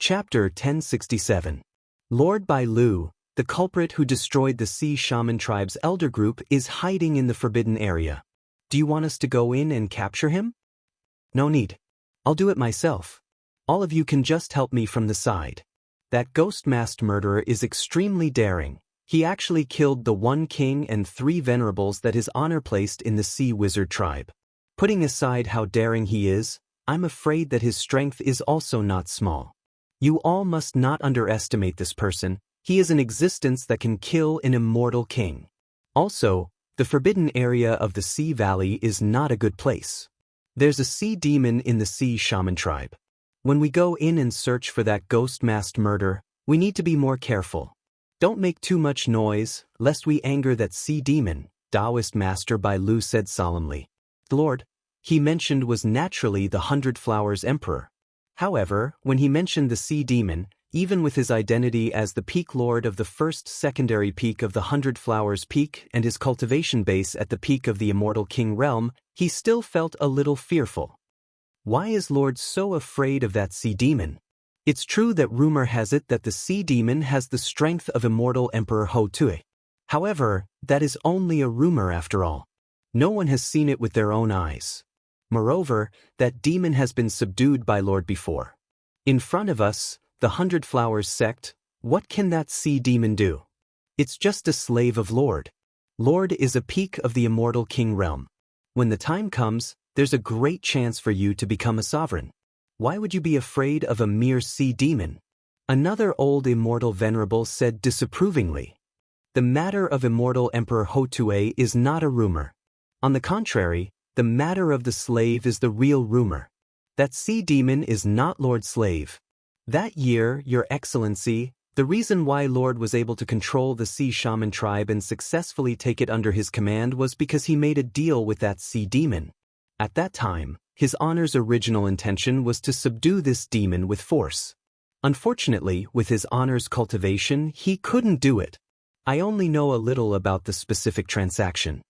Chapter 1067. Lord Bai Lu, the culprit who destroyed the Sea Shaman tribe's elder group, is hiding in the forbidden area. Do you want us to go in and capture him? No need. I'll do it myself. All of you can just help me from the side. That ghost-masked murderer is extremely daring. He actually killed the one king and 3 venerables that his honor placed in the Sea Wizard tribe. Putting aside how daring he is, I'm afraid that his strength is also not small. You all must not underestimate this person. He is an existence that can kill an immortal king. Also, the forbidden area of the Sea Valley is not a good place. There's a sea demon in the Sea Shaman tribe. When we go in and search for that ghost-masked murder, we need to be more careful. Don't make too much noise, lest we anger that sea demon, Taoist Master Bai Lu said solemnly. The Lord he mentioned was naturally the 100 Flowers Emperor. However, when he mentioned the sea demon, even with his identity as the peak lord of the first secondary peak of the 100 Flowers Peak and his cultivation base at the peak of the Immortal King realm, he still felt a little fearful. Why is Lord so afraid of that sea demon? It's true that rumor has it that the sea demon has the strength of Immortal Emperor Ho Tui. However, that is only a rumor after all. No one has seen it with their own eyes. Moreover, that demon has been subdued by Lord before. In front of us, the 100 Flowers sect, what can that sea demon do? It's just a slave of Lord. Lord is a peak of the Immortal King realm. When the time comes, there's a great chance for you to become a sovereign. Why would you be afraid of a mere sea demon? Another old immortal venerable said disapprovingly. The matter of Immortal Emperor Ho Tui is not a rumor. On the contrary, the matter of the slave is the real rumor. That sea demon is not Lord's slave. That year, Your Excellency, the reason why Lord was able to control the Sea Shaman tribe and successfully take it under his command was because he made a deal with that sea demon. At that time, his honor's original intention was to subdue this demon with force. Unfortunately, with his honor's cultivation, he couldn't do it. I only know a little about the specific transaction.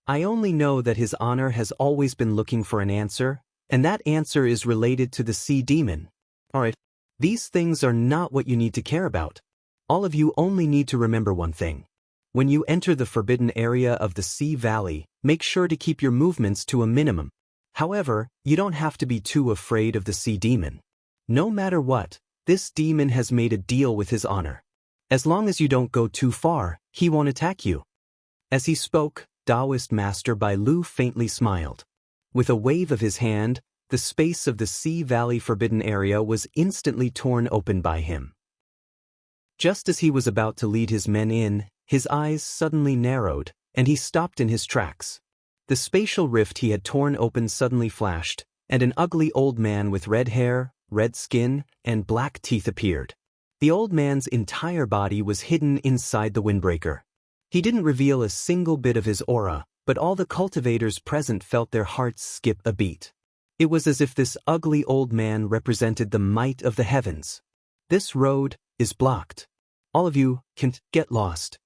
I only know that his honor has always been looking for an answer, and that answer is related to the sea demon. Alright, these things are not what you need to care about. All of you only need to remember one thing. When you enter the forbidden area of the Sea Valley, make sure to keep your movements to a minimum. However, you don't have to be too afraid of the sea demon. No matter what, this demon has made a deal with his honor. As long as you don't go too far, he won't attack you. As he spoke, Taoist Master Bai Lu faintly smiled. With a wave of his hand, the space of the Sea Valley forbidden area was instantly torn open by him. Just as he was about to lead his men in, his eyes suddenly narrowed, and he stopped in his tracks. The spatial rift he had torn open suddenly flashed, and an ugly old man with red hair, red skin, and black teeth appeared. The old man's entire body was hidden inside the windbreaker. He didn't reveal a single bit of his aura, but all the cultivators present felt their hearts skip a beat. It was as if this ugly old man represented the might of the heavens. This road is blocked. All of you can get lost.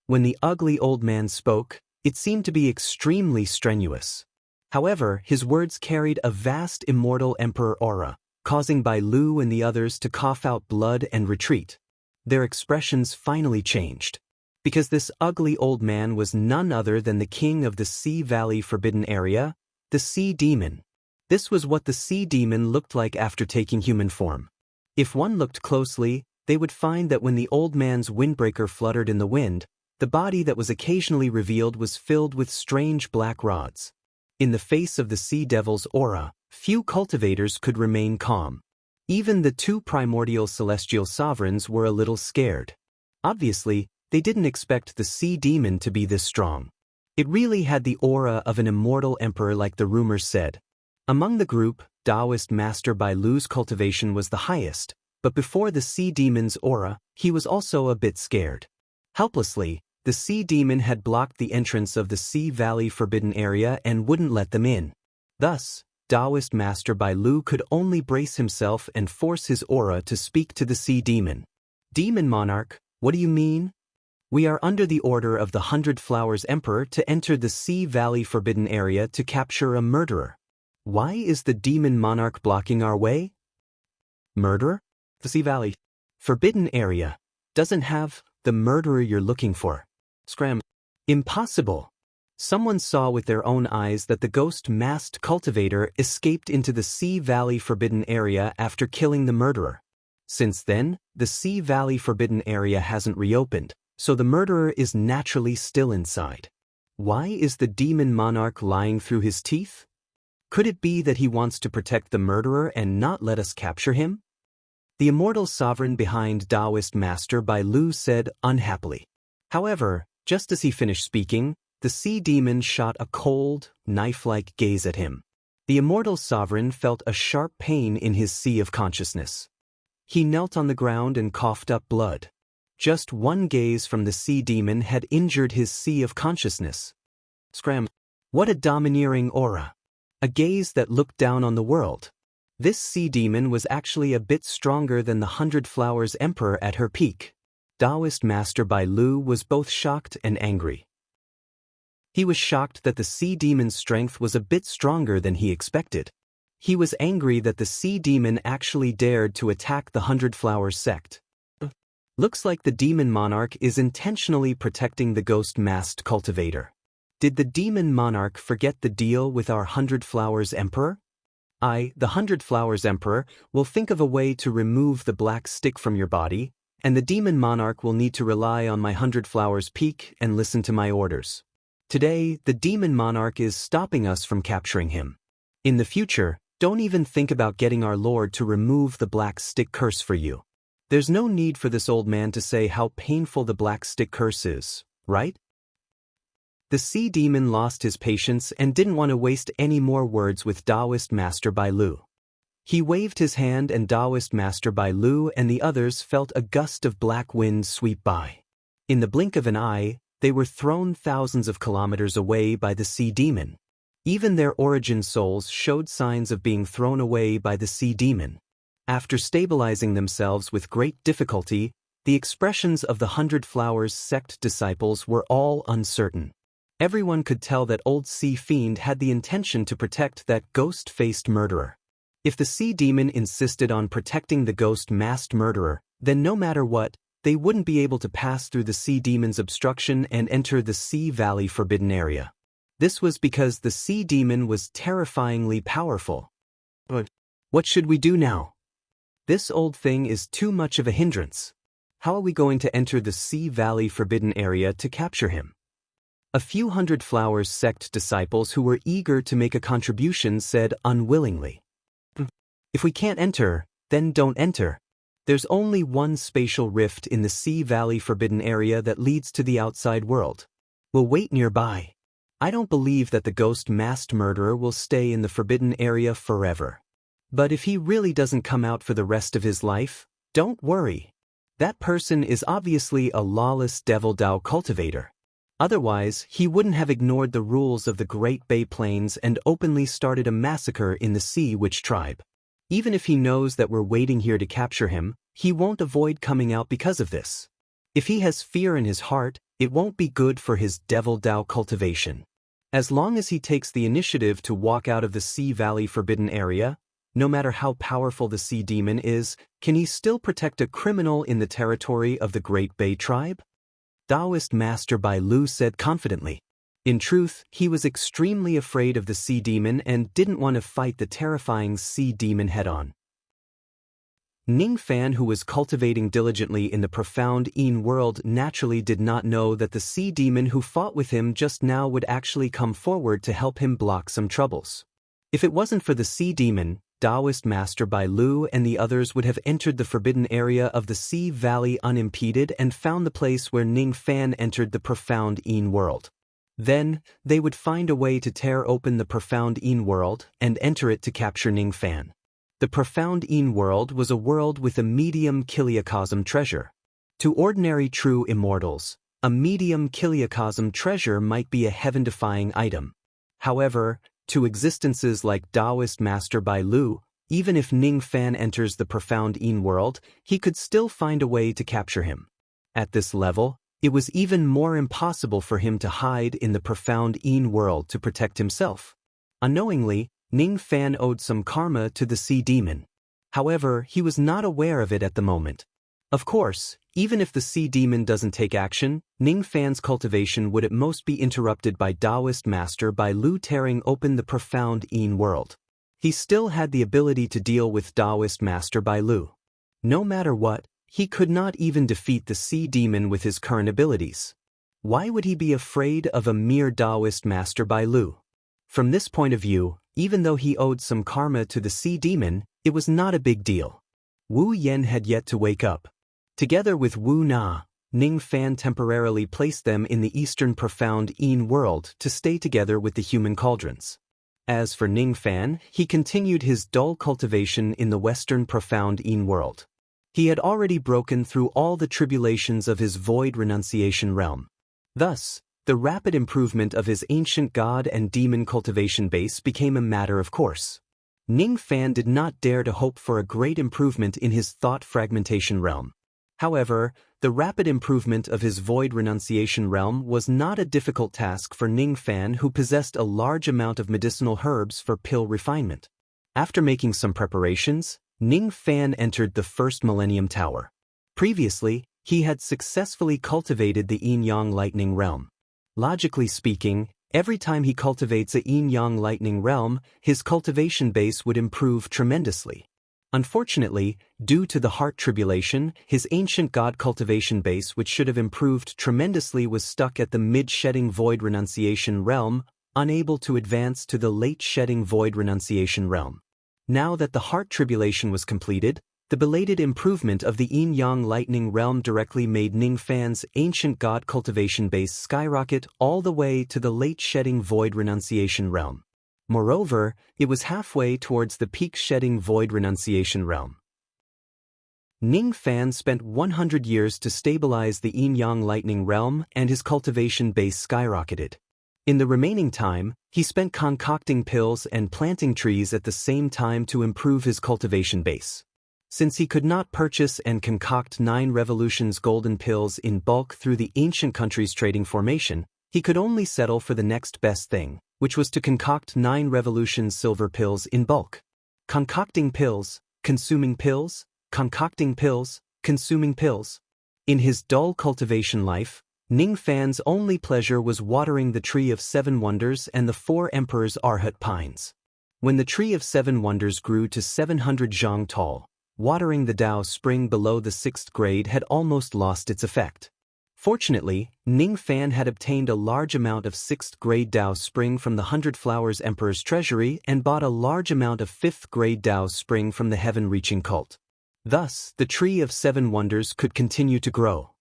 When the ugly old man spoke, it seemed to be extremely strenuous. However, his words carried a vast immortal emperor aura, causing Bai Lu and the others to cough out blood and retreat. Their expressions finally changed. Because this ugly old man was none other than the king of the Sea Valley forbidden area, the sea demon. This was what the sea demon looked like after taking human form. If one looked closely, they would find that when the old man's windbreaker fluttered in the wind, the body that was occasionally revealed was filled with strange black rods. In the face of the sea devil's aura, few cultivators could remain calm. Even the 2 primordial celestial sovereigns were a little scared. Obviously, they didn't expect the sea demon to be this strong. It really had the aura of an immortal emperor like the rumors said. Among the group, Taoist Master Bai Lu's cultivation was the highest, but before the sea demon's aura, he was also a bit scared. Helplessly, the sea demon had blocked the entrance of the Sea Valley forbidden area and wouldn't let them in. Thus, Taoist Master Bai Lu could only brace himself and force his aura to speak to the sea demon. Demon Monarch, what do you mean? We are under the order of the 100 Flowers Emperor to enter the Sea Valley forbidden area to capture a murderer. Why is the demon monarch blocking our way? Murderer? The Sea Valley Forbidden Area doesn't have the murderer you're looking for. Scram. Impossible. Someone saw with their own eyes that the ghost-masked cultivator escaped into the Sea Valley Forbidden Area after killing the murderer. Since then, the Sea Valley Forbidden Area hasn't reopened, so the murderer is naturally still inside. Why is the demon monarch lying through his teeth? Could it be that he wants to protect the murderer and not let us capture him? The immortal sovereign behind Taoist Master by Lu said unhappily. However, just as he finished speaking, the sea demon shot a cold, knife-like gaze at him. The immortal sovereign felt a sharp pain in his sea of consciousness. He knelt on the ground and coughed up blood. Just one gaze from the sea demon had injured his sea of consciousness. Scram. What a domineering aura. A gaze that looked down on the world. This sea demon was actually a bit stronger than the 100 Flowers Emperor at her peak. Taoist Master Bai Lu was both shocked and angry. He was shocked that the sea demon's strength was a bit stronger than he expected. He was angry that the sea demon actually dared to attack the 100 Flowers sect. Looks like the demon monarch is intentionally protecting the ghost-masked cultivator. Did the demon monarch forget the deal with our 100 Flowers Emperor? I, the 100 Flowers Emperor, will think of a way to remove the black stick from your body, and the demon monarch will need to rely on my 100 Flowers peak and listen to my orders. Today, the demon monarch is stopping us from capturing him. In the future, don't even think about getting our lord to remove the black stick curse for you. There's no need for this old man to say how painful the black stick curse is, right? The sea demon lost his patience and didn't want to waste any more words with Taoist Master Bai Lu. He waved his hand and Taoist Master Bai Lu and the others felt a gust of black wind sweep by. In the blink of an eye, they were thrown thousands of kilometers away by the sea demon. Even their origin souls showed signs of being thrown away by the sea demon. After stabilizing themselves with great difficulty, the expressions of the 100 Flowers sect disciples were all uncertain. Everyone could tell that old sea fiend had the intention to protect that ghost-faced murderer. If the sea demon insisted on protecting the ghost-masked murderer, then no matter what, they wouldn't be able to pass through the sea demon's obstruction and enter the Sea Valley Forbidden Area. This was because the sea demon was terrifyingly powerful. But what should we do now? This old thing is too much of a hindrance. How are we going to enter the Sea Valley Forbidden Area to capture him? A few 100 Flowers sect disciples who were eager to make a contribution said unwillingly. If we can't enter, then don't enter. There's only one spatial rift in the Sea Valley Forbidden Area that leads to the outside world. We'll wait nearby. I don't believe that the ghost-masked murderer will stay in the Forbidden Area forever. But if he really doesn't come out for the rest of his life, don't worry. That person is obviously a lawless devil Dao cultivator. Otherwise, he wouldn't have ignored the rules of the Great Bay Plains and openly started a massacre in the Sea Witch tribe. Even if he knows that we're waiting here to capture him, he won't avoid coming out because of this. If he has fear in his heart, it won't be good for his devil Dao cultivation. As long as he takes the initiative to walk out of the Sea Valley Forbidden Area, no matter how powerful the sea demon is, can he still protect a criminal in the territory of the Great Bay tribe? Taoist Master Bai Lu said confidently. In truth, he was extremely afraid of the sea demon and didn't want to fight the terrifying sea demon head-on. Ning Fan, who was cultivating diligently in the profound Yin world, naturally did not know that the sea demon who fought with him just now would actually come forward to help him block some troubles. If it wasn't for the sea demon, Taoist Master Bai Lu and the others would have entered the forbidden area of the Sea Valley unimpeded and found the place where Ning Fan entered the profound Yin world. Then, they would find a way to tear open the profound Yin world and enter it to capture Ning Fan. The profound Yin world was a world with a medium kiliacosm treasure. To ordinary true immortals, a medium kiliacosm treasure might be a heaven-defying item. However, to existences like Taoist Master Bai Lu, even if Ning Fan enters the profound Yin world, he could still find a way to capture him. At this level, it was even more impossible for him to hide in the profound Yin world to protect himself. Unknowingly, Ning Fan owed some karma to the sea demon. However, he was not aware of it at the moment. Of course, even if the sea demon doesn't take action, Ning Fan's cultivation would at most be interrupted by Taoist Master Bai Lu tearing open the profound Yin world. He still had the ability to deal with Taoist Master Bai Lu. No matter what, he could not even defeat the sea demon with his current abilities. Why would he be afraid of a mere Taoist Master Bai Lu? From this point of view, even though he owed some karma to the sea demon, it was not a big deal. Wu Yen had yet to wake up. Together with Wu Na, Ning Fan temporarily placed them in the eastern profound Yin world to stay together with the human cauldrons. As for Ning Fan, he continued his dull cultivation in the western profound Yin world. He had already broken through all the tribulations of his void renunciation realm. Thus, the rapid improvement of his ancient god and demon cultivation base became a matter of course. Ning Fan did not dare to hope for a great improvement in his thought fragmentation realm. However, the rapid improvement of his void renunciation realm was not a difficult task for Ning Fan, who possessed a large amount of medicinal herbs for pill refinement. After making some preparations, Ning Fan entered the first Millennium Tower. Previously, he had successfully cultivated the Yin-Yang Lightning Realm. Logically speaking, every time he cultivates a Yin-Yang Lightning Realm, his cultivation base would improve tremendously. Unfortunately, due to the heart tribulation, his ancient god cultivation base, which should have improved tremendously, was stuck at the mid-shedding void renunciation realm, unable to advance to the late-shedding void renunciation realm. Now that the heart tribulation was completed, the belated improvement of the Yin-Yang Lightning Realm directly made Ning Fan's ancient god cultivation base skyrocket all the way to the late-shedding void renunciation realm. Moreover, it was halfway towards the peak-shedding void renunciation realm. Ning Fan spent 100 years to stabilize the Yin-Yang Lightning Realm, and his cultivation base skyrocketed. In the remaining time, he spent concocting pills and planting trees at the same time to improve his cultivation base. Since he could not purchase and concoct 9 Revolutions golden pills in bulk through the ancient country's trading formation, he could only settle for the next best thing, which was to concoct 9 Revolutions silver pills in bulk. Concocting pills, consuming pills, concocting pills, consuming pills. In his dull cultivation life, Ning Fan's only pleasure was watering the Tree of 7 Wonders and the 4 Emperor's Arhat pines. When the Tree of 7 Wonders grew to 700 zhang tall, watering the Dao spring below the 6th grade had almost lost its effect. Fortunately, Ning Fan had obtained a large amount of 6th grade Dao spring from the 100 Flowers Emperor's treasury and bought a large amount of 5th grade Dao spring from the heaven-reaching cult. Thus, the Tree of 7 Wonders could continue to grow.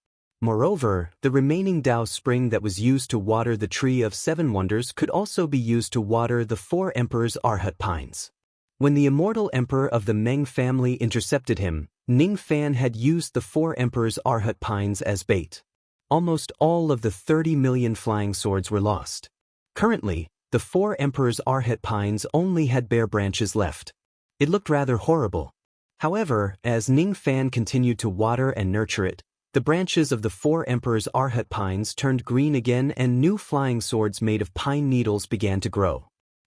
Moreover, the remaining Dao spring that was used to water the Tree of 7 Wonders could also be used to water the 4 Emperor's Arhat pines. When the immortal emperor of the Meng family intercepted him, Ning Fan had used the 4 Emperor's Arhat pines as bait. Almost all of the 30 million flying swords were lost. Currently, the 4 Emperor's Arhat pines only had bare branches left. It looked rather horrible. However, as Ning Fan continued to water and nurture it, the branches of the 4 Emperor's Arhat pines turned green again and new flying swords made of pine needles began to grow.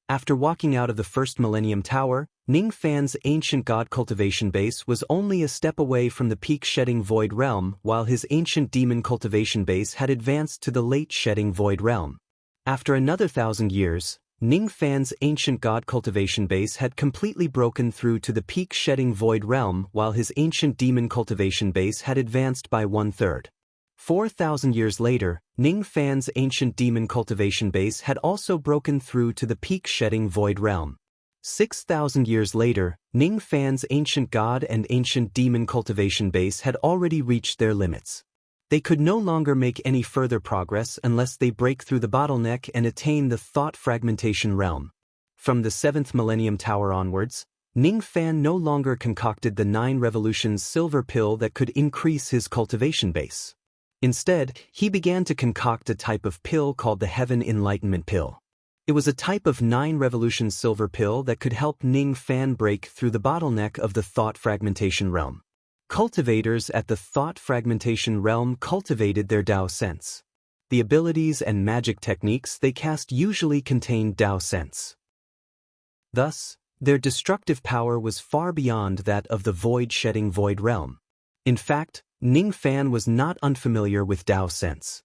After walking out of the first Millennium Tower, Ning Fan's ancient god cultivation base was only a step away from the peak-shedding void realm, while his ancient demon cultivation base had advanced to the late-shedding void realm. After another 1,000 years, Ning Fan's ancient god cultivation base had completely broken through to the peak-shedding void realm, while his ancient demon cultivation base had advanced by 1/3. 4,000 years later, Ning Fan's ancient demon cultivation base had also broken through to the peak-shedding void realm. 6,000 years later, Ning Fan's ancient god and ancient demon cultivation base had already reached their limits. They could no longer make any further progress unless they break through the bottleneck and attain the thought fragmentation realm. From the 7th Millennium Tower onwards, Ning Fan no longer concocted the 9 Revolutions silver pill that could increase his cultivation base. Instead, he began to concoct a type of pill called the Heaven Enlightenment Pill. It was a type of 9 Revolutions silver pill that could help Ning Fan break through the bottleneck of the thought fragmentation realm. Cultivators at the thought fragmentation realm cultivated their Dao sense. The abilities and magic techniques they cast usually contained Dao sense. Thus, Their destructive power was far beyond that of the void-shedding void realm. In fact, Ning Fan was not unfamiliar with Tao Sense.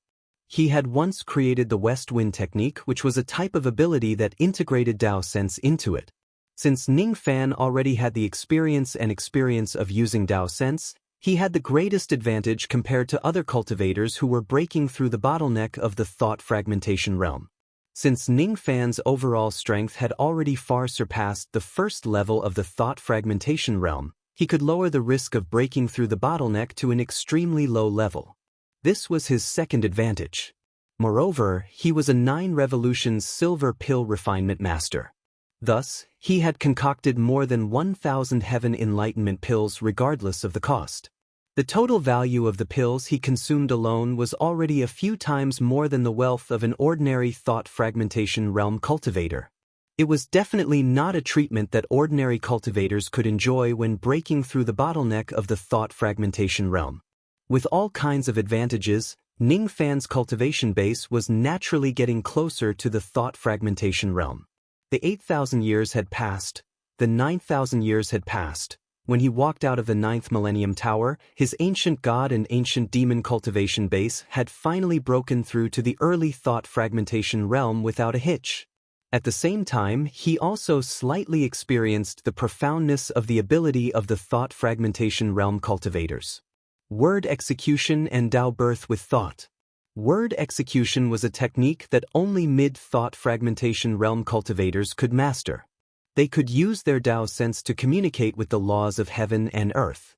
He had once created the West Wind technique, which was a type of ability that integrated Tao Sense into it. Since Ning Fan already had the experience of using Tao Sense, he had the greatest advantage compared to other cultivators who were breaking through the bottleneck of the thought fragmentation realm. Since Ning Fan's overall strength had already far surpassed the first level of the thought fragmentation realm, he could lower the risk of breaking through the bottleneck to an extremely low level. This was his second advantage. Moreover, he was a 9 Revolutions Silver Pill Refinement Master. Thus, he had concocted more than 1,000 Heaven Enlightenment pills regardless of the cost. The total value of the pills he consumed alone was already a few times more than the wealth of an ordinary thought fragmentation realm cultivator. It was definitely not a treatment that ordinary cultivators could enjoy when breaking through the bottleneck of the thought fragmentation realm. With all kinds of advantages, Ning Fan's cultivation base was naturally getting closer to the thought fragmentation realm. The 8,000 years had passed, the 9,000 years had passed. When he walked out of the 9th Millennium Tower, his ancient god and ancient demon cultivation base had finally broken through to the early thought fragmentation realm without a hitch. At the same time, he also slightly experienced the profoundness of the ability of the thought fragmentation realm cultivators. Word execution and Tao birth with thought. Word execution was a technique that only mid-thought fragmentation realm cultivators could master. They could use their Tao sense to communicate with the laws of heaven and earth.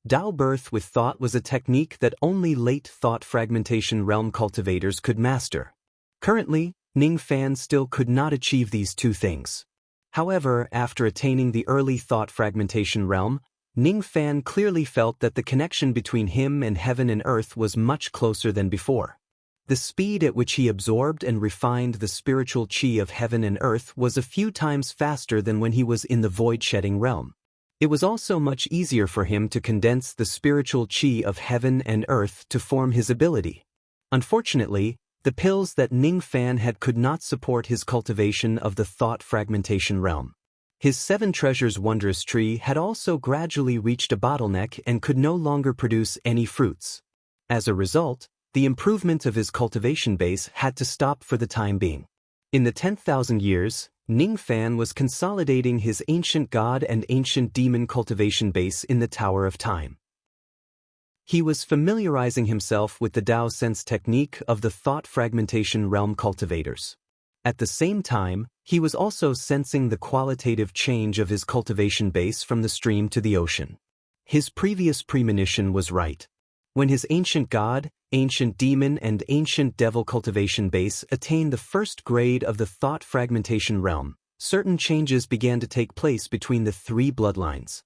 Tao birth with thought was a technique that only late thought fragmentation realm cultivators could master. Currently, Ning Fan still could not achieve these two things. However, after attaining the early thought fragmentation realm, Ning Fan clearly felt that the connection between him and heaven and earth was much closer than before. The speed at which he absorbed and refined the spiritual chi of heaven and earth was a few times faster than when he was in the void-shedding realm. It was also much easier for him to condense the spiritual chi of heaven and earth to form his ability. Unfortunately, the pills that Ning Fan had could not support his cultivation of the thought fragmentation realm. His 7 treasures wondrous tree had also gradually reached a bottleneck and could no longer produce any fruits. As a result, the improvement of his cultivation base had to stop for the time being. In the 10,000 years, Ning Fan was consolidating his ancient god and ancient demon cultivation base in the Tower of Time. He was familiarizing himself with the Tao sense technique of the thought fragmentation realm cultivators. At the same time, he was also sensing the qualitative change of his cultivation base from the stream to the ocean. His previous premonition was right. When his ancient god, ancient demon and ancient devil cultivation base attained the first grade of the thought fragmentation realm, certain changes began to take place between the 3 bloodlines.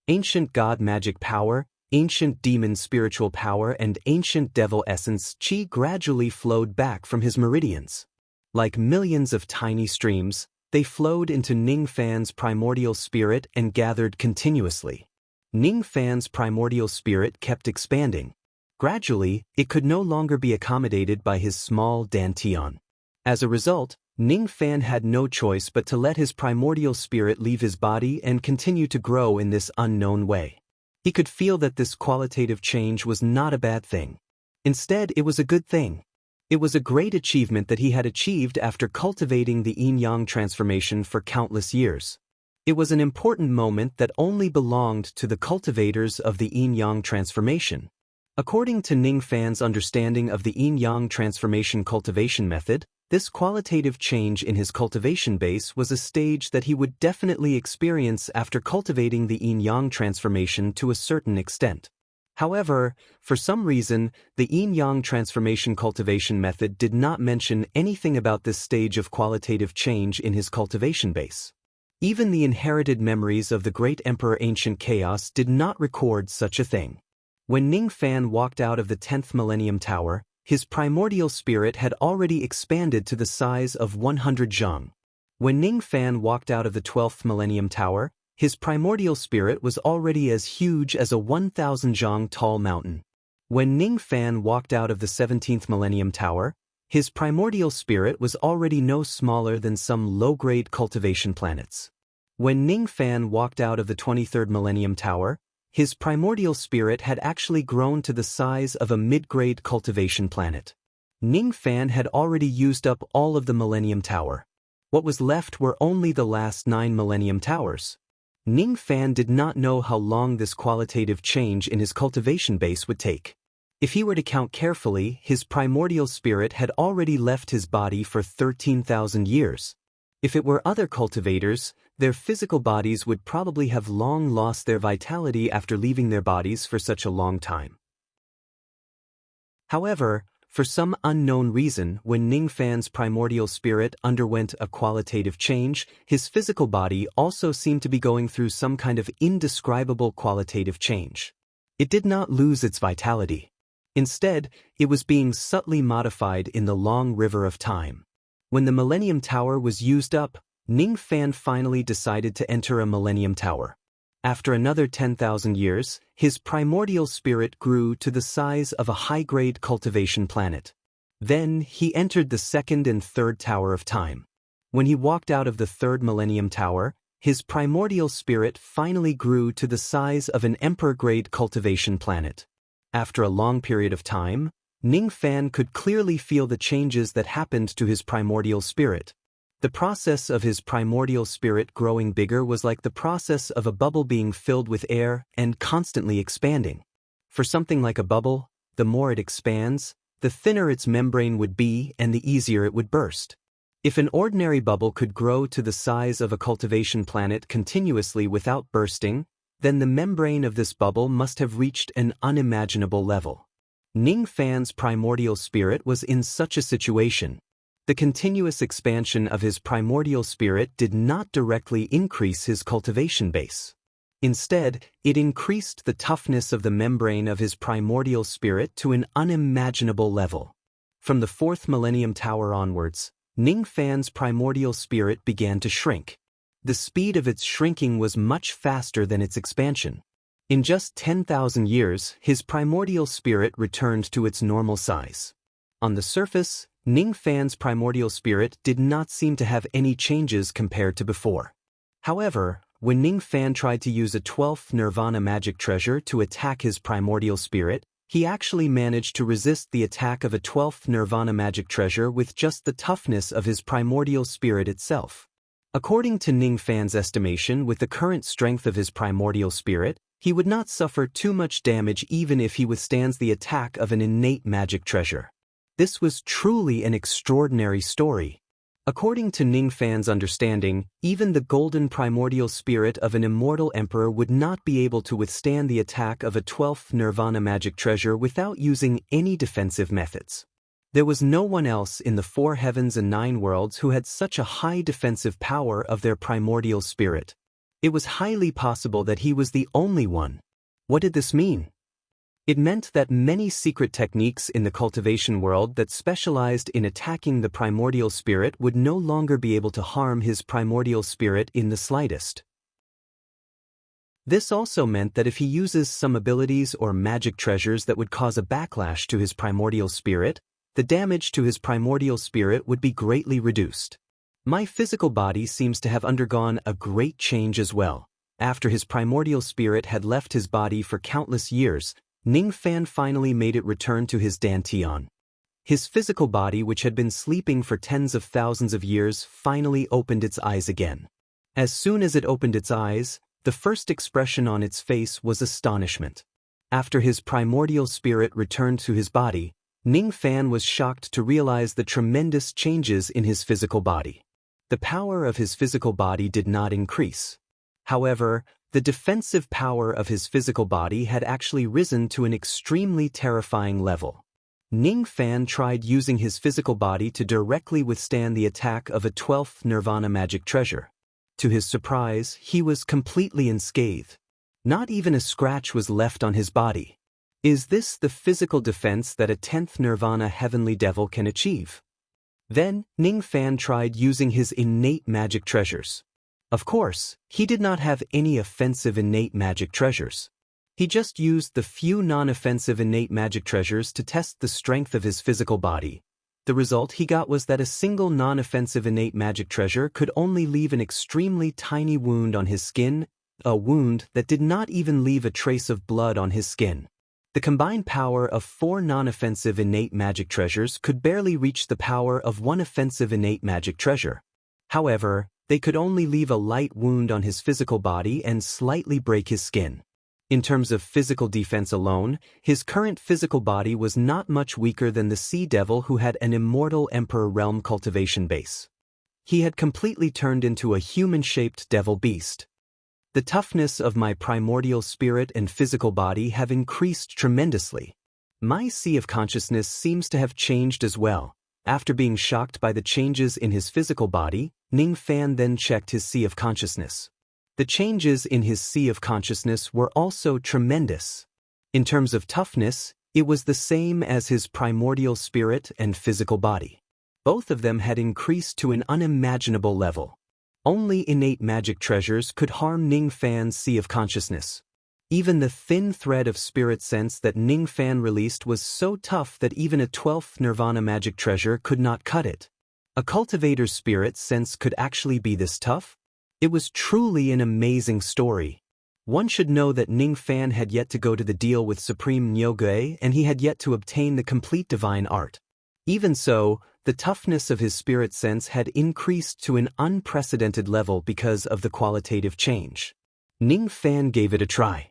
Ancient god magic power, ancient demon spiritual power and ancient devil essence chi gradually flowed back from his meridians. Like millions of tiny streams, they flowed into Ning Fan's primordial spirit and gathered continuously. Ning Fan's primordial spirit kept expanding. Gradually, it could no longer be accommodated by his small dantian. As a result, Ning Fan had no choice but to let his primordial spirit leave his body and continue to grow in this unknown way. He could feel that this qualitative change was not a bad thing. Instead, it was a good thing. It was a great achievement that he had achieved after cultivating the yin-yang transformation for countless years. It was an important moment that only belonged to the cultivators of the yin-yang transformation. According to Ning Fan's understanding of the yin-yang transformation cultivation method, this qualitative change in his cultivation base was a stage that he would definitely experience after cultivating the yin-yang transformation to a certain extent. However, for some reason, the yin-yang transformation cultivation method did not mention anything about this stage of qualitative change in his cultivation base. Even the inherited memories of the great Emperor Ancient Chaos did not record such a thing. When Ning Fan walked out of the 10th Millennium Tower, his primordial spirit had already expanded to the size of 100 zhang. When Ning Fan walked out of the 12th Millennium Tower, his primordial spirit was already as huge as a 1,000 zhang tall mountain. When Ning Fan walked out of the 17th Millennium Tower, his primordial spirit was already no smaller than some low-grade cultivation planets. When Ning Fan walked out of the 23rd Millennium Tower, his primordial spirit had actually grown to the size of a mid-grade cultivation planet. Ning Fan had already used up all of the Millennium Tower. What was left were only the last 9 Millennium Towers. Ning Fan did not know how long this qualitative change in his cultivation base would take. If he were to count carefully, his primordial spirit had already left his body for 13,000 years. If it were other cultivators, their physical bodies would probably have long lost their vitality after leaving their bodies for such a long time. However, for some unknown reason, when Ning Fan's primordial spirit underwent a qualitative change, his physical body also seemed to be going through some kind of indescribable qualitative change. It did not lose its vitality. Instead, it was being subtly modified in the long river of time. When the Millennium Tower was used up, Ning Fan finally decided to enter a Millennium Tower. After another 10,000 years, his primordial spirit grew to the size of a high-grade cultivation planet. Then, he entered the second and third Tower of Time. When he walked out of the third Millennium Tower, his primordial spirit finally grew to the size of an emperor-grade cultivation planet. After a long period of time, Ning Fan could clearly feel the changes that happened to his primordial spirit. The process of his primordial spirit growing bigger was like the process of a bubble being filled with air and constantly expanding. For something like a bubble, the more it expands, the thinner its membrane would be and the easier it would burst. If an ordinary bubble could grow to the size of a cultivation planet continuously without bursting, then the membrane of this bubble must have reached an unimaginable level. Ning Fan's primordial spirit was in such a situation. The continuous expansion of his primordial spirit did not directly increase his cultivation base. Instead, it increased the toughness of the membrane of his primordial spirit to an unimaginable level. From the 4th Millennium Tower onwards, Ning Fan's primordial spirit began to shrink. The speed of its shrinking was much faster than its expansion. In just 10,000 years, his primordial spirit returned to its normal size. On the surface, Ning Fan's primordial spirit did not seem to have any changes compared to before. However, when Ning Fan tried to use a 12th Nirvana magic treasure to attack his primordial spirit, he actually managed to resist the attack of a 12th Nirvana magic treasure with just the toughness of his primordial spirit itself. According to Ning Fan's estimation, with the current strength of his primordial spirit, he would not suffer too much damage even if he withstands the attack of an innate magic treasure. This was truly an extraordinary story. According to Ning Fan's understanding, even the golden primordial spirit of an immortal emperor would not be able to withstand the attack of a 12th Nirvana magic treasure without using any defensive methods. There was no one else in the 4 heavens and 9 worlds who had such a high defensive power of their primordial spirit. It was highly possible that he was the only one. What did this mean? It meant that many secret techniques in the cultivation world that specialized in attacking the primordial spirit would no longer be able to harm his primordial spirit in the slightest. This also meant that if he uses some abilities or magic treasures that would cause a backlash to his primordial spirit, the damage to his primordial spirit would be greatly reduced. My physical body seems to have undergone a great change as well. After his primordial spirit had left his body for countless years, Ning Fan finally made it return to his dantian. His physical body, which had been sleeping for tens of thousands of years, finally opened its eyes again. As soon as it opened its eyes, the first expression on its face was astonishment. After his primordial spirit returned to his body, Ning Fan was shocked to realize the tremendous changes in his physical body. The power of his physical body did not increase. However, the defensive power of his physical body had actually risen to an extremely terrifying level. Ning Fan tried using his physical body to directly withstand the attack of a 12th Nirvana magic treasure. To his surprise, he was completely unscathed. Not even a scratch was left on his body. Is this the physical defense that a 10th Nirvana heavenly devil can achieve? Then, Ning Fan tried using his innate magic treasures. Of course, he did not have any offensive innate magic treasures. He just used the few non-offensive innate magic treasures to test the strength of his physical body. The result he got was that a single non-offensive innate magic treasure could only leave an extremely tiny wound on his skin, a wound that did not even leave a trace of blood on his skin. The combined power of 4 non-offensive innate magic treasures could barely reach the power of 1 offensive innate magic treasure. However, they could only leave a light wound on his physical body and slightly break his skin. In terms of physical defense alone, his current physical body was not much weaker than the Sea Devil who had an immortal Emperor Realm cultivation base. He had completely turned into a human-shaped devil beast. The toughness of my primordial spirit and physical body have increased tremendously. My Sea of Consciousness seems to have changed as well. After being shocked by the changes in his physical body, Ning Fan then checked his Sea of Consciousness. The changes in his Sea of Consciousness were also tremendous. In terms of toughness, it was the same as his primordial spirit and physical body. Both of them had increased to an unimaginable level. Only innate magic treasures could harm Ning Fan's Sea of Consciousness. Even the thin thread of spirit sense that Ning Fan released was so tough that even a 12th Nirvana magic treasure could not cut it. A cultivator's spirit sense could actually be this tough? It was truly an amazing story. One should know that Ning Fan had yet to go to the deal with Supreme Nyogue and he had yet to obtain the complete divine art. Even so, the toughness of his spirit sense had increased to an unprecedented level because of the qualitative change. Ning Fan gave it a try.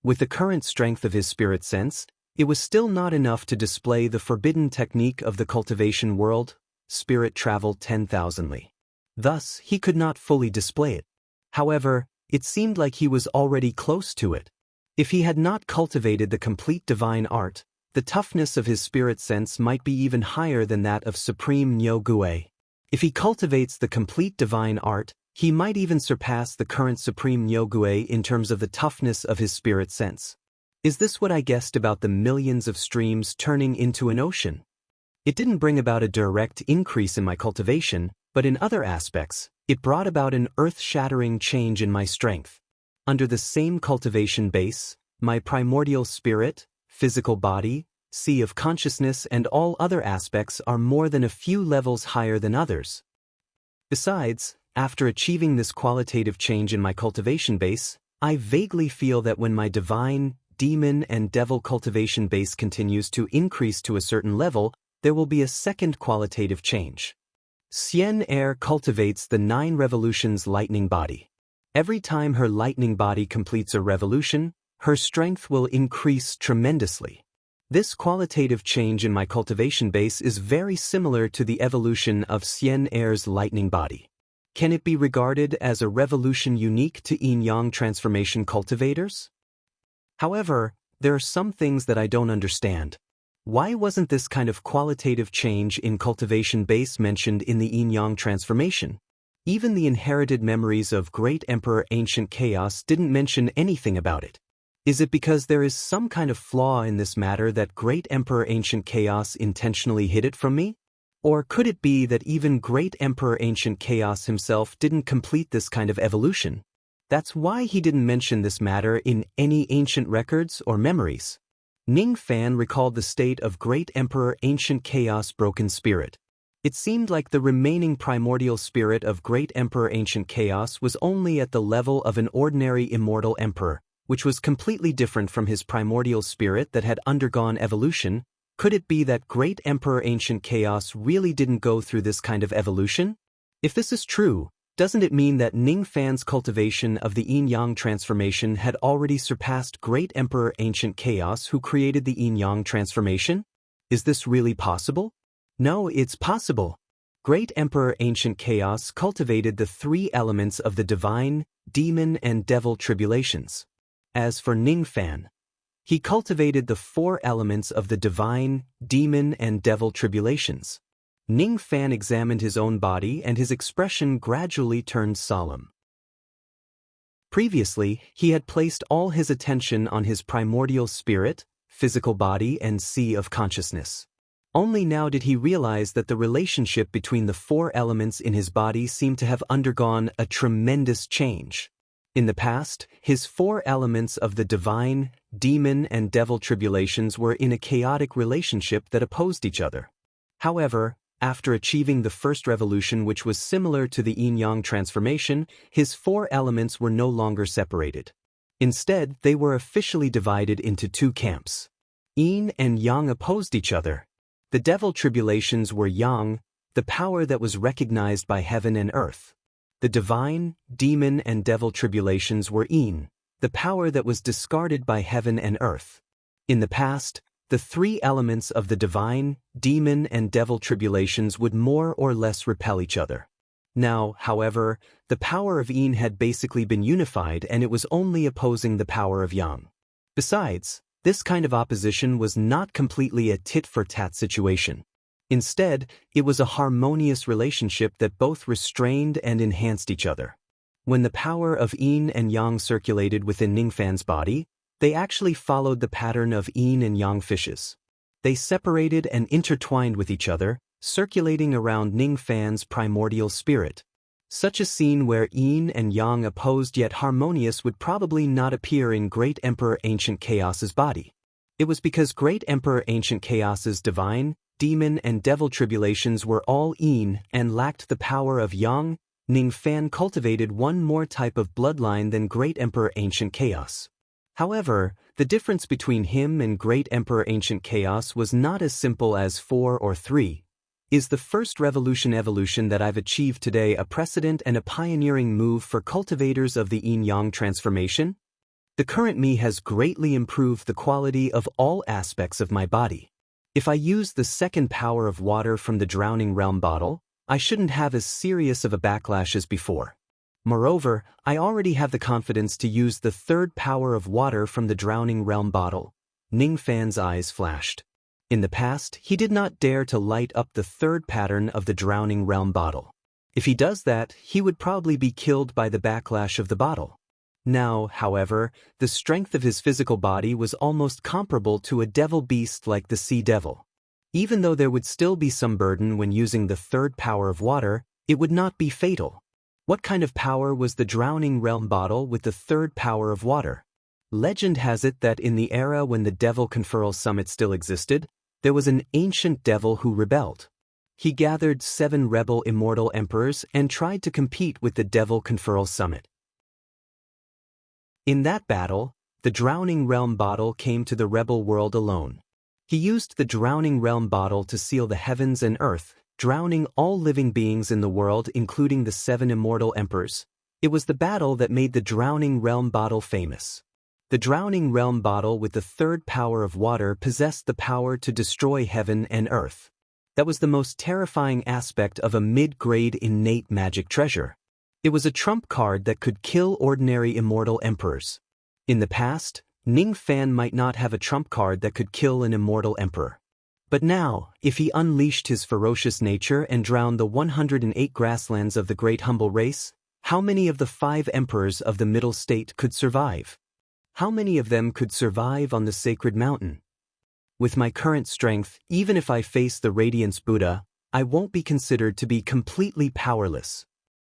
With the current strength of his spirit sense, it was still not enough to display the forbidden technique of the cultivation world, spirit travel 10,000li. Thus, he could not fully display it. However, it seemed like he was already close to it. If he had not cultivated the complete divine art, the toughness of his spirit sense might be even higher than that of Supreme Nyogue. If he cultivates the complete divine art, he might even surpass the current Supreme Nyogue in terms of the toughness of his spirit sense. Is this what I guessed about the millions of streams turning into an ocean? It didn't bring about a direct increase in my cultivation, but in other aspects, it brought about an earth-shattering change in my strength. Under the same cultivation base, my primordial spirit, physical body, Sea of Consciousness and all other aspects are more than a few levels higher than others. Besides, after achieving this qualitative change in my cultivation base, I vaguely feel that when my divine, demon and devil cultivation base continues to increase to a certain level, there will be a second qualitative change. Xian Air cultivates the 9 revolutions lightning body. Every time her lightning body completes a revolution, her strength will increase tremendously. This qualitative change in my cultivation base is very similar to the evolution of Xian Air's lightning body. Can it be regarded as a revolution unique to yin-yang transformation cultivators? However, there are some things that I don't understand. Why wasn't this kind of qualitative change in cultivation base mentioned in the yin-yang transformation? Even the inherited memories of Great Emperor Ancient Chaos didn't mention anything about it. Is it because there is some kind of flaw in this matter that Great Emperor Ancient Chaos intentionally hid it from me? Or could it be that even Great Emperor Ancient Chaos himself didn't complete this kind of evolution? That's why he didn't mention this matter in any ancient records or memories. Ning Fan recalled the state of Great Emperor Ancient Chaos' broken spirit. It seemed like the remaining primordial spirit of Great Emperor Ancient Chaos was only at the level of an ordinary immortal emperor, which was completely different from his primordial spirit that had undergone evolution. Could it be that Great Emperor Ancient Chaos really didn't go through this kind of evolution? If this is true, doesn't it mean that Ning Fan's cultivation of the yin-yang transformation had already surpassed Great Emperor Ancient Chaos who created the yin-yang transformation? Is this really possible? No, it's possible. Great Emperor Ancient Chaos cultivated the 3 elements of the divine, demon and devil tribulations. As for Ning Fan, he cultivated the 4 elements of the divine, demon and devil tribulations. Ning Fan examined his own body and his expression gradually turned solemn. Previously, he had placed all his attention on his primordial spirit, physical body and Sea of Consciousness. Only now did he realize that the relationship between the 4 elements in his body seemed to have undergone a tremendous change. In the past, his four elements of the divine, demon, and devil tribulations were in a chaotic relationship that opposed each other. However, after achieving the first revolution, which was similar to the yin-yang transformation, his four elements were no longer separated. Instead, they were officially divided into two camps. Yin and yang opposed each other. The devil tribulations were yang, the power that was recognized by heaven and earth. The divine, demon, and devil tribulations were yin, the power that was discarded by heaven and earth. In the past, the three elements of the divine, demon, and devil tribulations would more or less repel each other. Now, however, the power of yin had basically been unified and it was only opposing the power of yang. Besides, this kind of opposition was not completely a tit-for-tat situation. Instead, it was a harmonious relationship that both restrained and enhanced each other. When the power of yin and yang circulated within Ningfan's body, they actually followed the pattern of yin and yang fishes. They separated and intertwined with each other, circulating around Ningfan's primordial spirit. Such a scene where yin and yang opposed yet harmonious would probably not appear in Great Emperor Ancient Chaos's body. It was because Great Emperor Ancient Chaos's divine, demon, and devil tribulations were all yin and lacked the power of yang. Ningfan cultivated one more type of bloodline than Great Emperor Ancient Chaos. However, the difference between him and Great Emperor Ancient Chaos was not as simple as 4 or 3. Is the first revolution evolution that I've achieved today a precedent and a pioneering move for cultivators of the yin-yang transformation? The current me has greatly improved the quality of all aspects of my body. If I use the second power of water from the Drowning Realm bottle, I shouldn't have as serious of a backlash as before. Moreover, I already have the confidence to use the third power of water from the Drowning Realm bottle. Ningfan's eyes flashed. In the past, he did not dare to light up the third pattern of the Drowning Realm bottle. If he does that, he would probably be killed by the backlash of the bottle. Now, however, the strength of his physical body was almost comparable to a devil beast like the Sea Devil. Even though there would still be some burden when using the third power of water, it would not be fatal. What kind of power was the Drowning Realm bottle with the third power of water? Legend has it that in the era when the Devil Conferral Summit still existed, there was an ancient devil who rebelled. He gathered 7 rebel immortal emperors and tried to compete with the Devil Conferral Summit. In that battle, the Drowning Realm bottle came to the rebel world alone. He used the Drowning Realm bottle to seal the heavens and earth, drowning all living beings in the world including the 7 immortal emperors. It was the battle that made the Drowning Realm bottle famous. The Drowning Realm bottle with the third power of water possessed the power to destroy heaven and earth. That was the most terrifying aspect of a mid-grade innate magic treasure. It was a trump card that could kill ordinary immortal emperors. In the past, Ningfan might not have a trump card that could kill an immortal emperor. But now, if he unleashed his ferocious nature and drowned the 108 grasslands of the Great Humble Race, how many of the 5 emperors of the Middle State could survive? How many of them could survive on the Sacred Mountain? With my current strength, even if I face the Radiance Buddha, I won't be considered to be completely powerless.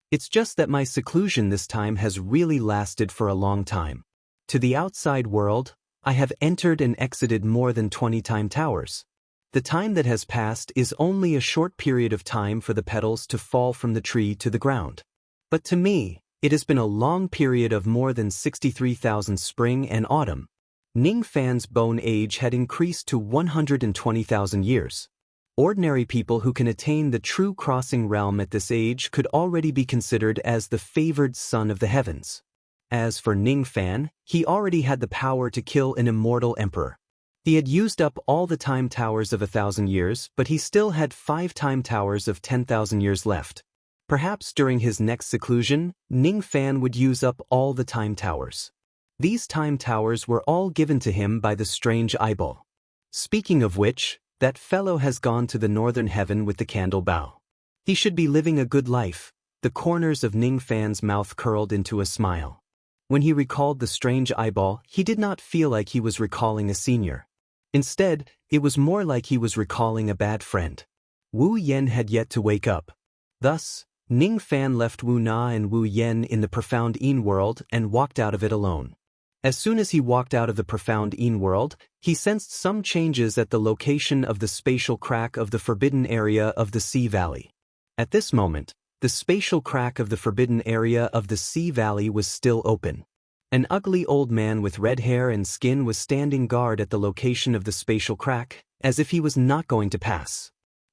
It's just that my seclusion this time has really lasted for a long time. To the outside world, I have entered and exited more than 20 time towers. The time that has passed is only a short period of time for the petals to fall from the tree to the ground. But to me, it has been a long period of more than 63,000 spring and autumn. Ningfan's bone age had increased to 120,000 years. Ordinary people who can attain the true crossing realm at this age could already be considered as the favored son of the heavens. As for Ningfan, he already had the power to kill an immortal emperor. He had used up all the time towers of 1,000 years, but he still had 5 time towers of 10,000 years left. Perhaps during his next seclusion, Ningfan would use up all the time towers. These time towers were all given to him by the strange eyeball. Speaking of which, that fellow has gone to the northern heaven with the candle bow. He should be living a good life. The corners of Ningfan's mouth curled into a smile. When he recalled the strange eyeball, he did not feel like he was recalling a senior. Instead, it was more like he was recalling a bad friend. Wu Yen had yet to wake up. Thus, Ning Fan left Wu Na and Wu Yen in the profound Yin world and walked out of it alone. As soon as he walked out of the profound Yin world, he sensed some changes at the location of the spatial crack of the forbidden area of the Sea Valley. At this moment, the spatial crack of the forbidden area of the Sea Valley was still open. An ugly old man with red hair and skin was standing guard at the location of the spatial crack, as if he was not going to pass.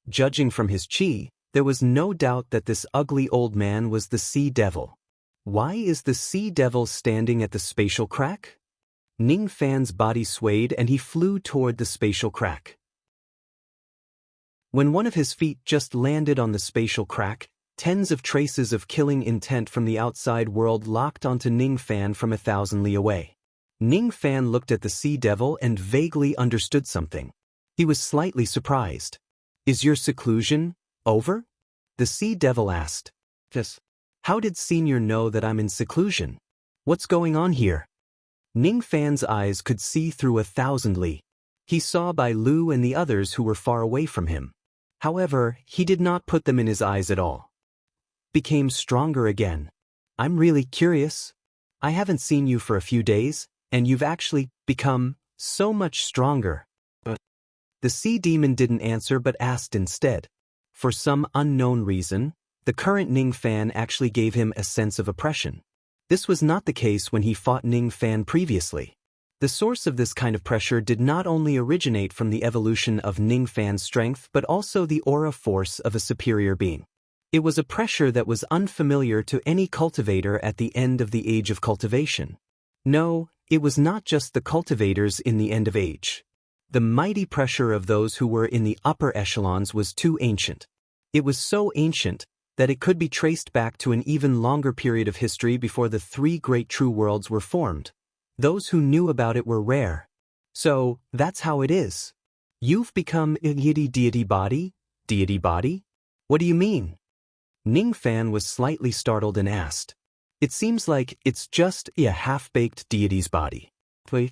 Judging from his chi, there was no doubt that this ugly old man was the Sea Devil. Why is the Sea Devil standing at the spatial crack? Ning Fan's body swayed and he flew toward the spatial crack. When one of his feet just landed on the spatial crack, tens of traces of killing intent from the outside world locked onto Ning Fan from 1,000 li away. Ning Fan looked at the Sea Devil and vaguely understood something. He was slightly surprised. "Is your seclusion over?" The Sea Devil asked. "Yes. How did Senior know that I'm in seclusion? What's going on here?" Ning Fan's eyes could see through 1,000 li. He saw Bai Lu and the others who were far away from him. However, he did not put them in his eyes at all. Became stronger again. "I'm really curious. I haven't seen you for a few days, and you've actually become so much stronger." But the sea demon didn't answer but asked instead. For some unknown reason, the current Ning Fan actually gave him a sense of oppression. This was not the case when he fought Ning Fan previously. The source of this kind of pressure did not only originate from the evolution of Ning Fan's strength but also the aura force of a superior being. It was a pressure that was unfamiliar to any cultivator at the end of the age of cultivation. No, it was not just the cultivators in the end of age. The mighty pressure of those who were in the upper echelons was too ancient. It was so ancient that it could be traced back to an even longer period of history before the three great true worlds were formed. Those who knew about it were rare. So, that's how it is. You've become a deity body? Deity body? What do you mean? Ning Fan was slightly startled and asked. "It seems like it's just a half-baked deity's body." Him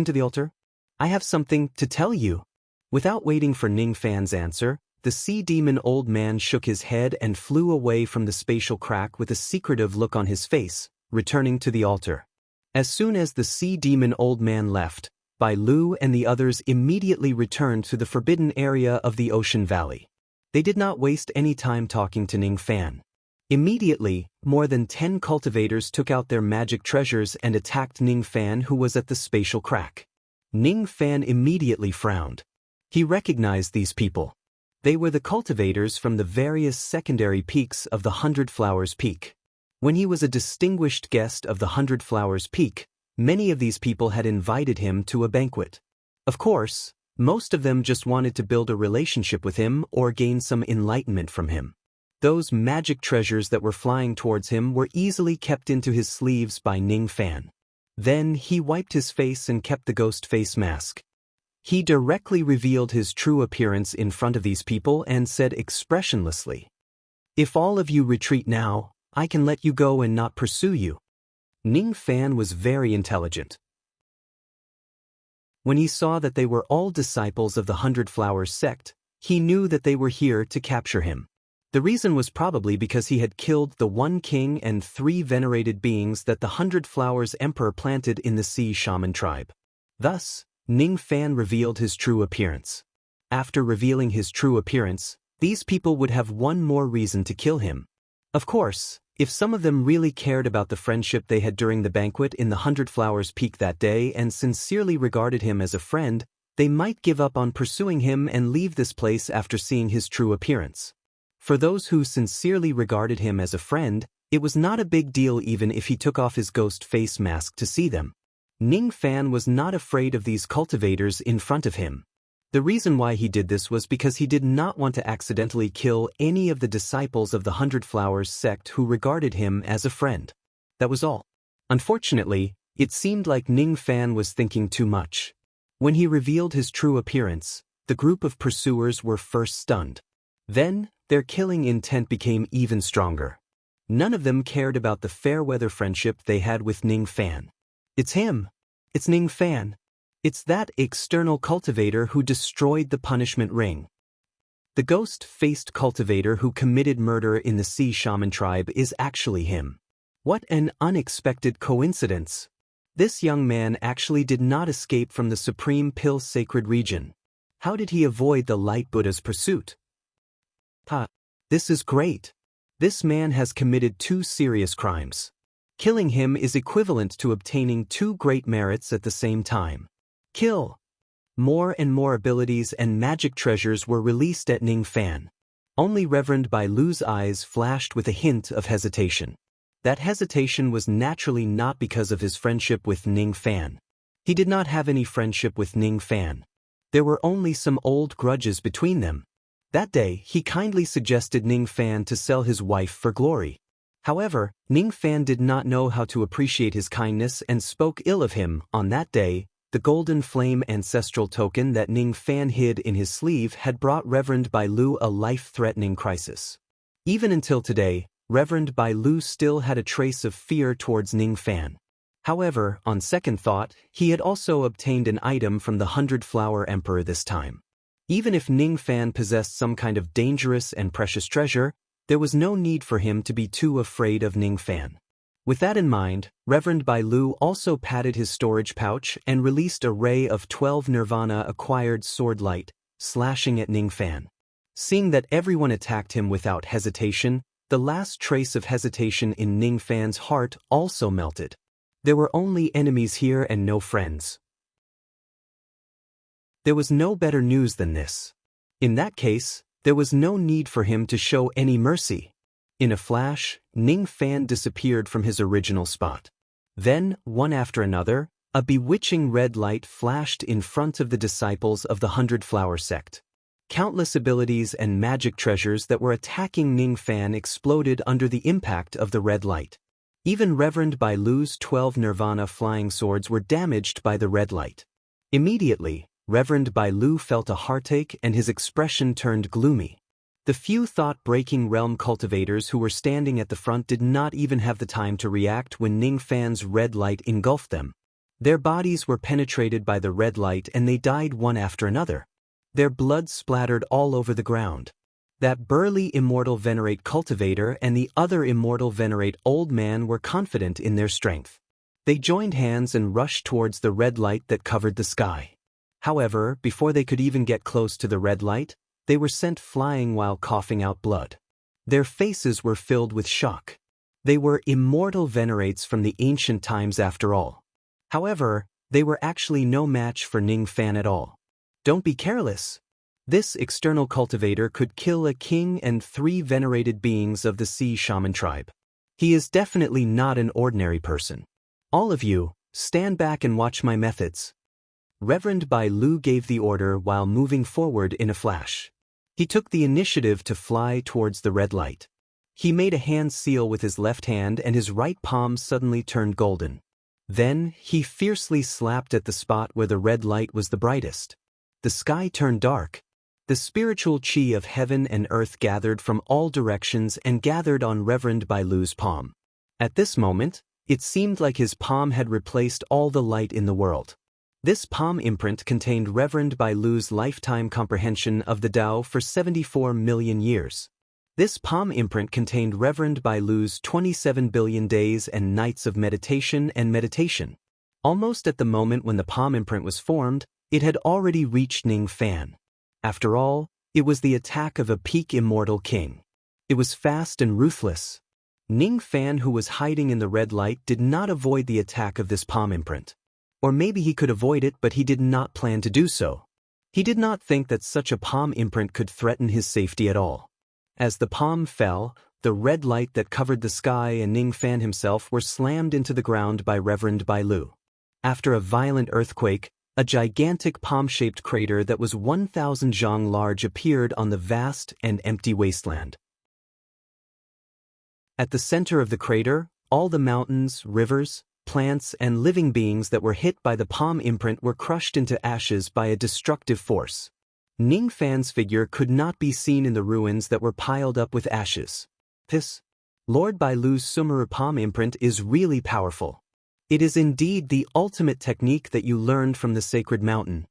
to the altar. "I have something to tell you." Without waiting for Ning Fan's answer, the sea demon old man shook his head and flew away from the spatial crack with a secretive look on his face, returning to the altar. As soon as the sea demon old man left, Bai Lu and the others immediately returned to the forbidden area of the Ocean Valley. They did not waste any time talking to Ning Fan. Immediately, more than 10 cultivators took out their magic treasures and attacked Ning Fan, who was at the spatial crack. Ning Fan immediately frowned. He recognized these people. They were the cultivators from the various secondary peaks of the 100 Flowers Peak. When he was a distinguished guest of the 100 Flowers Peak, many of these people had invited him to a banquet. Of course, most of them just wanted to build a relationship with him or gain some enlightenment from him. Those magic treasures that were flying towards him were easily kept into his sleeves by Ning Fan. Then he wiped his face and kept the ghost face mask. He directly revealed his true appearance in front of these people and said expressionlessly, "If all of you retreat now, I can let you go and not pursue you." Ning Fan was very intelligent. When he saw that they were all disciples of the 100 Flowers sect, he knew that they were here to capture him. The reason was probably because he had killed the one king and 3 venerated beings that the 100 Flowers Emperor planted in the Sea Shaman tribe. Thus, Ning Fan revealed his true appearance. After revealing his true appearance, these people would have one more reason to kill him. Of course, if some of them really cared about the friendship they had during the banquet in the 100 Flowers Peak that day and sincerely regarded him as a friend, they might give up on pursuing him and leave this place after seeing his true appearance. For those who sincerely regarded him as a friend, it was not a big deal even if he took off his ghost face mask to see them. Ning Fan was not afraid of these cultivators in front of him. The reason why he did this was because he did not want to accidentally kill any of the disciples of the 100 Flowers sect who regarded him as a friend. That was all. Unfortunately, it seemed like Ning Fan was thinking too much. When he revealed his true appearance, the group of pursuers were first stunned. Then, their killing intent became even stronger. None of them cared about the fair-weather friendship they had with Ning Fan. It's him. It's Ning Fan. It's that external cultivator who destroyed the punishment ring. The ghost-faced cultivator who committed murder in the sea shaman tribe is actually him. What an unexpected coincidence! This young man actually did not escape from the Supreme Pill sacred region. How did he avoid the Light Buddha's pursuit? This is great. This man has committed 2 serious crimes. Killing him is equivalent to obtaining 2 great merits at the same time. Kill. More and more abilities and magic treasures were released at Ning Fan. Only Reverend Bai Lu's eyes flashed with a hint of hesitation. That hesitation was naturally not because of his friendship with Ning Fan. He did not have any friendship with Ning Fan. There were only some old grudges between them. That day, he kindly suggested Ning Fan to sell his wife for glory. However, Ning Fan did not know how to appreciate his kindness and spoke ill of him. On that day, the golden flame ancestral token that Ning Fan hid in his sleeve had brought Reverend Bai Lu a life-threatening crisis. Even until today, Reverend Bai Lu still had a trace of fear towards Ning Fan. However, on second thought, he had also obtained an item from the 100-Flower Emperor this time. Even if Ning Fan possessed some kind of dangerous and precious treasure, there was no need for him to be too afraid of Ning Fan. With that in mind, Reverend Bai Lu also patted his storage pouch and released a ray of 12 Nirvana-acquired sword light, slashing at Ning Fan. Seeing that everyone attacked him without hesitation, the last trace of hesitation in Ning Fan's heart also melted. There were only enemies here and no friends. There was no better news than this. In that case, there was no need for him to show any mercy. In a flash, Ning Fan disappeared from his original spot. Then, one after another, a bewitching red light flashed in front of the disciples of the 100-Flower sect. Countless abilities and magic treasures that were attacking Ning Fan exploded under the impact of the red light. Even Reverend Bai Lu's 12 Nirvana flying swords were damaged by the red light. Immediately, Reverend Bai Lu felt a heartache and his expression turned gloomy. The few thought-breaking realm cultivators who were standing at the front did not even have the time to react when Ning Fan's red light engulfed them. Their bodies were penetrated by the red light and they died one after another. Their blood splattered all over the ground. That burly immortal venerate cultivator and the other immortal venerate old man were confident in their strength. They joined hands and rushed towards the red light that covered the sky. However, before they could even get close to the red light, they were sent flying while coughing out blood. Their faces were filled with shock. They were immortal venerates from the ancient times after all. However, they were actually no match for Ning Fan at all. Don't be careless. This external cultivator could kill a king and 3 venerated beings of the sea shaman tribe. He is definitely not an ordinary person. All of you, stand back and watch my methods. Reverend Bai Lu gave the order while moving forward in a flash. He took the initiative to fly towards the red light. He made a hand seal with his left hand and his right palm suddenly turned golden. Then, he fiercely slapped at the spot where the red light was the brightest. The sky turned dark. The spiritual chi of heaven and earth gathered from all directions and gathered on Reverend Bai Lu's palm. At this moment, it seemed like his palm had replaced all the light in the world. This palm imprint contained Reverend Bai Lu's lifetime comprehension of the Tao for 74 million years. This palm imprint contained Reverend Bai Lu's 27 billion days and nights of meditation and meditation. Almost at the moment when the palm imprint was formed, it had already reached Ning Fan. After all, it was the attack of a peak immortal king. It was fast and ruthless. Ning Fan, who was hiding in the red light, did not avoid the attack of this palm imprint. Or maybe he could avoid it, but he did not plan to do so. He did not think that such a palm imprint could threaten his safety at all. As the palm fell, the red light that covered the sky and Ning Fan himself were slammed into the ground by Reverend Bai Lu. After a violent earthquake, a gigantic palm-shaped crater that was 1,000 zhang large appeared on the vast and empty wasteland. At the center of the crater, all the mountains, rivers, plants, and living beings that were hit by the palm imprint were crushed into ashes by a destructive force. Ning Fan's figure could not be seen in the ruins that were piled up with ashes. This, Lord Bai Lu's Sumeru palm imprint is really powerful. It is indeed the ultimate technique that you learned from the sacred mountain.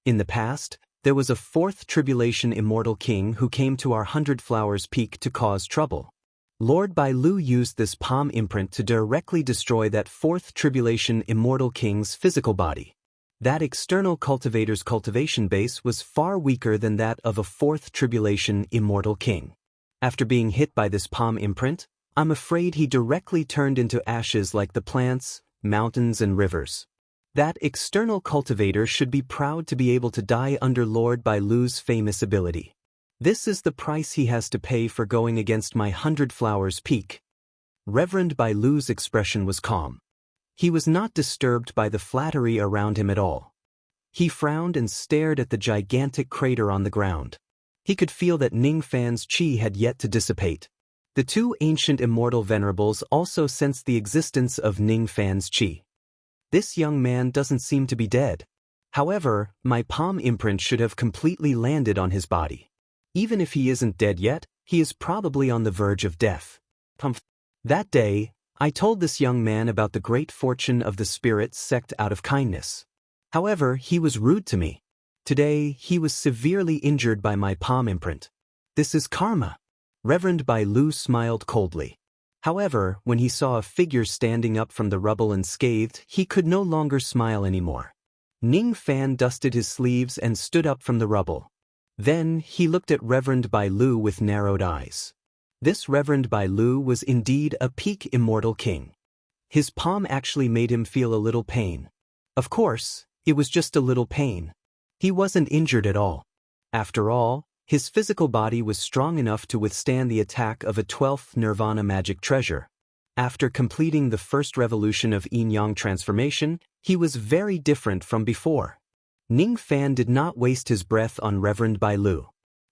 In the past, There was a fourth tribulation immortal king who came to our 100 Flowers Peak to cause trouble. Lord Bai Lu used this palm imprint to directly destroy that fourth tribulation immortal king's physical body. That external cultivator's cultivation base was far weaker than that of a fourth tribulation immortal king. After being hit by this palm imprint, I'm afraid he directly turned into ashes like the plants, mountains and rivers. That external cultivator should be proud to be able to die under Lord Bai Lu's famous ability. This is the price he has to pay for going against my 100 Flowers Peak. Reverend Bai Lu's expression was calm. He was not disturbed by the flattery around him at all. He frowned and stared at the gigantic crater on the ground. He could feel that Ning Fan's qi had yet to dissipate. The two ancient immortal venerables also sensed the existence of Ning Fan's qi. This young man doesn't seem to be dead. However, my palm imprint should have completely landed on his body. Even if he isn't dead yet, he is probably on the verge of death. That day, I told this young man about the great fortune of the spirit sect out of kindness. However, he was rude to me. Today, he was severely injured by my palm imprint. This is karma. Reverend Bai Lu smiled coldly. However, when he saw a figure standing up from the rubble unscathed, he could no longer smile anymore. Ning Fan dusted his sleeves and stood up from the rubble. Then, he looked at Reverend Bai Lu with narrowed eyes. This Reverend Bai Lu was indeed a peak immortal king. His palm actually made him feel a little pain. Of course, it was just a little pain. He wasn't injured at all. After all, his physical body was strong enough to withstand the attack of a 12th Nirvana magic treasure. After completing the first revolution of yin-yang transformation, he was very different from before. Ning Fan did not waste his breath on Reverend Bai Lu.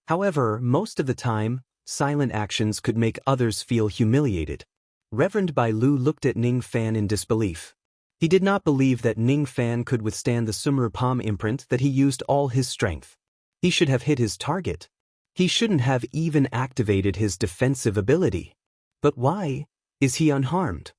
However, most of the time, silent actions could make others feel humiliated. Reverend Bai Lu looked at Ning Fan in disbelief. He did not believe that Ning Fan could withstand the Sumru palm imprint that he used all his strength. He should have hit his target. He shouldn't have even activated his defensive ability. But why is he unharmed?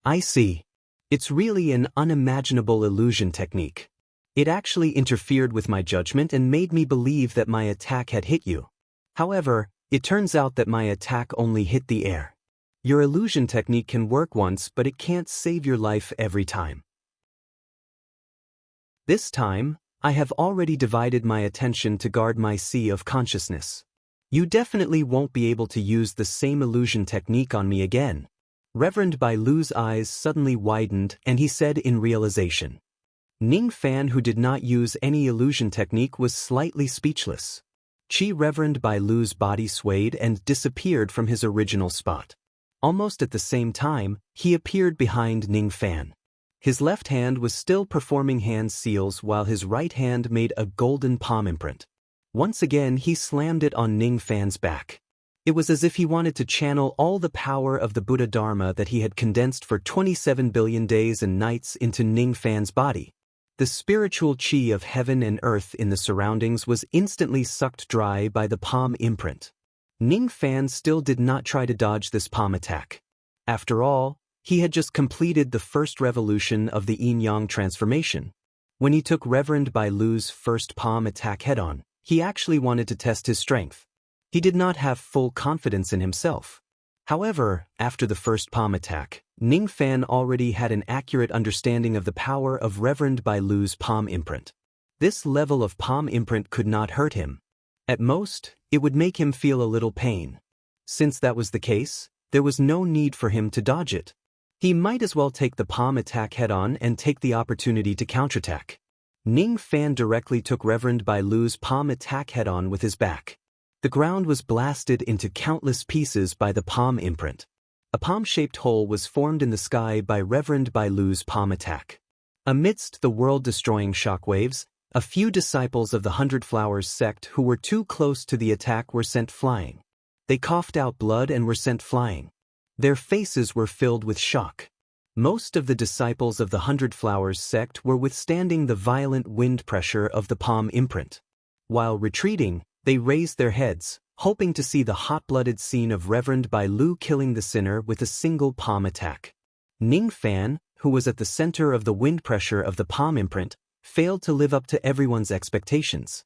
I see. It's really an unimaginable illusion technique. It actually interfered with my judgment and made me believe that my attack had hit you. However, it turns out that my attack only hit the air. Your illusion technique can work once, but it can't save your life every time. This time, I have already divided my attention to guard my sea of consciousness. You definitely won't be able to use the same illusion technique on me again. Reverend Bai Lu's eyes suddenly widened and he said in realization. Ning Fan, who did not use any illusion technique, was slightly speechless. Reverend Bai Lu's body swayed and disappeared from his original spot. Almost at the same time, he appeared behind Ning Fan. His left hand was still performing hand seals while his right hand made a golden palm imprint. Once again, he slammed it on Ning Fan's back. It was as if he wanted to channel all the power of the Buddha Dharma that he had condensed for 27 billion days and nights into Ning Fan's body. The spiritual qi of heaven and earth in the surroundings was instantly sucked dry by the palm imprint. Ning Fan still did not try to dodge this palm attack. After all, he had just completed the first revolution of the yin-yang transformation. When he took Reverend Bai Lu's first palm attack head-on, he actually wanted to test his strength. He did not have full confidence in himself. However, after the first palm attack, Ning Fan already had an accurate understanding of the power of Reverend Bai Lu's palm imprint. This level of palm imprint could not hurt him. At most, it would make him feel a little pain. Since that was the case, there was no need for him to dodge it. He might as well take the palm attack head-on and take the opportunity to counterattack. Ning Fan directly took Reverend Bai Lu's palm attack head-on with his back. The ground was blasted into countless pieces by the palm imprint. A palm-shaped hole was formed in the sky by Reverend Bai Lu's palm attack. Amidst the world-destroying shockwaves, a few disciples of the 100 Flowers sect who were too close to the attack were sent flying. They coughed out blood and were sent flying. Their faces were filled with shock. Most of the disciples of the 100 Flowers sect were withstanding the violent wind pressure of the palm imprint. While retreating, they raised their heads, hoping to see the hot-blooded scene of Reverend Bai Lu killing the sinner with a single palm attack. Ning Fan, who was at the center of the wind pressure of the palm imprint, failed to live up to everyone's expectations.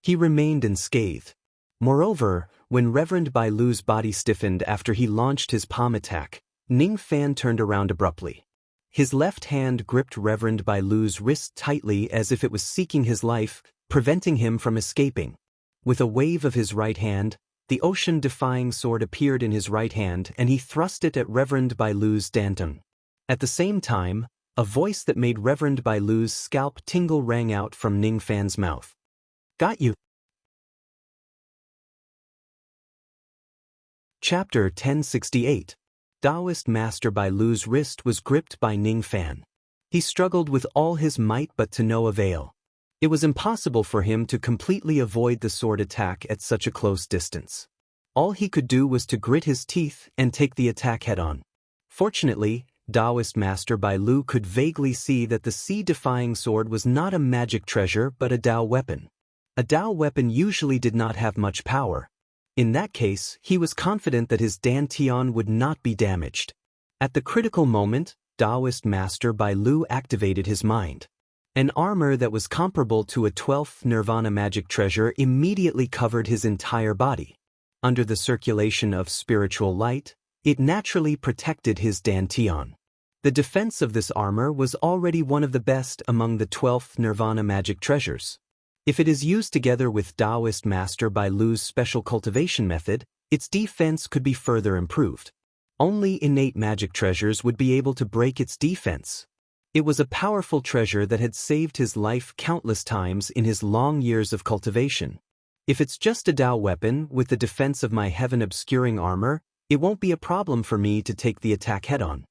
He remained unscathed. Moreover, when Reverend Bai Lu's body stiffened after he launched his palm attack, Ning Fan turned around abruptly. His left hand gripped Reverend Bai Lu's wrist tightly as if it was seeking his life, preventing him from escaping. With a wave of his right hand, the ocean-defying sword appeared in his right hand and he thrust it at Reverend Bai Lu's dantung. At the same time, a voice that made Reverend Bai Lu's scalp tingle rang out from Ning Fan's mouth. "Got you." Chapter 1068. Taoist Master Bai Lu's wrist was gripped by Ning Fan. He struggled with all his might but to no avail. It was impossible for him to completely avoid the sword attack at such a close distance. All he could do was to grit his teeth and take the attack head-on. Fortunately, Taoist Master Bai Lu could vaguely see that the sea-defying sword was not a magic treasure but a Tao weapon. A Tao weapon usually did not have much power. In that case, he was confident that his dantian would not be damaged. At the critical moment, Taoist Master Bai Lu activated his mind. An armor that was comparable to a 12th Nirvana magic treasure immediately covered his entire body. Under the circulation of spiritual light, it naturally protected his dantian. The defense of this armor was already one of the best among the 12th Nirvana magic treasures. If it is used together with Taoist Master Bai Lu's special cultivation method, its defense could be further improved. Only innate magic treasures would be able to break its defense. It was a powerful treasure that had saved his life countless times in his long years of cultivation. If it's just a Tao weapon with the defense of my heaven-obscuring armor, it won't be a problem for me to take the attack head-on.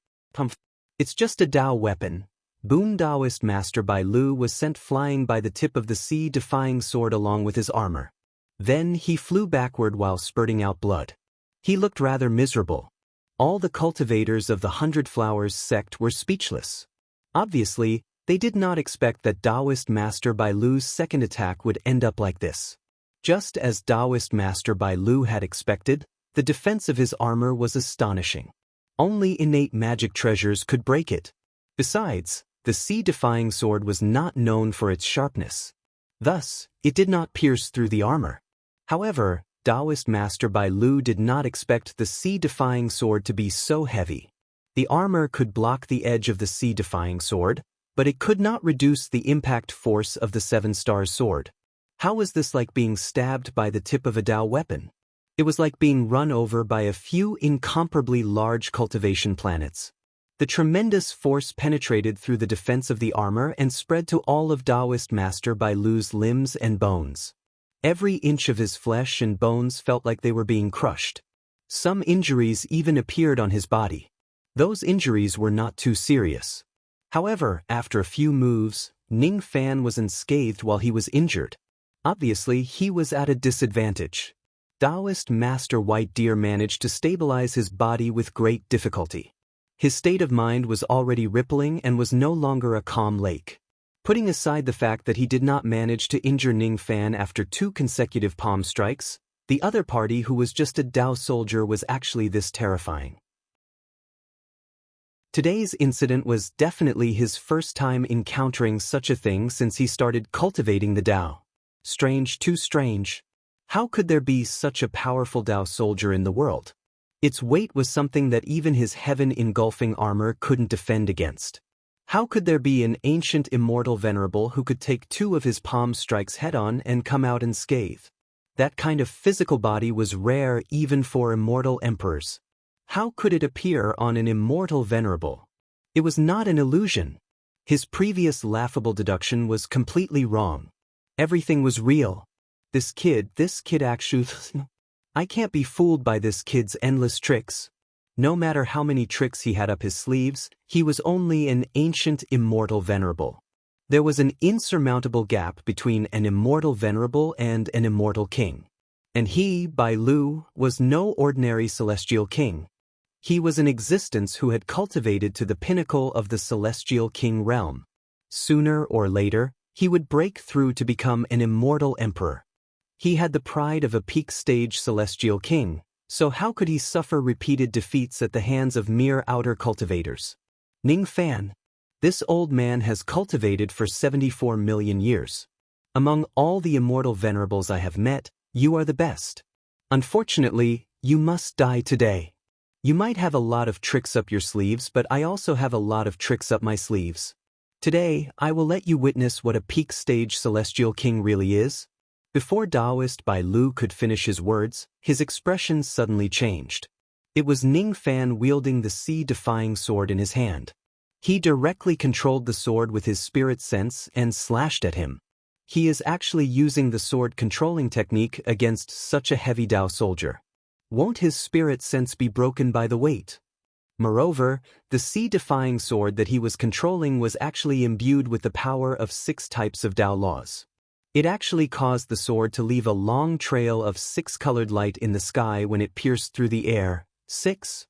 It's just a Tao weapon. Boon Taoist Master Bai Lu was sent flying by the tip of the sea-defying sword along with his armor. Then he flew backward while spurting out blood. He looked rather miserable. All the cultivators of the Hundred Flowers sect were speechless. Obviously, they did not expect that Taoist Master Bai Lu's second attack would end up like this. Just as Taoist Master Bai Lu had expected, the defense of his armor was astonishing. Only innate magic treasures could break it. Besides, the sea-defying sword was not known for its sharpness. Thus, it did not pierce through the armor. However, Taoist Master Bai Lu did not expect the sea-defying sword to be so heavy. The armor could block the edge of the sea-defying sword, but it could not reduce the impact force of the Seven Stars sword. How was this like being stabbed by the tip of a Tao weapon? It was like being run over by a few incomparably large cultivation planets. The tremendous force penetrated through the defense of the armor and spread to all of Taoist Master Bai Lu's limbs and bones. Every inch of his flesh and bones felt like they were being crushed. Some injuries even appeared on his body. Those injuries were not too serious. However, after a few moves, Ning Fan was unscathed while he was injured. Obviously, he was at a disadvantage. Taoist Master White Deer managed to stabilize his body with great difficulty. His state of mind was already rippling and was no longer a calm lake. Putting aside the fact that he did not manage to injure Ning Fan after 2 consecutive palm strikes, the other party who was just a Tao soldier was actually this terrifying. Today's incident was definitely his first time encountering such a thing since he started cultivating the Tao. Strange, too strange. How could there be such a powerful Tao soldier in the world? Its weight was something that even his heaven-engulfing armor couldn't defend against. How could there be an ancient immortal venerable who could take 2 of his palm strikes head-on and come out unscathed? That kind of physical body was rare even for immortal emperors. How could it appear on an immortal venerable? It was not an illusion. His previous laughable deduction was completely wrong. Everything was real. This kid actually... I can't be fooled by this kid's endless tricks. No matter how many tricks he had up his sleeves, he was only an ancient immortal venerable. There was an insurmountable gap between an immortal venerable and an immortal king. And he, Bai Lu, was no ordinary celestial king. He was an existence who had cultivated to the pinnacle of the celestial king realm. Sooner or later, he would break through to become an immortal emperor. He had the pride of a peak-stage celestial king, so how could he suffer repeated defeats at the hands of mere outer cultivators? Ning Fan. This old man has cultivated for 74 million years. Among all the immortal venerables I have met, you are the best. Unfortunately, you must die today. You might have a lot of tricks up your sleeves, but I also have a lot of tricks up my sleeves. Today, I will let you witness what a peak stage celestial king really is. Before Taoist Bai Lu could finish his words, his expression suddenly changed. It was Ning Fan wielding the sea-defying sword in his hand. He directly controlled the sword with his spirit sense and slashed at him. He is actually using the sword controlling technique against such a heavy Dao soldier. Won't his spirit sense be broken by the weight? Moreover, the sea-defying sword that he was controlling was actually imbued with the power of 6 types of Dao laws. It actually caused the sword to leave a long trail of 6-colored light in the sky when it pierced through the air. 6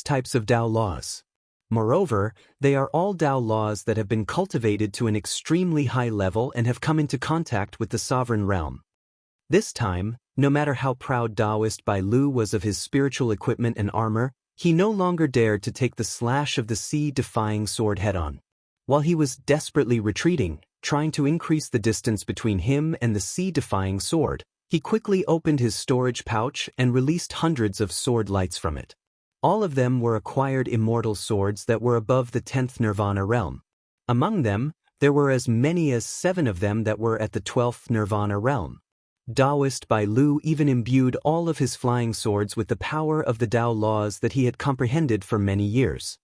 types of Dao laws. Moreover, they are all Dao laws that have been cultivated to an extremely high level and have come into contact with the sovereign realm. This time, no matter how proud Taoist Bai Lu was of his spiritual equipment and armor, he no longer dared to take the slash of the sea-defying sword head-on. While he was desperately retreating, trying to increase the distance between him and the sea-defying sword, he quickly opened his storage pouch and released hundreds of sword lights from it. All of them were acquired immortal swords that were above the 10th Nirvana realm. Among them, there were as many as 7 of them that were at the 12th Nirvana realm. Taoist Bai Lu even imbued all of his flying swords with the power of the Dao laws that he had comprehended for many years.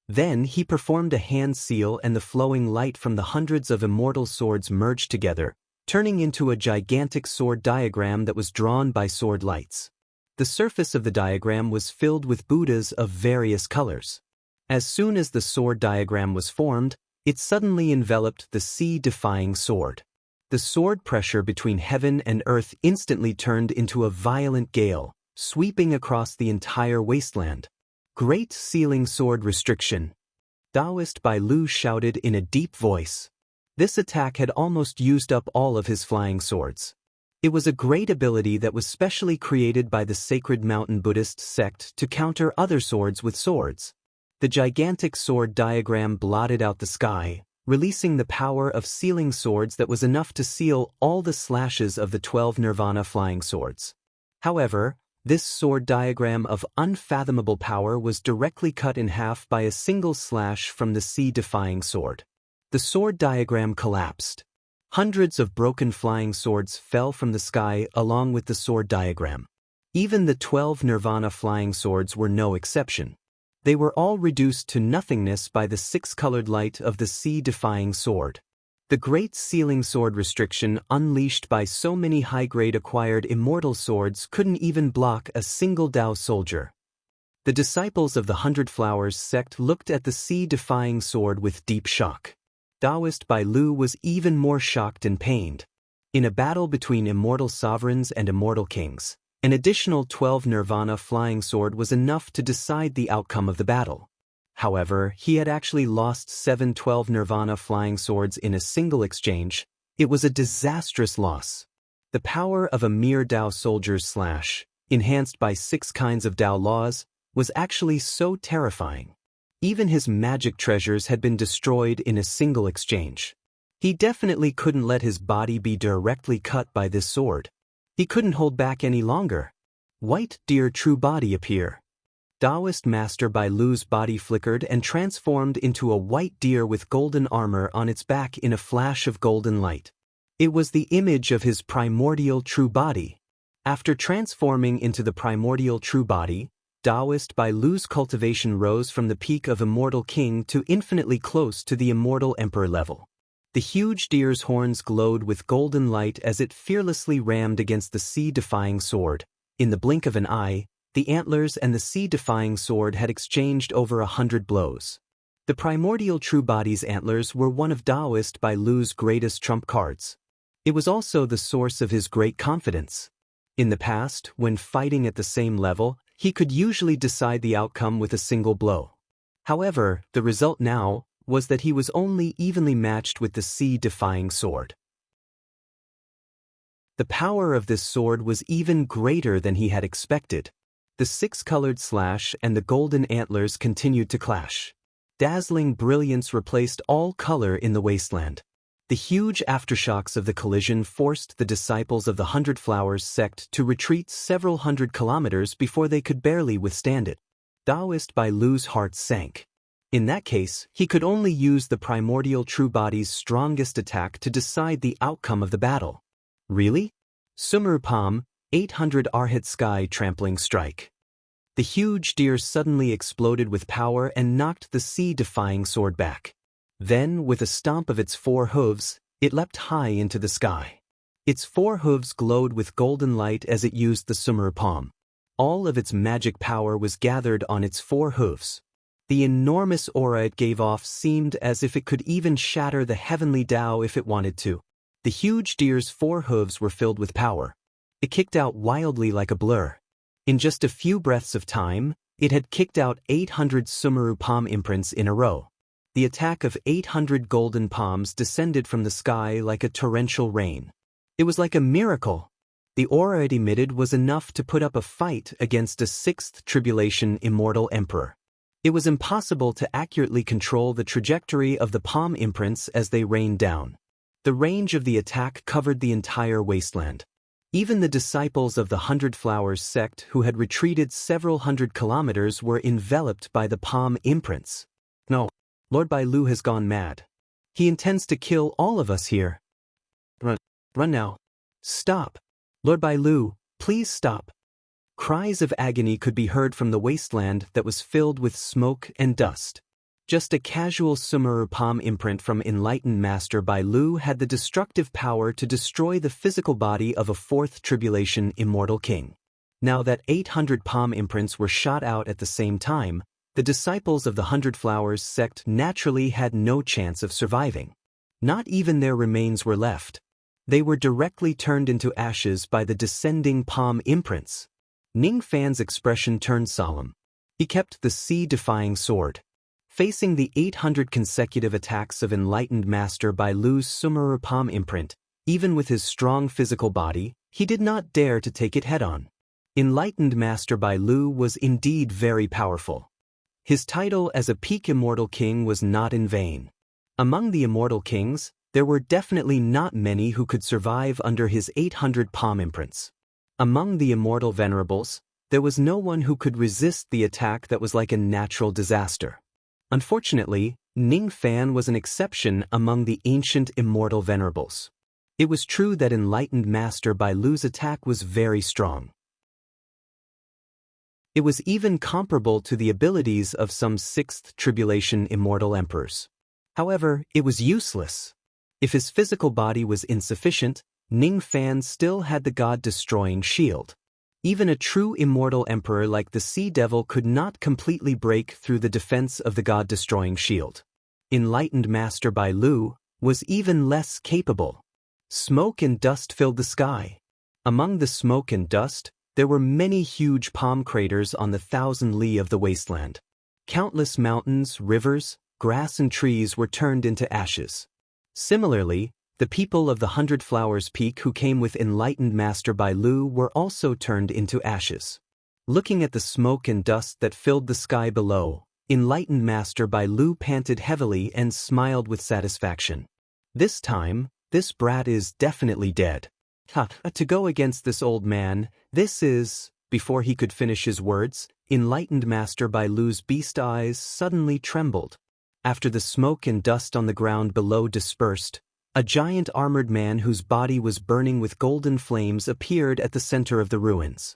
Then he performed a hand seal, and the flowing light from the hundreds of immortal swords merged together, turning into a gigantic sword diagram that was drawn by sword lights. The surface of the diagram was filled with Buddhas of various colors. As soon as the sword diagram was formed, it suddenly enveloped the sea-defying sword. The sword pressure between heaven and earth instantly turned into a violent gale, sweeping across the entire wasteland. Great Sealing Sword Restriction. Taoist Bai Lu shouted in a deep voice. This attack had almost used up all of his flying swords. It was a great ability that was specially created by the Sacred Mountain Buddhist sect to counter other swords with swords. The gigantic sword diagram blotted out the sky, releasing the power of sealing swords that was enough to seal all the slashes of the 12 Nirvana flying swords. However, this sword diagram of unfathomable power was directly cut in half by a single slash from the sea-defying sword. The sword diagram collapsed. Hundreds of broken flying swords fell from the sky along with the sword diagram. Even the 12 Nirvana flying swords were no exception. They were all reduced to nothingness by the 6-colored light of the sea-defying sword. The Great Sealing Sword Restriction unleashed by so many high-grade acquired immortal swords couldn't even block a single Dao soldier. The disciples of the 100 Flowers sect looked at the sea-defying sword with deep shock. Taoist Bai Lu was even more shocked and pained. In a battle between immortal sovereigns and immortal kings, an additional 12 Nirvana flying sword was enough to decide the outcome of the battle. However, he had actually lost 7 12 Nirvana flying swords in a single exchange. It was a disastrous loss. The power of a mere Dao soldier's slash, enhanced by 6 kinds of Dao laws, was actually so terrifying. Even his magic treasures had been destroyed in a single exchange. He definitely couldn't let his body be directly cut by this sword. He couldn't hold back any longer. White Deer True Body appear. Taoist Master Bai Lu's body flickered and transformed into a white deer with golden armor on its back in a flash of golden light. It was the image of his primordial true body. After transforming into the primordial true body, Taoist Bai Lu's cultivation rose from the peak of Immortal King to infinitely close to the Immortal Emperor level. The huge deer's horns glowed with golden light as it fearlessly rammed against the sea-defying sword. In the blink of an eye, the antlers and the sea-defying sword had exchanged over 100 blows. The primordial true body's antlers were one of Taoist Bai Lu's greatest trump cards. It was also the source of his great confidence. In the past, when fighting at the same level, he could usually decide the outcome with a single blow. However, the result now was that he was only evenly matched with the sea-defying sword. The power of this sword was even greater than he had expected. The 6-colored slash and the golden antlers continued to clash. Dazzling brilliance replaced all color in the wasteland. The huge aftershocks of the collision forced the disciples of the Hundred Flowers sect to retreat several hundred kilometers before they could barely withstand it. Taoist Bai Lu's heart sank. In that case, he could only use the primordial true body's strongest attack to decide the outcome of the battle. Really? Sumeru Palm, 800 Arhat Sky Trampling Strike. The huge deer suddenly exploded with power and knocked the sea-defying sword back. Then, with a stomp of its 4 hooves, it leapt high into the sky. Its 4 hooves glowed with golden light as it used the Sumeru Palm. All of its magic power was gathered on its 4 hooves. The enormous aura it gave off seemed as if it could even shatter the heavenly Tao if it wanted to. The huge deer's 4 hooves were filled with power. It kicked out wildly like a blur. In just a few breaths of time, it had kicked out 800 Sumeru Palm imprints in a row. The attack of 800 golden palms descended from the sky like a torrential rain. It was like a miracle. The aura it emitted was enough to put up a fight against a 6th Tribulation Immortal Emperor. It was impossible to accurately control the trajectory of the palm imprints as they rained down. The range of the attack covered the entire wasteland. Even the disciples of the Hundred Flowers sect who had retreated several hundred kilometers were enveloped by the palm imprints. No. Lord Bai Lu has gone mad. He intends to kill all of us here. Run. Run now. Stop. Lord Bai Lu, please stop. Cries of agony could be heard from the wasteland that was filled with smoke and dust. Just a casual Sumeru Palm imprint from enlightened Master Bai Lu had the destructive power to destroy the physical body of a 4th Tribulation Immortal King. Now that 800 palm imprints were shot out at the same time, the disciples of the Hundred Flowers sect naturally had no chance of surviving. Not even their remains were left. They were directly turned into ashes by the descending palm imprints. Ning Fan's expression turned solemn. He kept the sea-defying sword. Facing the 800 consecutive attacks of enlightened Master Bai Lu's Sumeru Palm imprint, even with his strong physical body, he did not dare to take it head-on. Enlightened Master Bai Lu was indeed very powerful. His title as a peak immortal king was not in vain. Among the immortal kings, there were definitely not many who could survive under his 800 palm imprints. Among the immortal venerables, there was no one who could resist the attack that was like a natural disaster. Unfortunately, Ning Fan was an exception among the ancient immortal venerables. It was true that enlightened Master Bai Lu's attack was very strong. It was even comparable to the abilities of some 6th Tribulation Immortal Emperors. However, it was useless. If his physical body was insufficient, Ning Fan still had the God-destroying shield. Even a true immortal emperor like the Sea Devil could not completely break through the defense of the God-destroying shield. Enlightened Master Bai Lu was even less capable. Smoke and dust filled the sky. Among the smoke and dust, there were many huge palm craters on the 1,000 li of the wasteland. Countless mountains, rivers, grass and trees were turned into ashes. Similarly, the people of the Hundred Flowers Peak who came with enlightened Master Bai Lu were also turned into ashes. Looking at the smoke and dust that filled the sky below, enlightened Master Bai Lu panted heavily and smiled with satisfaction. This time, this brat is definitely dead. To go against this old man, this is... Before he could finish his words, enlightened Master Bai Lu's beast eyes suddenly trembled. After the smoke and dust on the ground below dispersed, a giant armored man whose body was burning with golden flames appeared at the center of the ruins.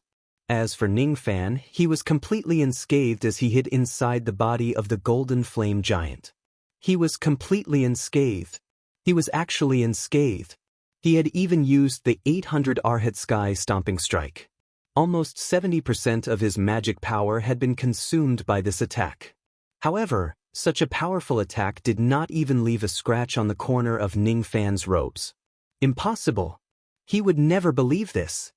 As for Ning Fan, he was completely unscathed as he hid inside the body of the golden flame giant. He was completely unscathed. He was actually unscathed. He had even used the 800 Arhat Sky Stomping Strike. Almost 70% of his magic power had been consumed by this attack. However, such a powerful attack did not even leave a scratch on the corner of Ning Fan's robes. Impossible. He would never believe this.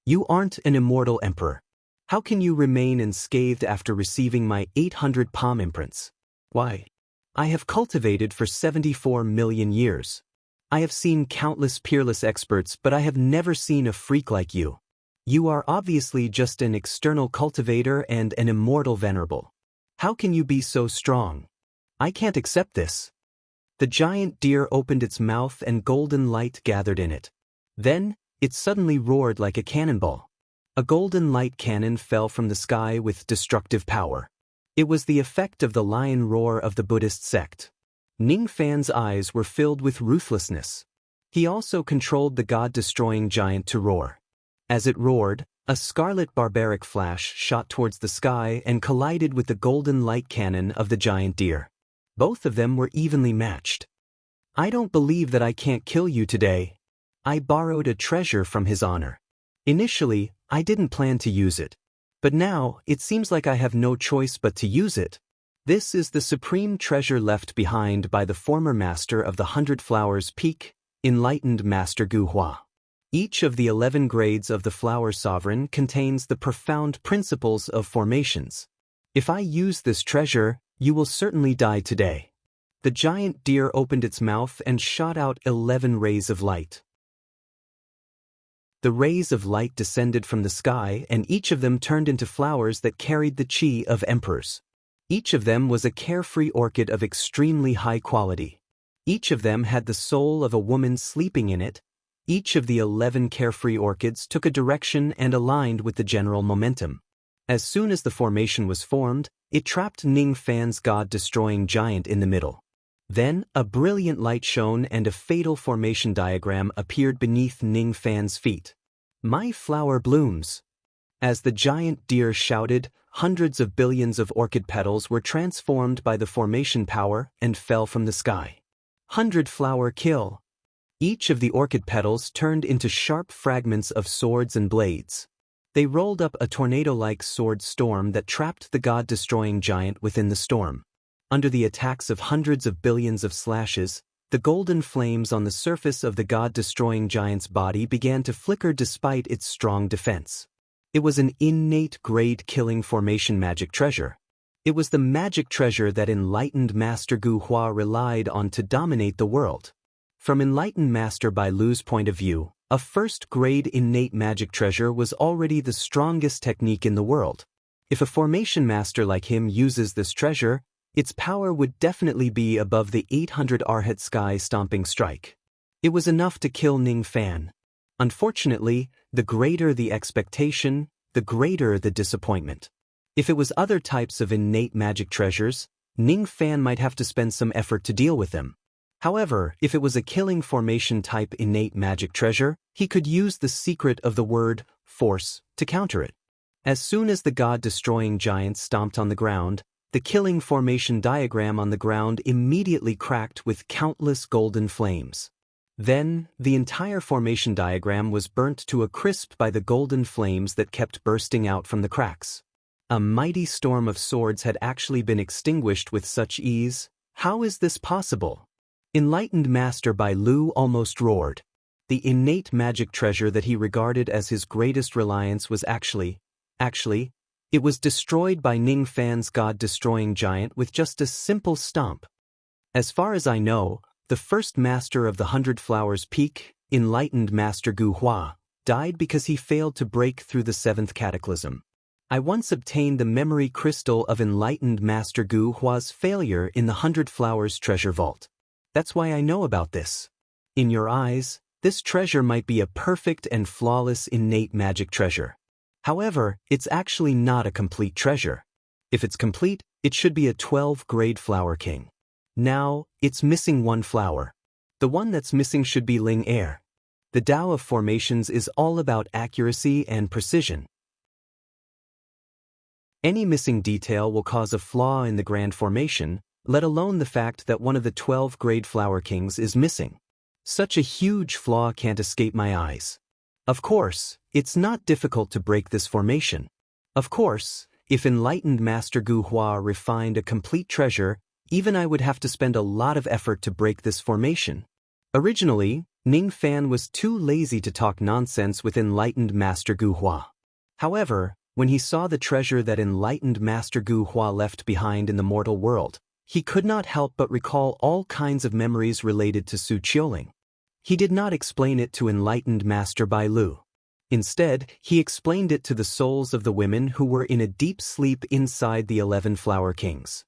You aren't an immortal emperor. How can you remain unscathed after receiving my 800 palm imprints? Why? I have cultivated for 74 million years. I have seen countless peerless experts, but I have never seen a freak like you. You are obviously just an external cultivator and an immortal venerable. How can you be so strong? I can't accept this. The giant deer opened its mouth and golden light gathered in it. Then, it suddenly roared like a cannonball. A golden light cannon fell from the sky with destructive power. It was the effect of the lion roar of the Buddhist sect. Ning Fan's eyes were filled with ruthlessness. He also controlled the god-destroying giant to roar. As it roared, a scarlet barbaric flash shot towards the sky and collided with the golden light cannon of the giant deer. Both of them were evenly matched. "I don't believe that I can't kill you today." I borrowed a treasure from his honor. Initially, I didn't plan to use it. But now, it seems like I have no choice but to use it. This is the supreme treasure left behind by the former master of the 100 Flowers Peak, enlightened Master Gu Hua. Each of the 11 grades of the Flower Sovereign contains the profound principles of formations. If I use this treasure, you will certainly die today. The giant deer opened its mouth and shot out 11 rays of light. The rays of light descended from the sky, and each of them turned into flowers that carried the chi of emperors. Each of them was a carefree orchid of extremely high quality. Each of them had the soul of a woman sleeping in it. Each of the 11 carefree orchids took a direction and aligned with the general momentum. As soon as the formation was formed, it trapped Ning Fan's god-destroying giant in the middle. Then, a brilliant light shone and a fatal formation diagram appeared beneath Ning Fan's feet. "My flower blooms." As the giant deer shouted, hundreds of billions of orchid petals were transformed by the formation power and fell from the sky. 100 flower kill. Each of the orchid petals turned into sharp fragments of swords and blades. They rolled up a tornado-like sword storm that trapped the god-destroying giant within the storm. Under the attacks of hundreds of billions of slashes, the golden flames on the surface of the god-destroying giant's body began to flicker despite its strong defense. It was an innate grade-killing formation magic treasure. It was the magic treasure that enlightened Master Gu Hua relied on to dominate the world. From enlightened Master Bai Lu's point of view, a first-grade innate magic treasure was already the strongest technique in the world. If a formation master like him uses this treasure, its power would definitely be above the 800 Arhat Sky Stomping Strike. It was enough to kill Ning Fan. Unfortunately, the greater the expectation, the greater the disappointment. If it was other types of innate magic treasures, Ning Fan might have to spend some effort to deal with them. However, if it was a killing formation type innate magic treasure, he could use the secret of the word force to counter it. As soon as the god-destroying giant stomped on the ground, the killing formation diagram on the ground immediately cracked with countless golden flames. Then, the entire formation diagram was burnt to a crisp by the golden flames that kept bursting out from the cracks. A mighty storm of swords had actually been extinguished with such ease. How is this possible? Enlightened Master Bai Lu almost roared. The innate magic treasure that he regarded as his greatest reliance was actually, it was destroyed by Ning Fan's god-destroying giant with just a simple stomp. As far as I know, the first master of the 100 Flowers Peak, enlightened Master Gu Hua, died because he failed to break through the 7th cataclysm. I once obtained the memory crystal of enlightened Master Gu Hua's failure in the 100 Flowers treasure vault. That's why I know about this. In your eyes, this treasure might be a perfect and flawless innate magic treasure. However, it's actually not a complete treasure. If it's complete, it should be a 12-grade flower king. Now, it's missing one flower. The one that's missing should be Ling Air. The Tao of formations is all about accuracy and precision. Any missing detail will cause a flaw in the grand formation, let alone the fact that one of the 12-grade flower kings is missing. Such a huge flaw can't escape my eyes. Of course, it's not difficult to break this formation. Of course, if enlightened Master Gu Hua refined a complete treasure, even I would have to spend a lot of effort to break this formation. Originally, Ning Fan was too lazy to talk nonsense with enlightened Master Gu Hua. However, when he saw the treasure that enlightened Master Gu Hua left behind in the mortal world, he could not help but recall all kinds of memories related to Su Qiuling. He did not explain it to enlightened Master Bai Lu. Instead, he explained it to the souls of the women who were in a deep sleep inside the 11 Flower Kings.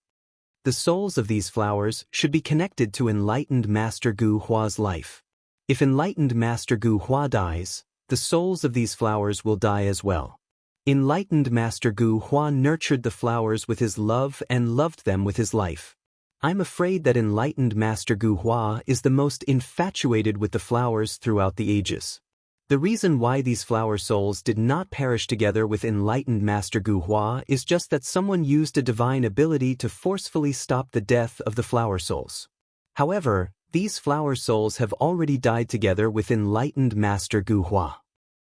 The souls of these flowers should be connected to enlightened Master Gu Hua's life. If enlightened Master Gu Hua dies, the souls of these flowers will die as well. Enlightened Master Gu Hua nurtured the flowers with his love and loved them with his life. I'm afraid that enlightened Master Gu Hua is the most infatuated with the flowers throughout the ages. The reason why these flower souls did not perish together with enlightened Master Gu Hua is just that someone used a divine ability to forcefully stop the death of the flower souls. However, these flower souls have already died together with enlightened Master Gu Hua.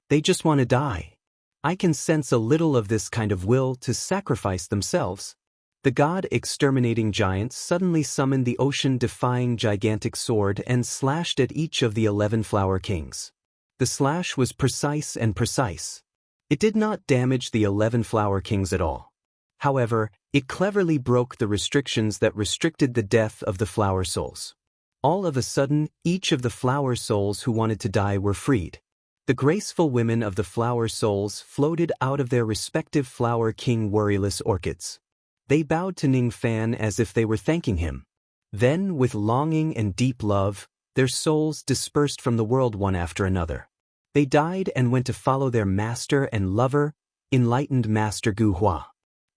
They just want to die. I can sense a little of this kind of will to sacrifice themselves. The god-exterminating giant suddenly summoned the ocean-defying gigantic sword and slashed at each of the 11 flower kings. The slash was precise and precise. It did not damage the 11 flower kings at all. However, it cleverly broke the restrictions that restricted the death of the flower souls. All of a sudden, each of the flower souls who wanted to die were freed. The graceful women of the flower souls floated out of their respective flower king worryless orchids. They bowed to Ning Fan as if they were thanking him. Then, with longing and deep love, their souls dispersed from the world one after another. They died and went to follow their master and lover, enlightened Master Gu Hua.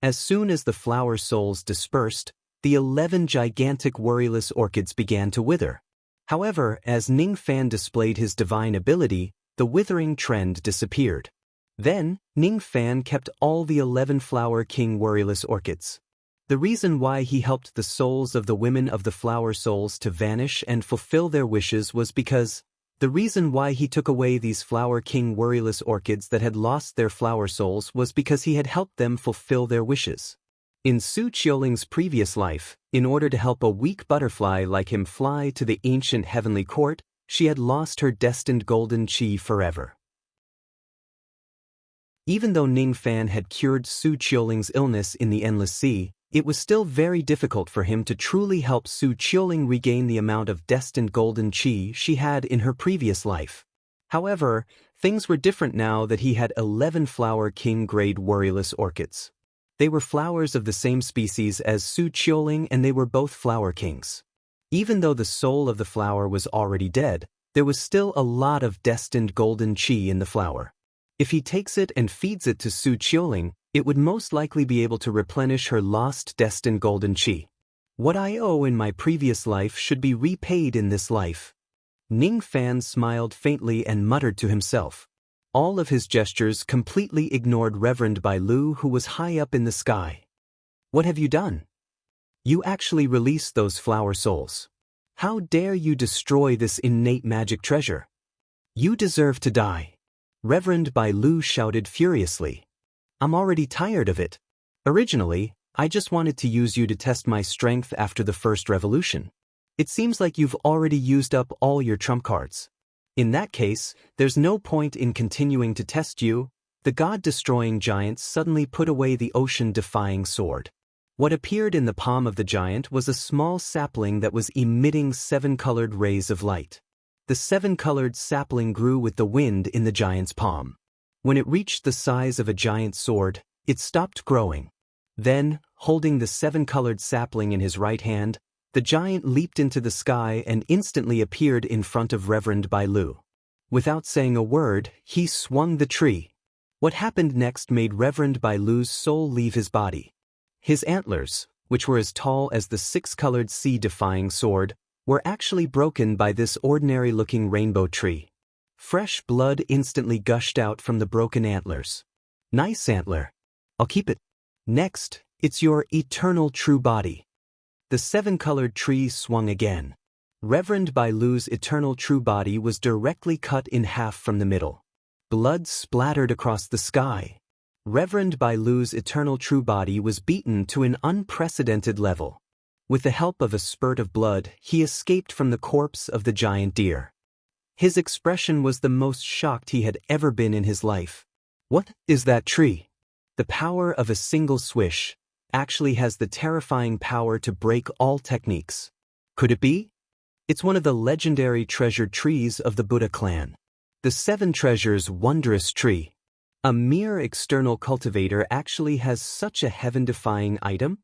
As soon as the flower souls dispersed, the 11 gigantic worryless orchids began to wither. However, as Ning Fan displayed his divine ability, the withering trend disappeared. Then, Ning Fan kept all the 11 flower king worryless orchids. The reason why he helped the souls of the women of the flower souls to vanish and fulfill their wishes was because the reason why he took away these flower king worryless orchids that had lost their flower souls was because he had helped them fulfill their wishes. In Su Qiuling's previous life, in order to help a weak butterfly like him fly to the ancient heavenly court, she had lost her destined golden qi forever. Even though Ning Fan had cured Su Qiuling's illness in the Endless Sea, it was still very difficult for him to truly help Su Qiuling regain the amount of destined golden qi she had in her previous life. However, things were different now that he had 11 flower king-grade worryless orchids. They were flowers of the same species as Su Qiuling and they were both flower kings. Even though the soul of the flower was already dead, there was still a lot of destined golden qi in the flower. If he takes it and feeds it to Su Qiuling, it would most likely be able to replenish her lost destined golden qi. What I owe in my previous life should be repaid in this life. Ning Fan smiled faintly and muttered to himself. All of his gestures completely ignored Reverend Bai Lu, who was high up in the sky. What have you done? You actually released those flower souls. How dare you destroy this innate magic treasure? You deserve to die. Reverend Bai Lu shouted furiously. I'm already tired of it. Originally, I just wanted to use you to test my strength after the first revolution. It seems like you've already used up all your trump cards. In that case, there's no point in continuing to test you. The god-destroying giant suddenly put away the ocean-defying sword. What appeared in the palm of the giant was a small sapling that was emitting 7-colored rays of light. The 7-colored sapling grew with the wind in the giant's palm. When it reached the size of a giant sword, it stopped growing. Then, holding the 7-colored sapling in his right hand, the giant leaped into the sky and instantly appeared in front of Reverend Bai Lu. Without saying a word, he swung the tree. What happened next made Reverend Bai Lu's soul leave his body. His antlers, which were as tall as the 6-colored sea-defying sword, were actually broken by this ordinary-looking rainbow tree. Fresh blood instantly gushed out from the broken antlers. Nice antler. I'll keep it. Next, it's your eternal true body. The 7-colored tree swung again. Reverend Bai Lu's eternal true body was directly cut in half from the middle. Blood splattered across the sky. Reverend Bai Lu's eternal true body was beaten to an unprecedented level. With the help of a spurt of blood, he escaped from the corpse of the giant deer. His expression was the most shocked he had ever been in his life. What is that tree? The power of a single swish actually has the terrifying power to break all techniques. Could it be? It's one of the legendary treasured trees of the Buddha clan. The 7 Treasures Wondrous Tree. A mere external cultivator actually has such a heaven-defying item?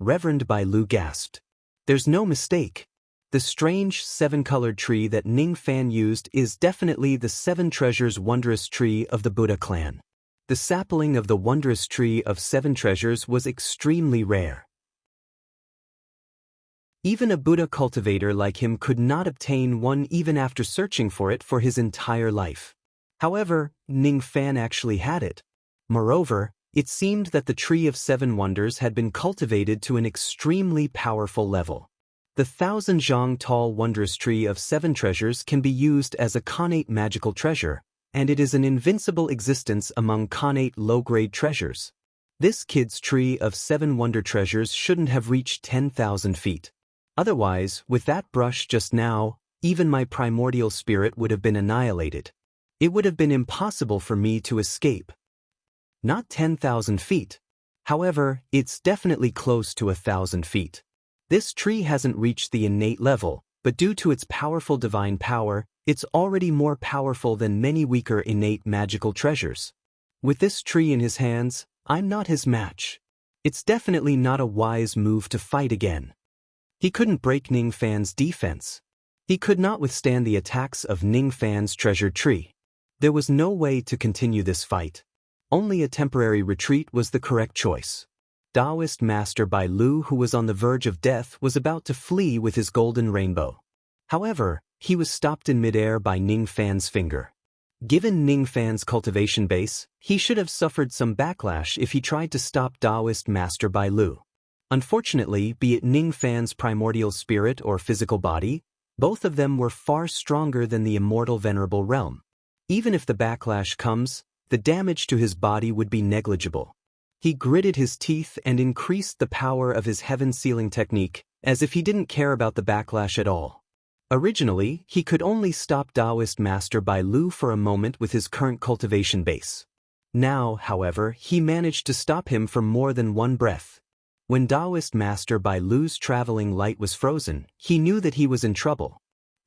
Reverend Bai Lu gasped. There's no mistake. The strange seven-colored tree that Ning Fan used is definitely the Seven Treasures Wondrous Tree of the Buddha clan. The sapling of the Wondrous Tree of Seven Treasures was extremely rare. Even a Buddha cultivator like him could not obtain one even after searching for it for his entire life. However, Ning Fan actually had it. Moreover, it seemed that the Tree of Seven Wonders had been cultivated to an extremely powerful level. The 1,000 tall Wondrous Tree of Seven Treasures can be used as a Khanate magical treasure, and it is an invincible existence among Khanate low-grade treasures. This kid's Tree of Seven Wonder Treasures shouldn't have reached 10,000 feet. Otherwise, with that brush just now, even my primordial spirit would have been annihilated. It would have been impossible for me to escape. Not 10,000 feet. However, it's definitely close to 1,000 feet. This tree hasn't reached the innate level, but due to its powerful divine power, it's already more powerful than many weaker innate magical treasures. With this tree in his hands, I'm not his match. It's definitely not a wise move to fight again. He couldn't break Ning Fan's defense. He could not withstand the attacks of Ning Fan's treasured tree. There was no way to continue this fight. Only a temporary retreat was the correct choice. Taoist Master Bai Lu, who was on the verge of death, was about to flee with his golden rainbow. However, he was stopped in midair by Ning Fan's finger. Given Ning Fan's cultivation base, he should have suffered some backlash if he tried to stop Taoist Master Bai Lu. Unfortunately, be it Ning Fan's primordial spirit or physical body, both of them were far stronger than the immortal venerable realm. Even if the backlash comes, the damage to his body would be negligible. He gritted his teeth and increased the power of his heaven-sealing technique, as if he didn't care about the backlash at all. Originally, he could only stop Taoist Master Bai Lu for a moment with his current cultivation base. Now, however, he managed to stop him for more than one breath. When Taoist Master Bai Lu's traveling light was frozen, he knew that he was in trouble.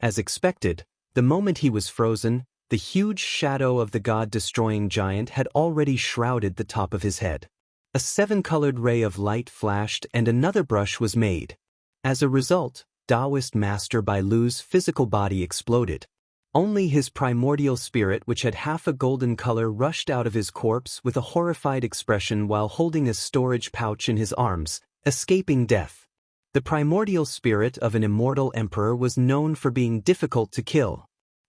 As expected, the moment he was frozen, the huge shadow of the god-destroying giant had already shrouded the top of his head. A seven-colored ray of light flashed and another brush was made. As a result, Taoist Master Bai Lu's physical body exploded. Only his primordial spirit, which had half a golden color, rushed out of his corpse with a horrified expression while holding a storage pouch in his arms, escaping death. The primordial spirit of an immortal emperor was known for being difficult to kill.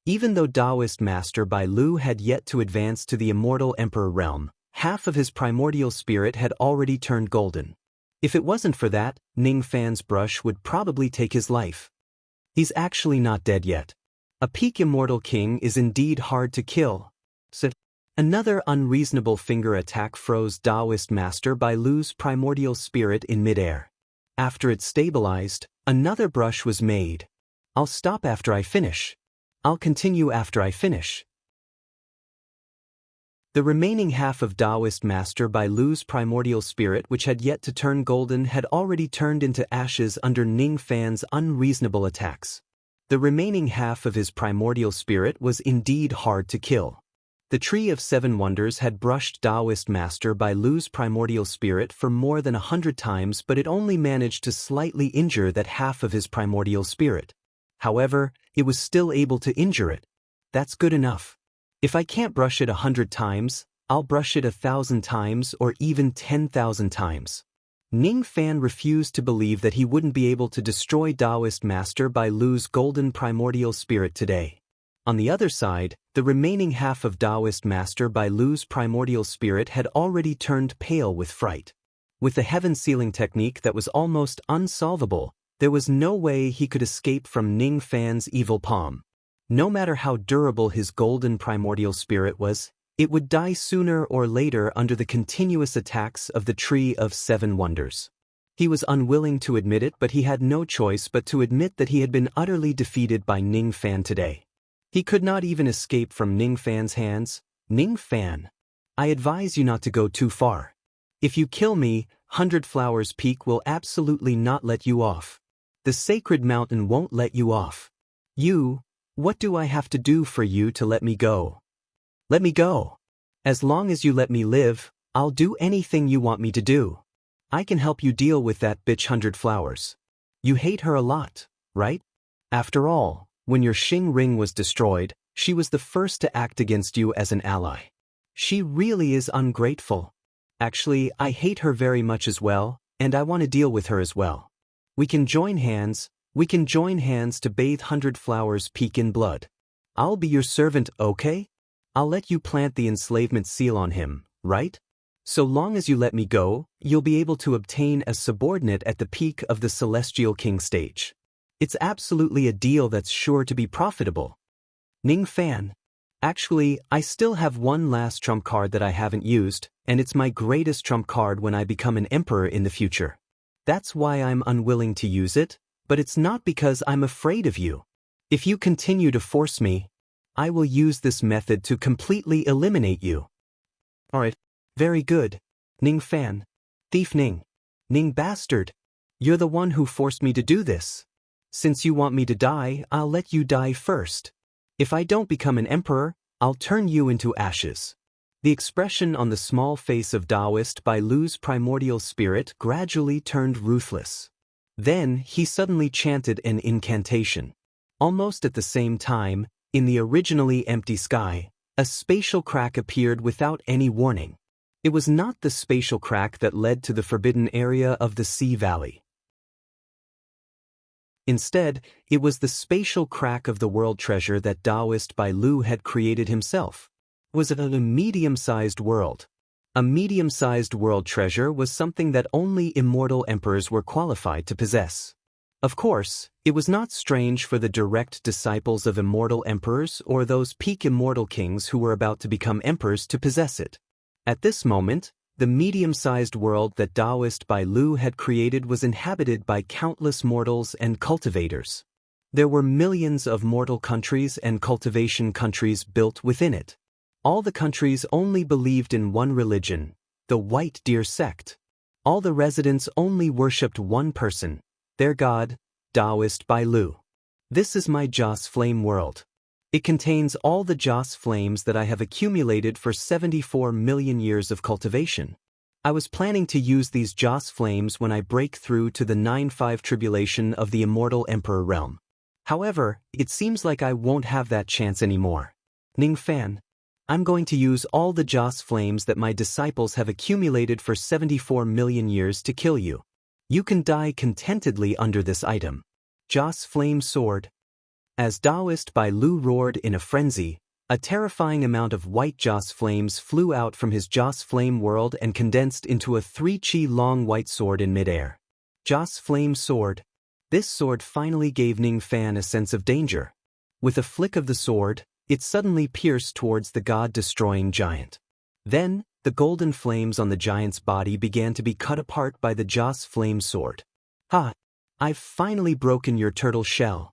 Even though Taoist Master Bai Lu had yet to advance to the immortal emperor realm, half of his primordial spirit had already turned golden. If it wasn't for that, Ning Fan's brush would probably take his life. He's actually not dead yet. A peak immortal king is indeed hard to kill. So, another unreasonable finger attack froze Taoist Master Bai Lu's primordial spirit in midair. After it stabilized, another brush was made. I'll stop after I finish. I'll continue after I finish. The remaining half of Taoist Master Bai Lu's primordial spirit, which had yet to turn golden, had already turned into ashes under Ning Fan's unreasonable attacks. The remaining half of his primordial spirit was indeed hard to kill. The Tree of Seven Wonders had brushed Taoist Master Bai Lu's primordial spirit for more than 100 times, but it only managed to slightly injure that half of his primordial spirit. However, it was still able to injure it. That's good enough. If I can't brush it 100 times, I'll brush it 1,000 times or even 10,000 times. Ning Fan refused to believe that he wouldn't be able to destroy Taoist Master Bai Lu's golden primordial spirit today. On the other side, the remaining half of Taoist Master Bai Lu's primordial spirit had already turned pale with fright. With the heaven-sealing technique that was almost unsolvable, there was no way he could escape from Ning Fan's evil palm. No matter how durable his golden primordial spirit was, it would die sooner or later under the continuous attacks of the Tree of Seven Wonders. He was unwilling to admit it, but he had no choice but to admit that he had been utterly defeated by Ning Fan today. He could not even escape from Ning Fan's hands. Ning Fan, I advise you not to go too far. If you kill me, 100 Flowers Peak will absolutely not let you off. The sacred mountain won't let you off. What do I have to do for you to let me go? Let me go. As long as you let me live, I'll do anything you want me to do. I can help you deal with that bitch 100 flowers. You hate her a lot, right? After all, when your Xing ring was destroyed, she was the first to act against you as an ally. She really is ungrateful. Actually, I hate her very much as well, and I want to deal with her as well. We can join hands to bathe 100 flowers peak in blood. I'll be your servant, okay? I'll let you plant the enslavement seal on him, right? So long as you let me go, you'll be able to obtain a subordinate at the peak of the Celestial King stage. It's absolutely a deal that's sure to be profitable. Ning Fan. Actually, I still have one last trump card that I haven't used, and it's my greatest trump card when I become an emperor in the future. That's why I'm unwilling to use it, but it's not because I'm afraid of you. If you continue to force me, I will use this method to completely eliminate you. Alright. Very good. Ning Fan. Thief Ning. Ning bastard. You're the one who forced me to do this. Since you want me to die, I'll let you die first. If I don't become an emperor, I'll turn you into ashes. The expression on the small face of Taoist Bai Lu's primordial spirit gradually turned ruthless. Then, he suddenly chanted an incantation. Almost at the same time, in the originally empty sky, a spatial crack appeared without any warning. It was not the spatial crack that led to the forbidden area of the Sea Valley. Instead, it was the spatial crack of the world treasure that Taoist Bai Lu had created himself. Was it a medium-sized world? A medium-sized world treasure was something that only immortal emperors were qualified to possess. Of course, it was not strange for the direct disciples of immortal emperors or those peak immortal kings who were about to become emperors to possess it. At this moment, the medium-sized world that Taoist Bai Lu had created was inhabited by countless mortals and cultivators. There were millions of mortal countries and cultivation countries built within it. All the countries only believed in one religion, the White Deer sect. All the residents only worshipped one person, their god, Taoist Bai Lu. This is my Joss Flame world. It contains all the Joss flames that I have accumulated for 74 million years of cultivation. I was planning to use these Joss flames when I break through to the 9-5 tribulation of the immortal emperor realm. However, it seems like I won't have that chance anymore. Ning Fan. I'm going to use all the Joss flames that my disciples have accumulated for 74 million years to kill you. You can die contentedly under this item. Joss Flame Sword. As Taoist Bai Lu roared in a frenzy, a terrifying amount of white Joss flames flew out from his Joss Flame world and condensed into a 3-chi long white sword in midair. Joss Flame Sword. This sword finally gave Ning Fan a sense of danger. With a flick of the sword, it suddenly pierced towards the god-destroying giant. Then, the golden flames on the giant's body began to be cut apart by the Joss Flame Sword. Ha! I've finally broken your turtle shell.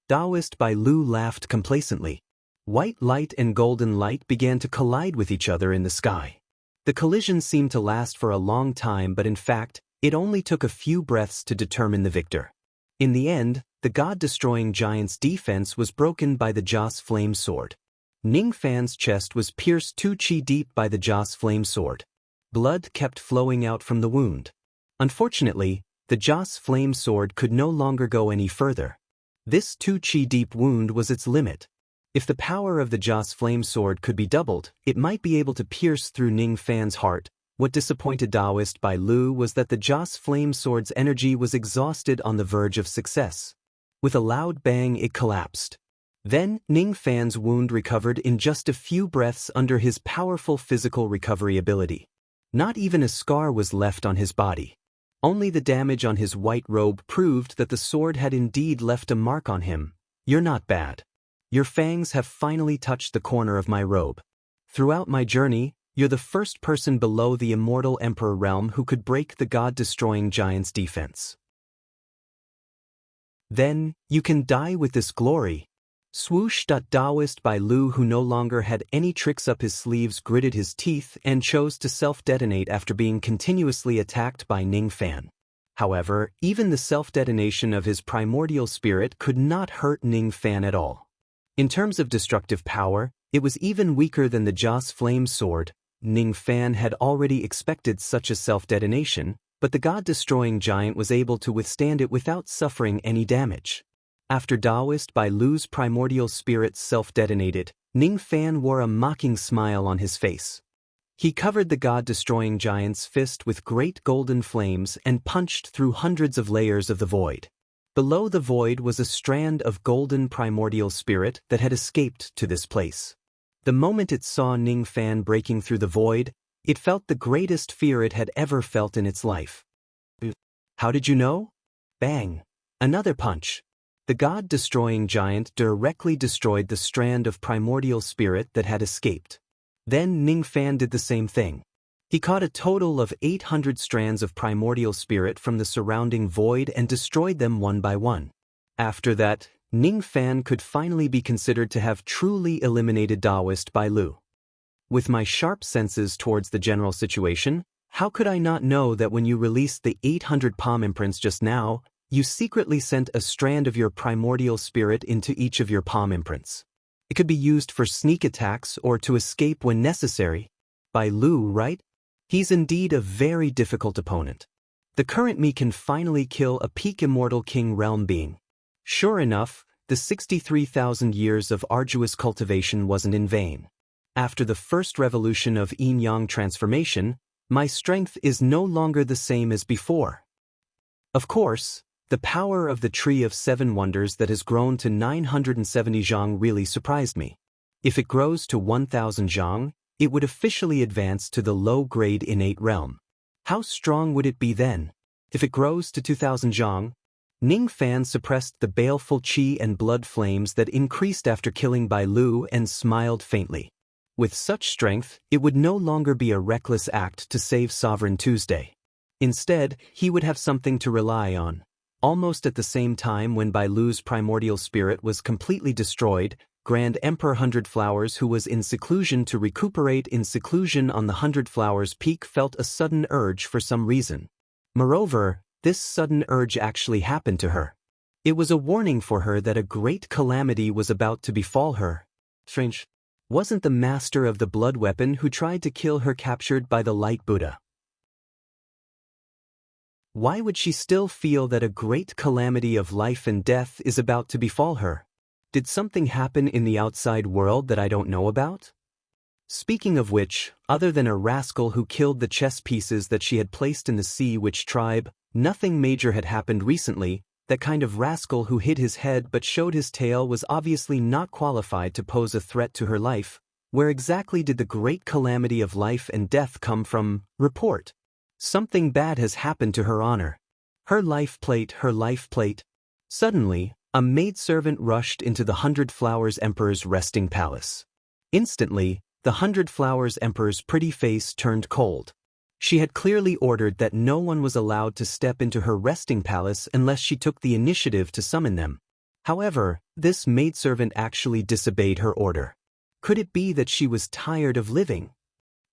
Taoist Bai Lu laughed complacently. White light and golden light began to collide with each other in the sky. The collision seemed to last for a long time, but in fact, it only took a few breaths to determine the victor. In the end, the god-destroying giant's defense was broken by the Joss Flame Sword. Ning Fan's chest was pierced 2 chi deep by the Joss Flame Sword. Blood kept flowing out from the wound. Unfortunately, the Joss Flame Sword could no longer go any further. This 2 chi deep wound was its limit. If the power of the Joss Flame Sword could be doubled, it might be able to pierce through Ning Fan's heart. What disappointed Taoist Bai Lu was that the Joss Flame Sword's energy was exhausted on the verge of success. With a loud bang, it collapsed. Then, Ning Fan's wound recovered in just a few breaths under his powerful physical recovery ability. Not even a scar was left on his body. Only the damage on his white robe proved that the sword had indeed left a mark on him. You're not bad. Your fangs have finally touched the corner of my robe. Throughout my journey, you're the first person below the immortal emperor realm who could break the god-destroying giant's defense. Then, you can die with this glory. Swoosh. Taoist Bai Lu, who no longer had any tricks up his sleeves, gritted his teeth and chose to self-detonate after being continuously attacked by Ning Fan. However, even the self-detonation of his primordial spirit could not hurt Ning Fan at all. In terms of destructive power, it was even weaker than the Joss Flame Sword. Ning Fan had already expected such a self-detonation, but the god-destroying giant was able to withstand it without suffering any damage. After Taoist Bai Lu's primordial spirit self-detonated, Ning Fan wore a mocking smile on his face. He covered the god-destroying giant's fist with great golden flames and punched through hundreds of layers of the void. Below the void was a strand of golden primordial spirit that had escaped to this place. The moment it saw Ning Fan breaking through the void, it felt the greatest fear it had ever felt in its life. How did you know? Bang! Another punch. The god-destroying giant directly destroyed the strand of primordial spirit that had escaped. Then Ning Fan did the same thing. He caught a total of 800 strands of primordial spirit from the surrounding void and destroyed them one by one. After that, Ning Fan could finally be considered to have truly eliminated Taoist Bai Lu. With my sharp senses towards the general situation, how could I not know that when you released the 800 palm imprints just now, you secretly sent a strand of your primordial spirit into each of your palm imprints? It could be used for sneak attacks or to escape when necessary. Bai Lu, right? He's indeed a very difficult opponent. The current me can finally kill a peak immortal king realm being. Sure enough, the 63,000 years of arduous cultivation wasn't in vain. After the first revolution of yin-yang transformation, my strength is no longer the same as before. Of course, the power of the Tree of Seven Wonders that has grown to 970 zhang really surprised me. If it grows to 1,000 zhang, it would officially advance to the low-grade innate realm. How strong would it be then? If it grows to 2,000 zhang, Ning Fan suppressed the baleful qi and blood flames that increased after killing Bai Lu and smiled faintly. With such strength, it would no longer be a reckless act to save Sovereign Tuesday. Instead, he would have something to rely on. Almost at the same time when Bai Lu's primordial spirit was completely destroyed, Grand Emperor Hundred Flowers, who was in seclusion to recuperate in seclusion on the Hundred Flowers Peak, felt a sudden urge for some reason. Moreover, this sudden urge actually happened to her. It was a warning for her that a great calamity was about to befall her. Strange. Wasn't the master of the blood weapon who tried to kill her captured by the Light Buddha? Why would she still feel that a great calamity of life and death is about to befall her? Did something happen in the outside world that I don't know about? Speaking of which, other than a rascal who killed the chess pieces that she had placed in the Sea Witch tribe, nothing major had happened recently. That kind of rascal who hid his head but showed his tail was obviously not qualified to pose a threat to her life. Where exactly did the great calamity of life and death come from? Report. Something bad has happened to her honor. Her life plate, her life plate. Suddenly, a maidservant rushed into the Hundred Flowers Emperor's resting palace. Instantly, the Hundred Flowers Emperor's pretty face turned cold. She had clearly ordered that no one was allowed to step into her resting palace unless she took the initiative to summon them. However, this maidservant actually disobeyed her order. Could it be that she was tired of living?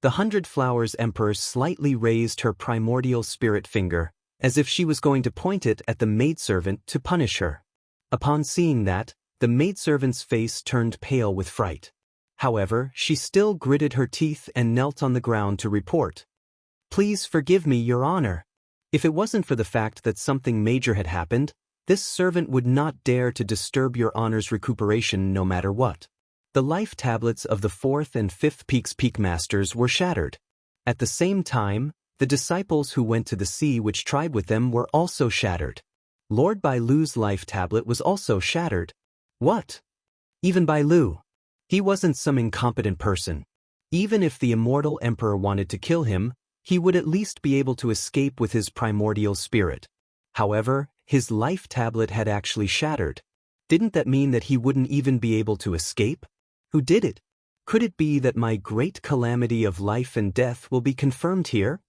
The Hundred Flowers Emperor slightly raised her primordial spirit finger, as if she was going to point it at the maidservant to punish her. Upon seeing that, the maidservant's face turned pale with fright. However, she still gritted her teeth and knelt on the ground to report. Please forgive me, Your Honor. If it wasn't for the fact that something major had happened, this servant would not dare to disturb Your Honor's recuperation no matter what. The life tablets of the 4th and 5th Peak Masters were shattered. At the same time, the disciples who went to the Sea Witch tribe with them were also shattered. Lord Bai Lu's life tablet was also shattered. What? Even Bai Lu? He wasn't some incompetent person. Even if the immortal emperor wanted to kill him, he would at least be able to escape with his primordial spirit. However, his life tablet had actually shattered. Didn't that mean that he wouldn't even be able to escape? Who did it? Could it be that my great calamity of life and death will be confirmed here?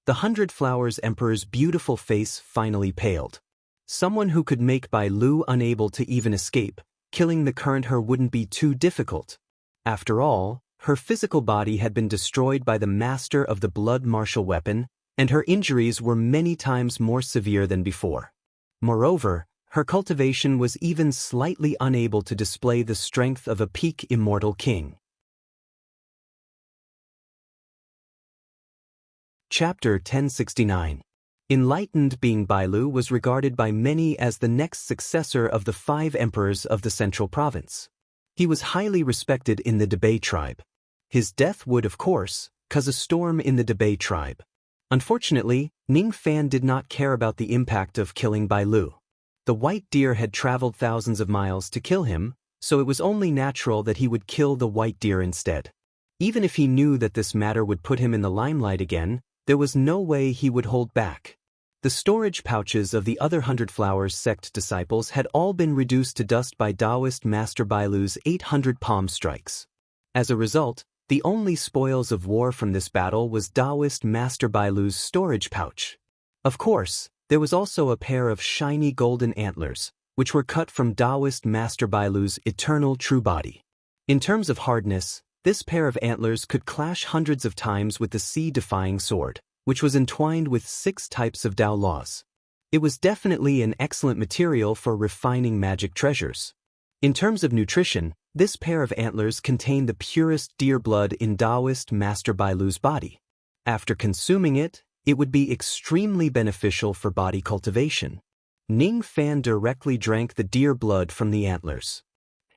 The Hundred Flowers Emperor's beautiful face finally paled. Someone who could make Bai Lu unable to even escape, killing the current her wouldn't be too difficult. After all, her physical body had been destroyed by the master of the blood martial weapon, and her injuries were many times more severe than before. Moreover, her cultivation was even slightly unable to display the strength of a peak immortal king. Chapter 1069. Enlightened being Bailu was regarded by many as the next successor of the 5 emperors of the central province. He was highly respected in the Debay tribe. His death would, of course, cause a storm in the Debay tribe. Unfortunately, Ning Fan did not care about the impact of killing Bailu. The white deer had traveled thousands of miles to kill him, so it was only natural that he would kill the white deer instead. Even if he knew that this matter would put him in the limelight again, there was no way he would hold back. The storage pouches of the other 100 Flowers sect disciples had all been reduced to dust by Taoist Master Bailu's 800 palm strikes. As a result, the only spoils of war from this battle was Taoist Master Bailu's storage pouch. Of course, there was also a pair of shiny golden antlers, which were cut from Taoist Master Bailu's eternal true body. In terms of hardness, this pair of antlers could clash hundreds of times with the sea-defying sword, which was entwined with 6 types of Tao laws. It was definitely an excellent material for refining magic treasures. In terms of nutrition, this pair of antlers contained the purest deer blood in Taoist Master Bailu's body. After consuming it, it would be extremely beneficial for body cultivation. Ning Fan directly drank the deer blood from the antlers.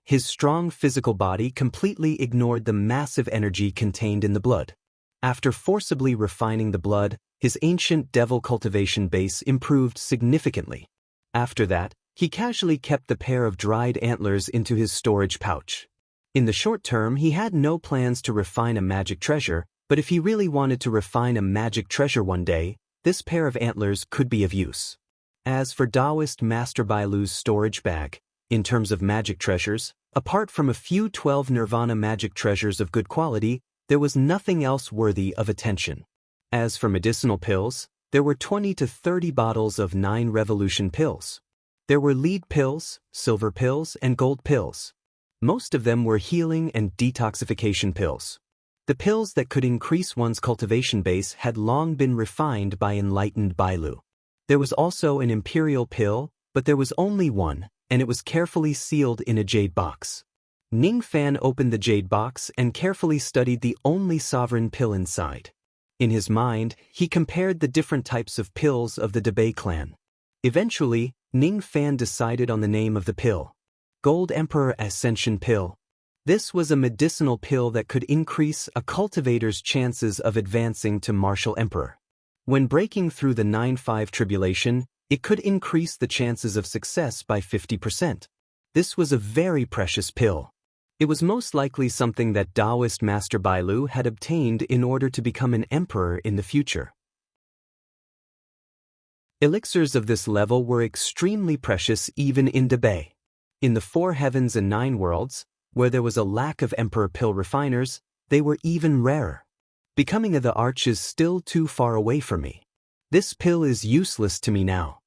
His strong physical body completely ignored the massive energy contained in the blood. After forcibly refining the blood, his ancient devil cultivation base improved significantly. After that, he casually kept the pair of dried antlers into his storage pouch. In the short term, he had no plans to refine a magic treasure, but if he really wanted to refine a magic treasure one day, this pair of antlers could be of use. As for Taoist Master Bailu's storage bag, in terms of magic treasures, apart from a few 12 Nirvana magic treasures of good quality, there was nothing else worthy of attention. As for medicinal pills, there were 20 to 30 bottles of 9 revolution pills. There were lead pills, silver pills, and gold pills. Most of them were healing and detoxification pills. The pills that could increase one's cultivation base had long been refined by enlightened Bailu. There was also an imperial pill, but there was only one, and it was carefully sealed in a jade box. Ning Fan opened the jade box and carefully studied the only sovereign pill inside. In his mind, he compared the different types of pills of the Debay clan. Eventually, Ning Fan decided on the name of the pill. Gold Emperor Ascension Pill. This was a medicinal pill that could increase a cultivator's chances of advancing to Martial Emperor. When breaking through the 9-5 tribulation, it could increase the chances of success by 50%. This was a very precious pill. It was most likely something that Taoist Master Bailu had obtained in order to become an emperor in the future. Elixirs of this level were extremely precious even in Debay. In the 4 heavens and 9 worlds, where there was a lack of emperor pill refiners, they were even rarer. Becoming of the Arch is still too far away for me. This pill is useless to me now.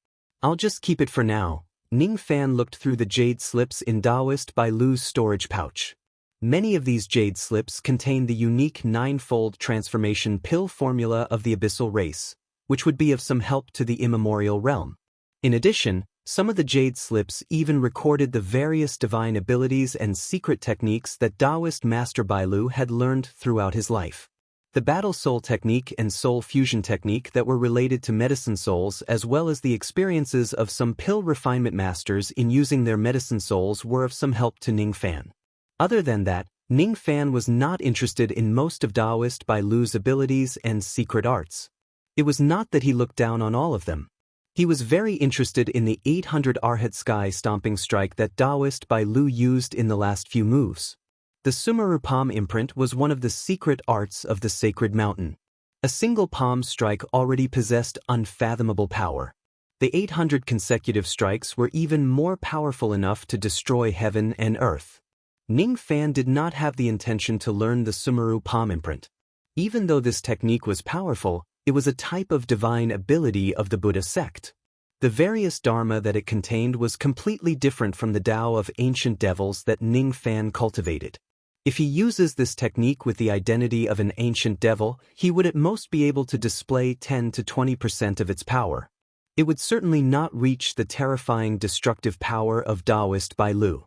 I'll just keep it for now. Ning Fan looked through the jade slips in Taoist Bailu's storage pouch. Many of these jade slips contain the unique 9-fold transformation pill formula of the abyssal race, which would be of some help to the immemorial realm. In addition, some of the jade slips even recorded the various divine abilities and secret techniques that Taoist Master Bailu had learned throughout his life. The Battle Soul technique and Soul Fusion technique that were related to medicine souls, as well as the experiences of some pill refinement masters in using their medicine souls, were of some help to Ning Fan. Other than that, Ning Fan was not interested in most of Taoist Bailu's abilities and secret arts. It was not that he looked down on all of them. He was very interested in the 800 Arhat Sky Stomping Strike that Taoist Bailu used in the last few moves. The Sumeru Palm imprint was one of the secret arts of the Sacred Mountain. A single palm strike already possessed unfathomable power. The 800 consecutive strikes were even more powerful enough to destroy heaven and earth. Ning Fan did not have the intention to learn the Sumeru Palm imprint. Even though this technique was powerful, it was a type of divine ability of the Buddha sect. The various dharma that it contained was completely different from the Tao of ancient devils that Ning Fan cultivated. If he uses this technique with the identity of an ancient devil, he would at most be able to display 10 to 20% of its power. It would certainly not reach the terrifying destructive power of Taoist Bailu.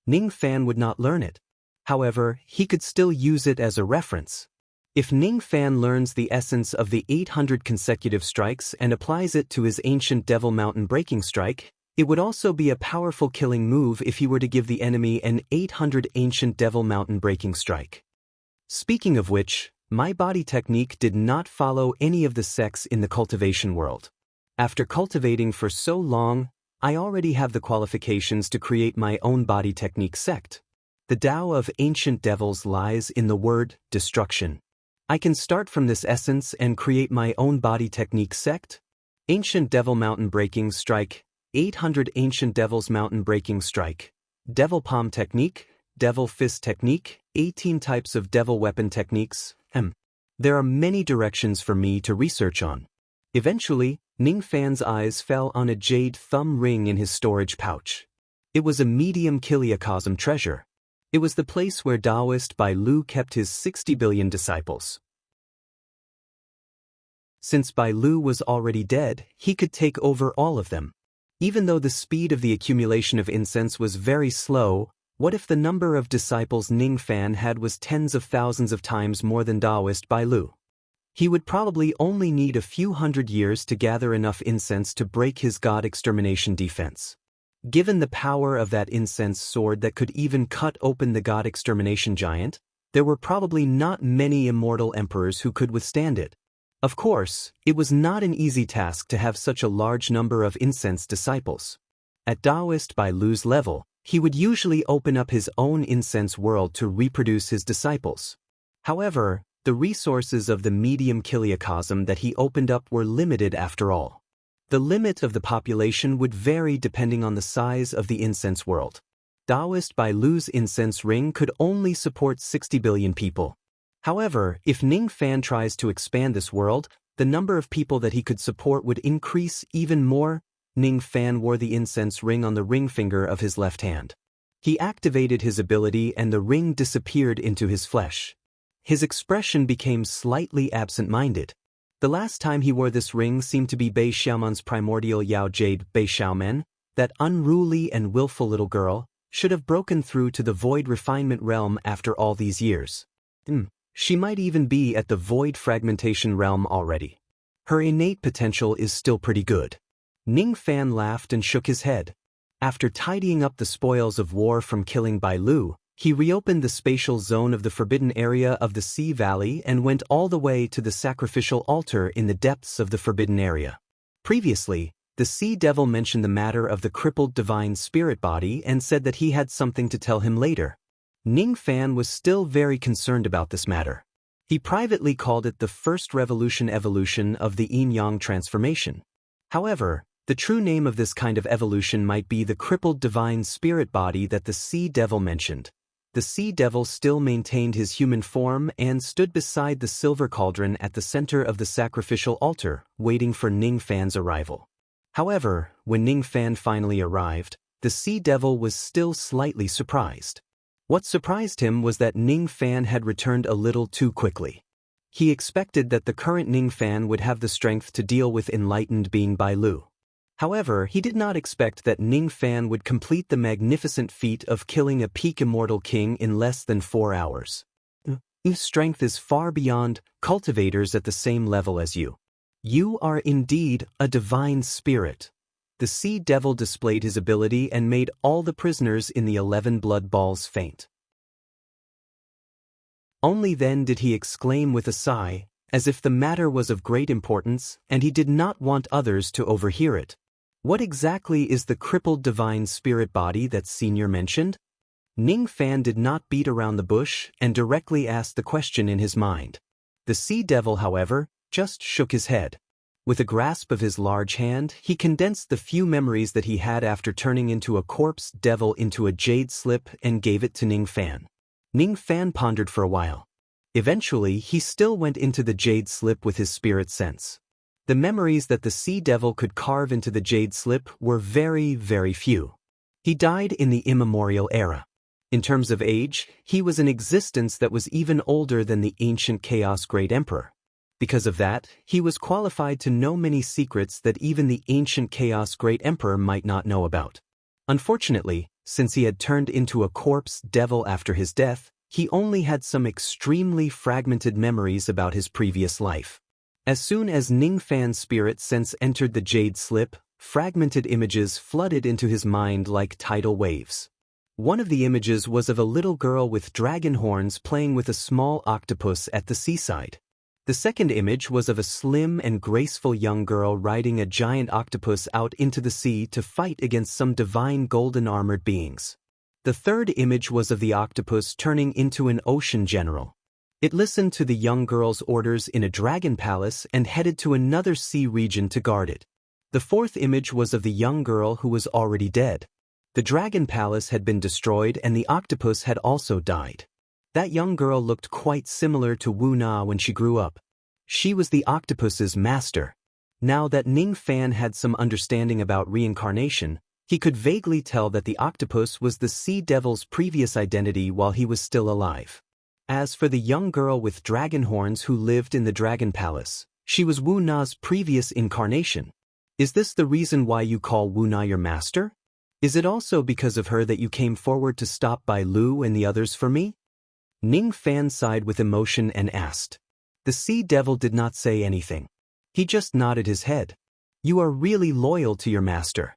Ning Fan would not learn it. However, he could still use it as a reference. If Ning Fan learns the essence of the 800 consecutive strikes and applies it to his ancient Devil Mountain breaking strike, it would also be a powerful killing move if he were to give the enemy an 800 ancient Devil Mountain breaking strike. Speaking of which, my body technique did not follow any of the sects in the cultivation world. After cultivating for so long, I already have the qualifications to create my own body technique sect. The Tao of ancient devils lies in the word destruction. I can start from this essence and create my own body technique sect. Ancient Devil Mountain breaking strike, 800 ancient Devil's Mountain breaking strike, Devil Palm technique, Devil Fist technique, 18 types of devil weapon techniques. There are many directions for me to research on. Eventually, Ning Fan's eyes fell on a jade thumb ring in his storage pouch. It was a medium Kiliacosm treasure. It was the place where Taoist Bai Lu kept his 60 billion disciples. Since Bai Lu was already dead, he could take over all of them. Even though the speed of the accumulation of incense was very slow, what if the number of disciples Ning Fan had was tens of thousands of times more than Taoist Bai Lu? He would probably only need a few hundred years to gather enough incense to break his god extermination defense. Given the power of that incense sword that could even cut open the god extermination giant, there were probably not many immortal emperors who could withstand it. Of course, it was not an easy task to have such a large number of incense disciples. At Taoist Bai Lu's level, he would usually open up his own incense world to reproduce his disciples. However, the resources of the medium Kiliacosm that he opened up were limited after all. The limit of the population would vary depending on the size of the incense world. Taoist Bai Lu's incense ring could only support 60 billion people. However, if Ning Fan tries to expand this world, the number of people that he could support would increase even more. Ning Fan wore the incense ring on the ring finger of his left hand. He activated his ability and the ring disappeared into his flesh. His expression became slightly absent-minded. The last time he wore this ring seemed to be Bei Xiaoman's primordial Yao Jade. Bei Xiaoman, that unruly and willful little girl, should have broken through to the void refinement realm after all these years. She might even be at the void fragmentation realm already. Her innate potential is still pretty good. Ning Fan laughed and shook his head. After tidying up the spoils of war from killing Bai Lu, he reopened the spatial zone of the forbidden area of the Sea Valley and went all the way to the sacrificial altar in the depths of the forbidden area. Previously, the Sea Devil mentioned the matter of the crippled divine spirit body and said that he had something to tell him later. Ning Fan was still very concerned about this matter. He privately called it the first revolution evolution of the yin-yang transformation. However, the true name of this kind of evolution might be the crippled divine spirit body that the Sea Devil mentioned. The Sea Devil still maintained his human form and stood beside the silver cauldron at the center of the sacrificial altar, waiting for Ning Fan's arrival. However, when Ning Fan finally arrived, the Sea Devil was still slightly surprised. What surprised him was that Ning Fan had returned a little too quickly. He expected that the current Ning Fan would have the strength to deal with enlightened being Bai Lu. However, he did not expect that Ning Fan would complete the magnificent feat of killing a peak immortal king in less than 4 hours. His strength is far beyond cultivators at the same level as you. You are indeed a divine spirit. The Sea Devil displayed his ability and made all the prisoners in the 11 blood balls faint. Only then did he exclaim with a sigh, as if the matter was of great importance and he did not want others to overhear it. What exactly is the crippled divine spirit body that Senior mentioned? Ning Fan did not beat around the bush and directly asked the question in his mind. The Sea Devil, however, just shook his head. With a grasp of his large hand, he condensed the few memories that he had after turning into a corpse devil into a jade slip and gave it to Ning Fan. Ning Fan pondered for a while. Eventually, he still went into the jade slip with his spirit sense. The memories that the Sea Devil could carve into the jade slip were very, very few. He died in the immemorial era. In terms of age, he was an existence that was even older than the ancient Chaos Great Emperor. Because of that, he was qualified to know many secrets that even the ancient Chaos Great Emperor might not know about. Unfortunately, since he had turned into a corpse devil after his death, He only had some extremely fragmented memories about his previous life. As soon as Ning Fan's spirit sense entered the jade slip, fragmented images flooded into his mind like tidal waves. One of the images was of a little girl with dragon horns playing with a small octopus at the seaside. The second image was of a slim and graceful young girl riding a giant octopus out into the sea to fight against some divine golden armored beings. The third image was of the octopus turning into an ocean general. It listened to the young girl's orders in a dragon palace and headed to another sea region to guard it. The fourth image was of the young girl who was already dead. The dragon palace had been destroyed and the octopus had also died. That young girl looked quite similar to Wu Na when she grew up. She was the octopus's master. Now that Ning Fan had some understanding about reincarnation, he could vaguely tell that the octopus was the sea devil's previous identity while he was still alive. As for the young girl with dragon horns who lived in the dragon palace, she was Wu Na's previous incarnation. Is this the reason why you call Wu Na your master? Is it also because of her that you came forward to stop by Lu and the others for me? Ning Fan sighed with emotion and asked. The sea devil did not say anything. He just nodded his head. You are really loyal to your master.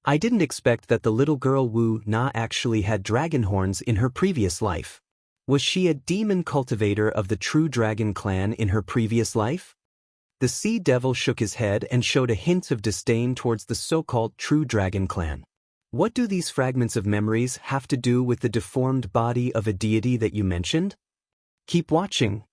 I didn't expect that the little girl Wu Na actually had dragon horns in her previous life. Was she a demon cultivator of the true dragon clan in her previous life? The sea devil shook his head and showed a hint of disdain towards the so-called true dragon clan. What do these fragments of memories have to do with the deformed body of a deity that you mentioned? Keep watching.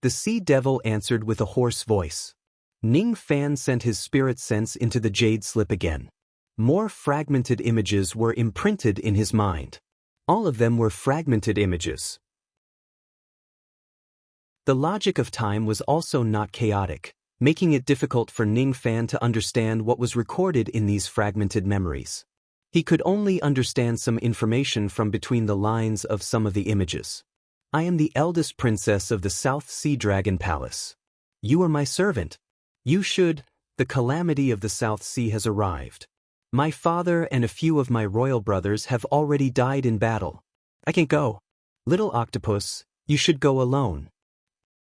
The sea devil answered with a hoarse voice. Ning Fan sent his spirit sense into the jade slip again. More fragmented images were imprinted in his mind. All of them were fragmented images. The logic of time was also not chaotic, making it difficult for Ning Fan to understand what was recorded in these fragmented memories. He could only understand some information from between the lines of some of the images. I am the eldest princess of the South Sea Dragon Palace. You are my servant. The calamity of the South Sea has arrived. My father and a few of my royal brothers have already died in battle. I can't go. Little octopus, you should go alone.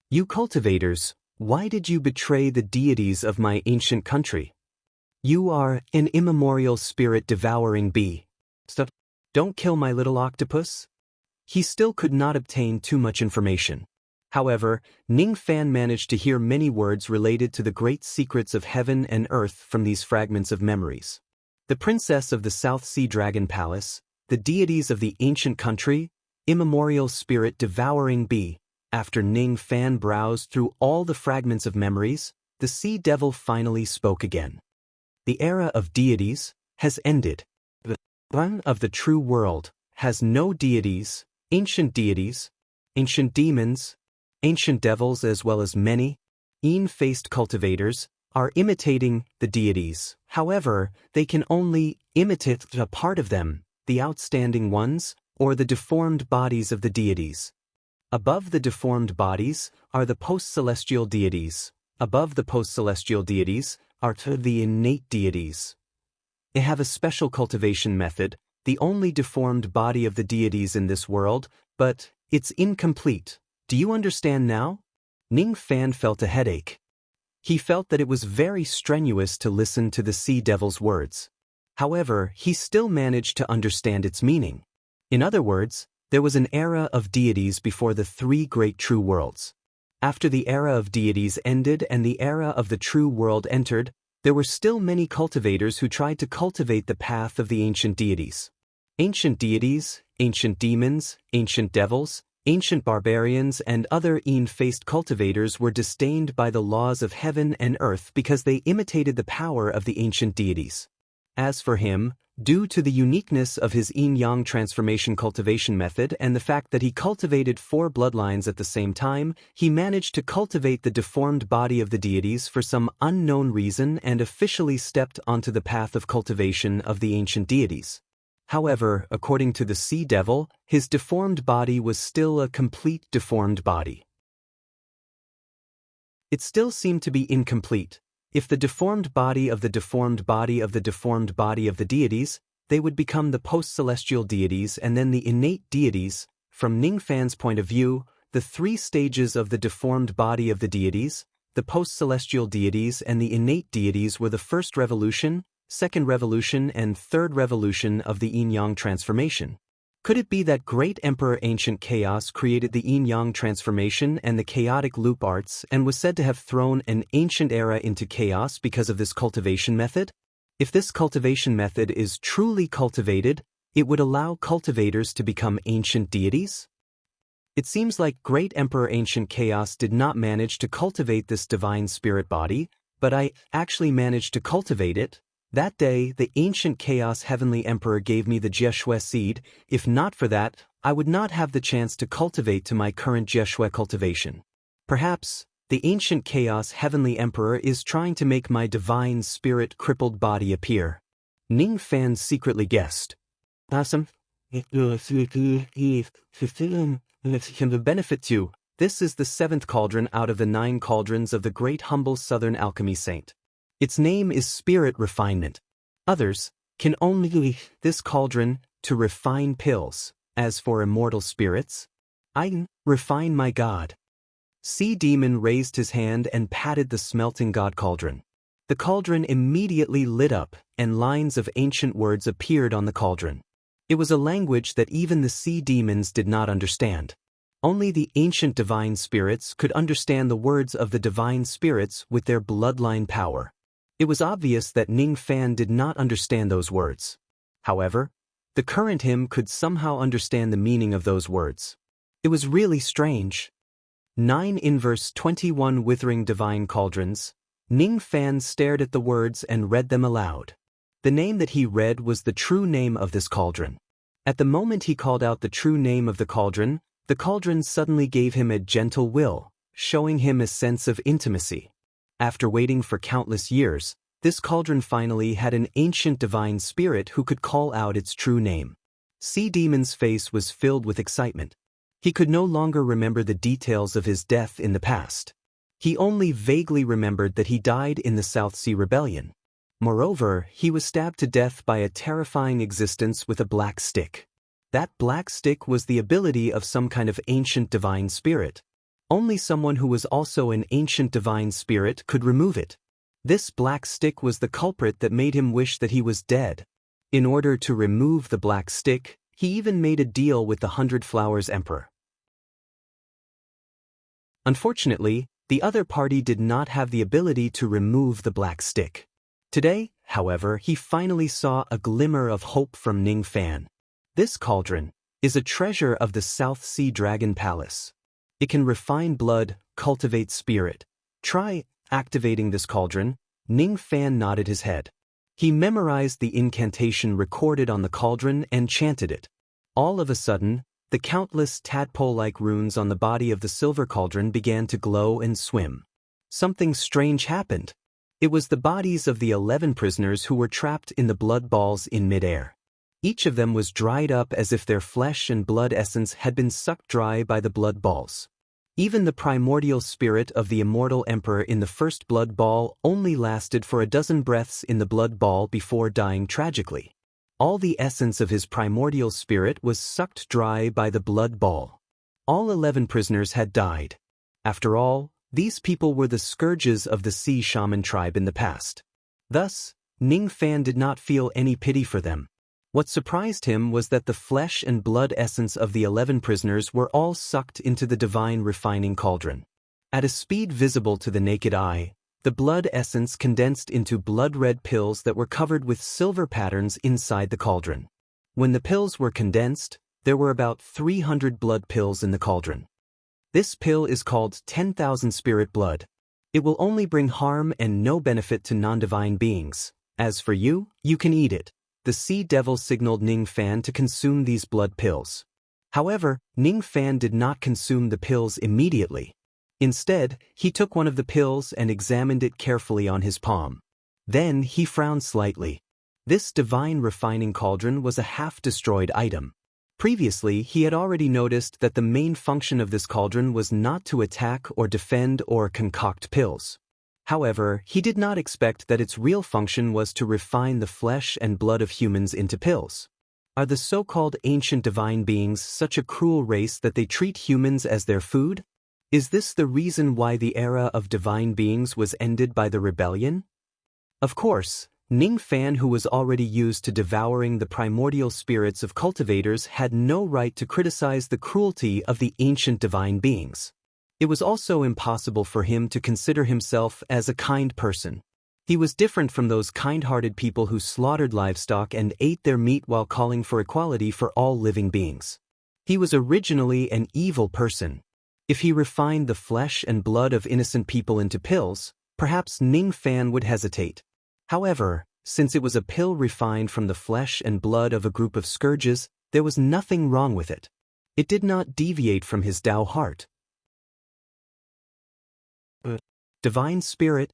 You cultivators, why did you betray the deities of my ancient country? You are an immemorial spirit-devouring bee. Stop. Don't kill my little octopus. He still could not obtain too much information. However, Ning Fan managed to hear many words related to the great secrets of heaven and earth from these fragments of memories. The princess of the South Sea Dragon Palace, the deities of the ancient country, immemorial spirit-devouring bee. After Ning Fan browsed through all the fragments of memories, the sea devil finally spoke again. The era of deities has ended. The one of the true world has no deities, ancient demons, ancient devils as well as many een-faced cultivators are imitating the deities. However, they can only imitate a part of them, the outstanding ones, or the deformed bodies of the deities. Above the deformed bodies are the post-celestial deities. Above the post-celestial deities are the innate deities. They have a special cultivation method, the only deformed body of the deities in this world, but it's incomplete. Do you understand now? Ning Fan felt a headache. He felt that it was very strenuous to listen to the sea devil's words. However, he still managed to understand its meaning. In other words, there was an era of deities before the three great true worlds. After the era of deities ended and the era of the true world entered, there were still many cultivators who tried to cultivate the path of the ancient deities. Ancient deities, ancient demons, ancient devils, ancient barbarians and other een-faced cultivators were disdained by the laws of heaven and earth because they imitated the power of the ancient deities. As for him, due to the uniqueness of his yin-yang transformation cultivation method and the fact that he cultivated 4 bloodlines at the same time, he managed to cultivate the deformed body of the deities for some unknown reason and officially stepped onto the path of cultivation of the ancient deities. However, according to the sea devil, his deformed body was still a complete deformed body. It still seemed to be incomplete. If the deformed body of the deformed body of the deformed body of the deities, they would become the post-celestial deities and then the innate deities, From Ningfan's point of view, the three stages of the deformed body of the deities, the post-celestial deities and the innate deities were the first revolution, second revolution and third revolution of the yin-yang transformation. Could it be that great Emperor Ancient Chaos created the yin-yang transformation and the chaotic loop arts and was said to have thrown an ancient era into chaos because of this cultivation method? If this cultivation method is truly cultivated, it would allow cultivators to become ancient deities? It seems like great Emperor Ancient Chaos did not manage to cultivate this divine spirit body, but I actually managed to cultivate it. That day, the Ancient Chaos Heavenly Emperor gave me the Jieshue seed. If not for that, I would not have the chance to cultivate to my current Jieshue cultivation. Perhaps, the Ancient Chaos Heavenly Emperor is trying to make my divine spirit crippled body appear. Ningfan secretly guessed. Awesome. The benefit too. This is the 7th cauldron out of the 9 cauldrons of the great humble southern alchemy saint. Its name is Spirit Refinement. Others can only use this cauldron to refine pills. As for immortal spirits, I refine my god. Sea Demon raised his hand and patted the smelting god cauldron. The cauldron immediately lit up, and lines of ancient words appeared on the cauldron. It was a language that even the sea demons did not understand. Only the ancient divine spirits could understand the words of the divine spirits with their bloodline power. It was obvious that Ningfan did not understand those words. However, the current him could somehow understand the meaning of those words. It was really strange. 9 in verse 21 Withering Divine Cauldrons. Ningfan stared at the words and read them aloud. The name that he read was the true name of this cauldron. At the moment he called out the true name of the cauldron suddenly gave him a gentle will, showing him a sense of intimacy. After waiting for countless years, this cauldron finally had an ancient divine spirit who could call out its true name. Sea Demon's face was filled with excitement. He could no longer remember the details of his death in the past. He only vaguely remembered that he died in the South Sea Rebellion. Moreover, he was stabbed to death by a terrifying existence with a black stick. That black stick was the ability of some kind of ancient divine spirit. Only someone who was also an ancient divine spirit could remove it. This black stick was the culprit that made him wish that he was dead. In order to remove the black stick, he even made a deal with the 100 Flowers Emperor. Unfortunately, the other party did not have the ability to remove the black stick. Today, however, he finally saw a glimmer of hope from Ningfan. This cauldron is a treasure of the South Sea Dragon Palace. It can refine blood, cultivate spirit. Try activating this cauldron. Ningfan nodded his head. He memorized the incantation recorded on the cauldron and chanted it. All of a sudden, the countless tadpole-like runes on the body of the silver cauldron began to glow and swim. Something strange happened. It was the bodies of the 11 prisoners who were trapped in the blood balls in midair. Each of them was dried up as if their flesh and blood essence had been sucked dry by the blood balls. Even the primordial spirit of the immortal emperor in the first blood ball only lasted for a dozen breaths in the blood ball before dying tragically. All the essence of his primordial spirit was sucked dry by the blood ball. All 11 prisoners had died. After all, these people were the scourges of the sea shaman tribe in the past. Thus, Ningfan did not feel any pity for them. What surprised him was that the flesh and blood essence of the 11 prisoners were all sucked into the divine refining cauldron. At a speed visible to the naked eye, the blood essence condensed into blood-red pills that were covered with silver patterns inside the cauldron. When the pills were condensed, there were about 300 blood pills in the cauldron. This pill is called 10,000 spirit blood. It will only bring harm and no benefit to non-divine beings. As for you, you can eat it. The sea devil signaled Ningfan to consume these blood pills. However, Ningfan did not consume the pills immediately. Instead, he took one of the pills and examined it carefully on his palm. Then he frowned slightly. This divine refining cauldron was a half-destroyed item. Previously, he had already noticed that the main function of this cauldron was not to attack or defend or concoct pills. However, he did not expect that its real function was to refine the flesh and blood of humans into pills. Are the so-called ancient divine beings such a cruel race that they treat humans as their food? Is this the reason why the era of divine beings was ended by the rebellion? Of course, Ning Fan, who was already used to devouring the primordial spirits of cultivators, had no right to criticize the cruelty of the ancient divine beings. It was also impossible for him to consider himself as a kind person. He was different from those kind-hearted people who slaughtered livestock and ate their meat while calling for equality for all living beings. He was originally an evil person. If he refined the flesh and blood of innocent people into pills, perhaps Ning Fan would hesitate. However, since it was a pill refined from the flesh and blood of a group of scourges, there was nothing wrong with it. It did not deviate from his Tao heart. Divine Spirit,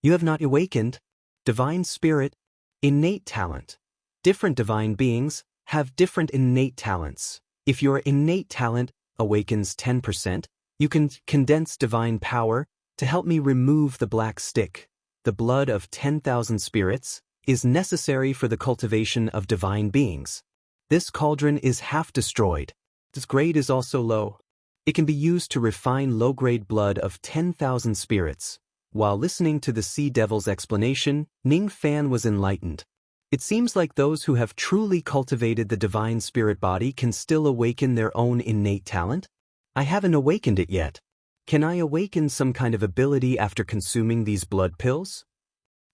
you have not awakened. Divine Spirit, innate talent. Different divine beings have different innate talents. If your innate talent awakens 10%, you can condense divine power to help me remove the black stick. The blood of 10,000 spirits is necessary for the cultivation of divine beings. This cauldron is half destroyed. Its grade is also low. It can be used to refine low-grade blood of 10,000 spirits. While listening to the Sea Devil's explanation, Ning Fan was enlightened. It seems like those who have truly cultivated the divine spirit body can still awaken their own innate talent. I haven't awakened it yet. Can I awaken some kind of ability after consuming these blood pills?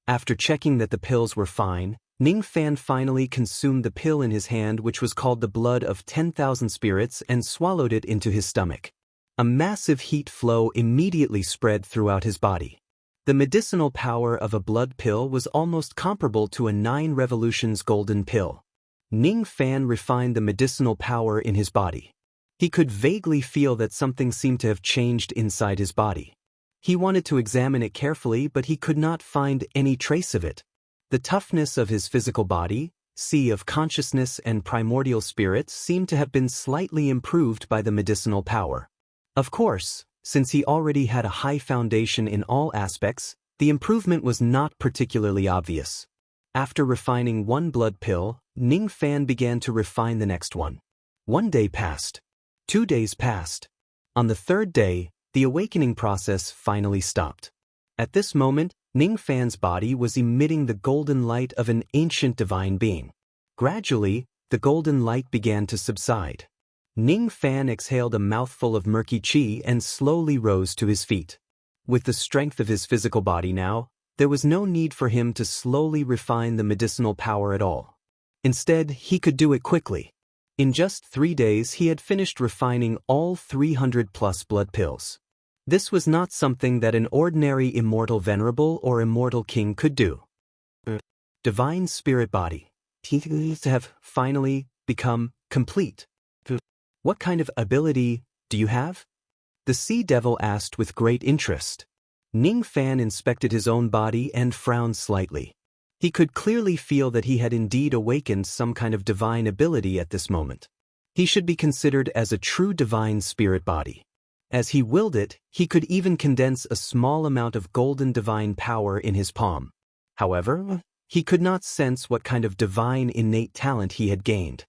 After checking that the pills were fine, Ning Fan finally consumed the pill in his hand, which was called the blood of 10,000 spirits, and swallowed it into his stomach. A massive heat flow immediately spread throughout his body. The medicinal power of a blood pill was almost comparable to a 9 revolutions golden pill. Ning Fan refined the medicinal power in his body. He could vaguely feel that something seemed to have changed inside his body. He wanted to examine it carefully, but he could not find any trace of it. The toughness of his physical body, sea of consciousness and primordial spirits, seemed to have been slightly improved by the medicinal power. Of course, since he already had a high foundation in all aspects, the improvement was not particularly obvious. After refining one blood pill, Ning Fan began to refine the next one. 1 day passed. 2 days passed. On the 3rd day, the awakening process finally stopped. At this moment, Ning Fan's body was emitting the golden light of an ancient divine being. Gradually, the golden light began to subside. Ning Fan exhaled a mouthful of murky qi and slowly rose to his feet. With the strength of his physical body now, there was no need for him to slowly refine the medicinal power at all. Instead, he could do it quickly. In just 3 days, he had finished refining all 300+ blood pills. This was not something that an ordinary immortal venerable or immortal king could do. Divine spirit body. To have finally become complete. What kind of ability do you have? The Sea Devil asked with great interest. Ning Fan inspected his own body and frowned slightly. He could clearly feel that he had indeed awakened some kind of divine ability at this moment. He should be considered as a true divine spirit body. As he willed it, he could even condense a small amount of golden divine power in his palm. However, he could not sense what kind of divine innate talent he had gained.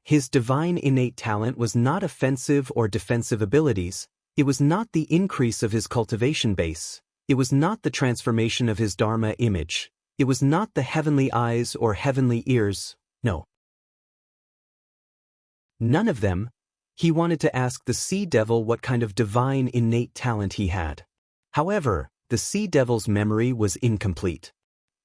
His divine innate talent was not offensive or defensive abilities. It was not the increase of his cultivation base. It was not the transformation of his Dharma image. It was not the heavenly eyes or heavenly ears. No. None of them. He wanted to ask the Sea Devil what kind of divine innate talent he had. However, the Sea Devil's memory was incomplete.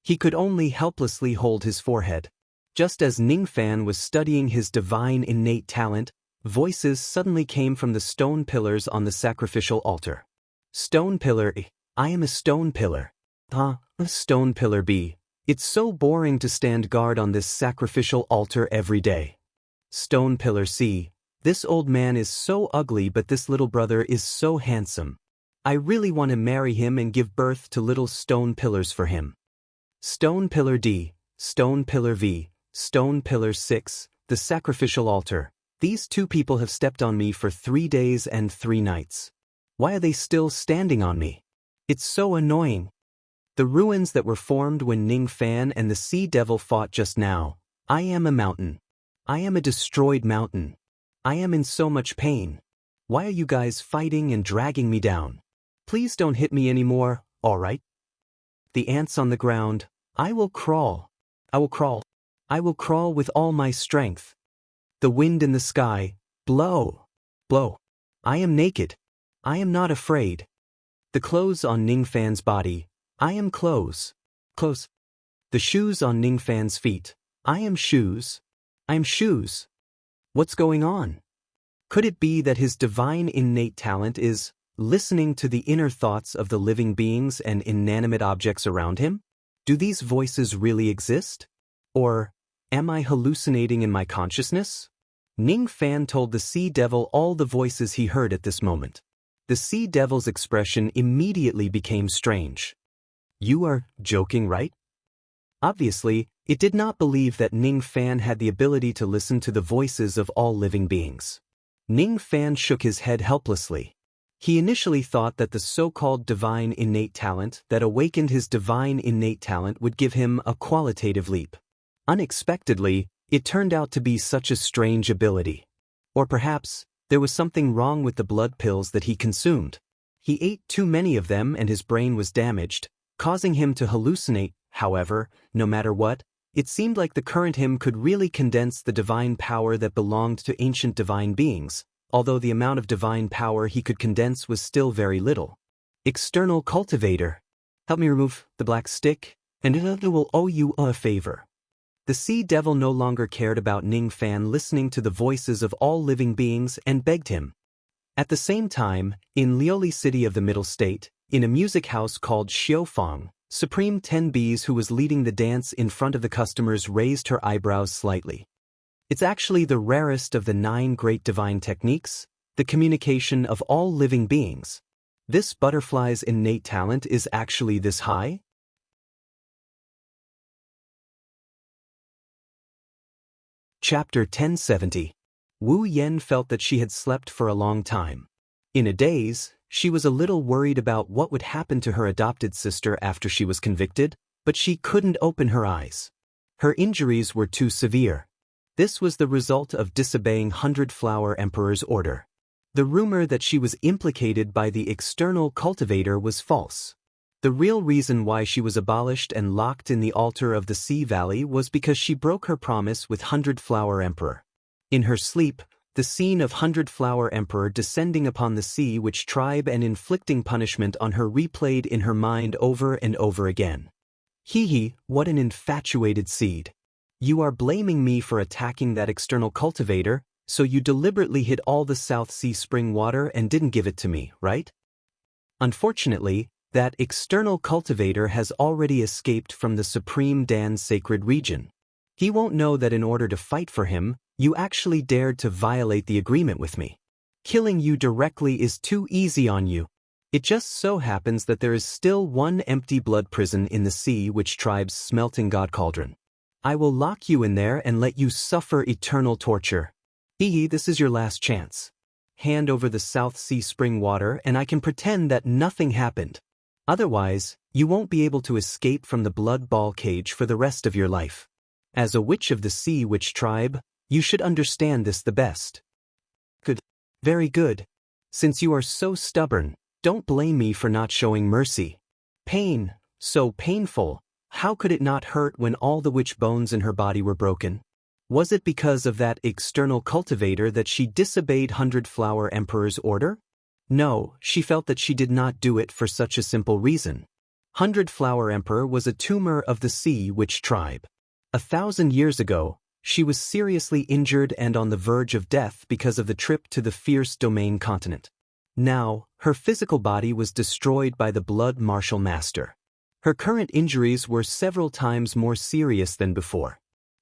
He could only helplessly hold his forehead. Just as Ning Fan was studying his divine innate talent, voices suddenly came from the stone pillars on the sacrificial altar. Stone pillar A. I am a stone pillar. Stone pillar B. It's so boring to stand guard on this sacrificial altar every day. Stone pillar C. This old man is so ugly, but this little brother is so handsome. I really want to marry him and give birth to little stone pillars for him. Stone pillar D. Stone pillar V. Stone pillar 6. The sacrificial altar. These 2 people have stepped on me for 3 days and 3 nights. Why are they still standing on me? It's so annoying. The ruins that were formed when Ning Fan and the Sea Devil fought just now, I am a mountain. I am a destroyed mountain. I am in so much pain. Why are you guys fighting and dragging me down? Please don't hit me anymore, alright? The ants on the ground. I will crawl. I will crawl. I will crawl with all my strength. The wind in the sky. Blow. Blow. I am naked. I am not afraid. The clothes on Ningfan's body. I am clothes. Clothes. The shoes on Ningfan's feet. I am shoes. I am shoes. What's going on? Could it be that his divine innate talent is listening to the inner thoughts of the living beings and inanimate objects around him? Do these voices really exist? Or am I hallucinating in my consciousness? Ningfan told the Sea Devil all the voices he heard at this moment. The Sea Devil's expression immediately became strange. You are joking, right? Obviously, it did not believe that Ningfan had the ability to listen to the voices of all living beings. Ningfan shook his head helplessly. He initially thought that the so-called divine innate talent that awakened his divine innate talent would give him a qualitative leap. Unexpectedly, it turned out to be such a strange ability. Or perhaps, there was something wrong with the blood pills that he consumed. He ate too many of them and his brain was damaged, causing him to hallucinate. However, no matter what, it seemed like the current him could really condense the divine power that belonged to ancient divine beings, although the amount of divine power he could condense was still very little. External cultivator. Help me remove the black stick, and it will owe you a favor. The Sea Devil no longer cared about Ningfan listening to the voices of all living beings and begged him. At the same time, in Lioli City of the Middle State, in a music house called Xiaofang, Supreme 10 Bees who was leading the dance in front of the customers raised her eyebrows slightly. It's actually the rarest of the 9 great divine techniques, the communication of all living beings. This butterfly's innate talent is actually this high? Chapter 1070. Wu Yen felt that she had slept for a long time. In a daze, she was a little worried about what would happen to her adopted sister after she was convicted, but she couldn't open her eyes. Her injuries were too severe. This was the result of disobeying Hundred Flower Emperor's order. The rumor that she was implicated by the external cultivator was false. The real reason why she was abolished and locked in the altar of the Sea Valley was because she broke her promise with Hundred Flower Emperor. In her sleep, the scene of Hundred Flower Emperor descending upon the Sea Witch tribe and inflicting punishment on her replayed in her mind over and over again. Hee, what an infatuated seed. You are blaming me for attacking that external cultivator, so you deliberately hid all the South Sea spring water and didn't give it to me, right? Unfortunately, that external cultivator has already escaped from the Supreme Dan's sacred region. He won't know that in order to fight for him, you actually dared to violate the agreement with me. Killing you directly is too easy on you. It just so happens that there is still one empty blood prison in the Sea Witch tribe's smelting god cauldron. I will lock you in there and let you suffer eternal torture. This is your last chance. Hand over the South Sea spring water and I can pretend that nothing happened. Otherwise, you won't be able to escape from the blood ball cage for the rest of your life. As a witch of the Sea Witch tribe, you should understand this the best. Good. Very good. Since you are so stubborn, don't blame me for not showing mercy. Pain, so painful, how could it not hurt when all the witch bones in her body were broken? Was it because of that external cultivator that she disobeyed Hundred Flower Emperor's order? No, she felt that she did not do it for such a simple reason. Hundred Flower Emperor was a tumor of the Sea Witch tribe. 1,000 years ago, she was seriously injured and on the verge of death because of the trip to the fierce domain continent. Now, her physical body was destroyed by the blood martial master. Her current injuries were several times more serious than before.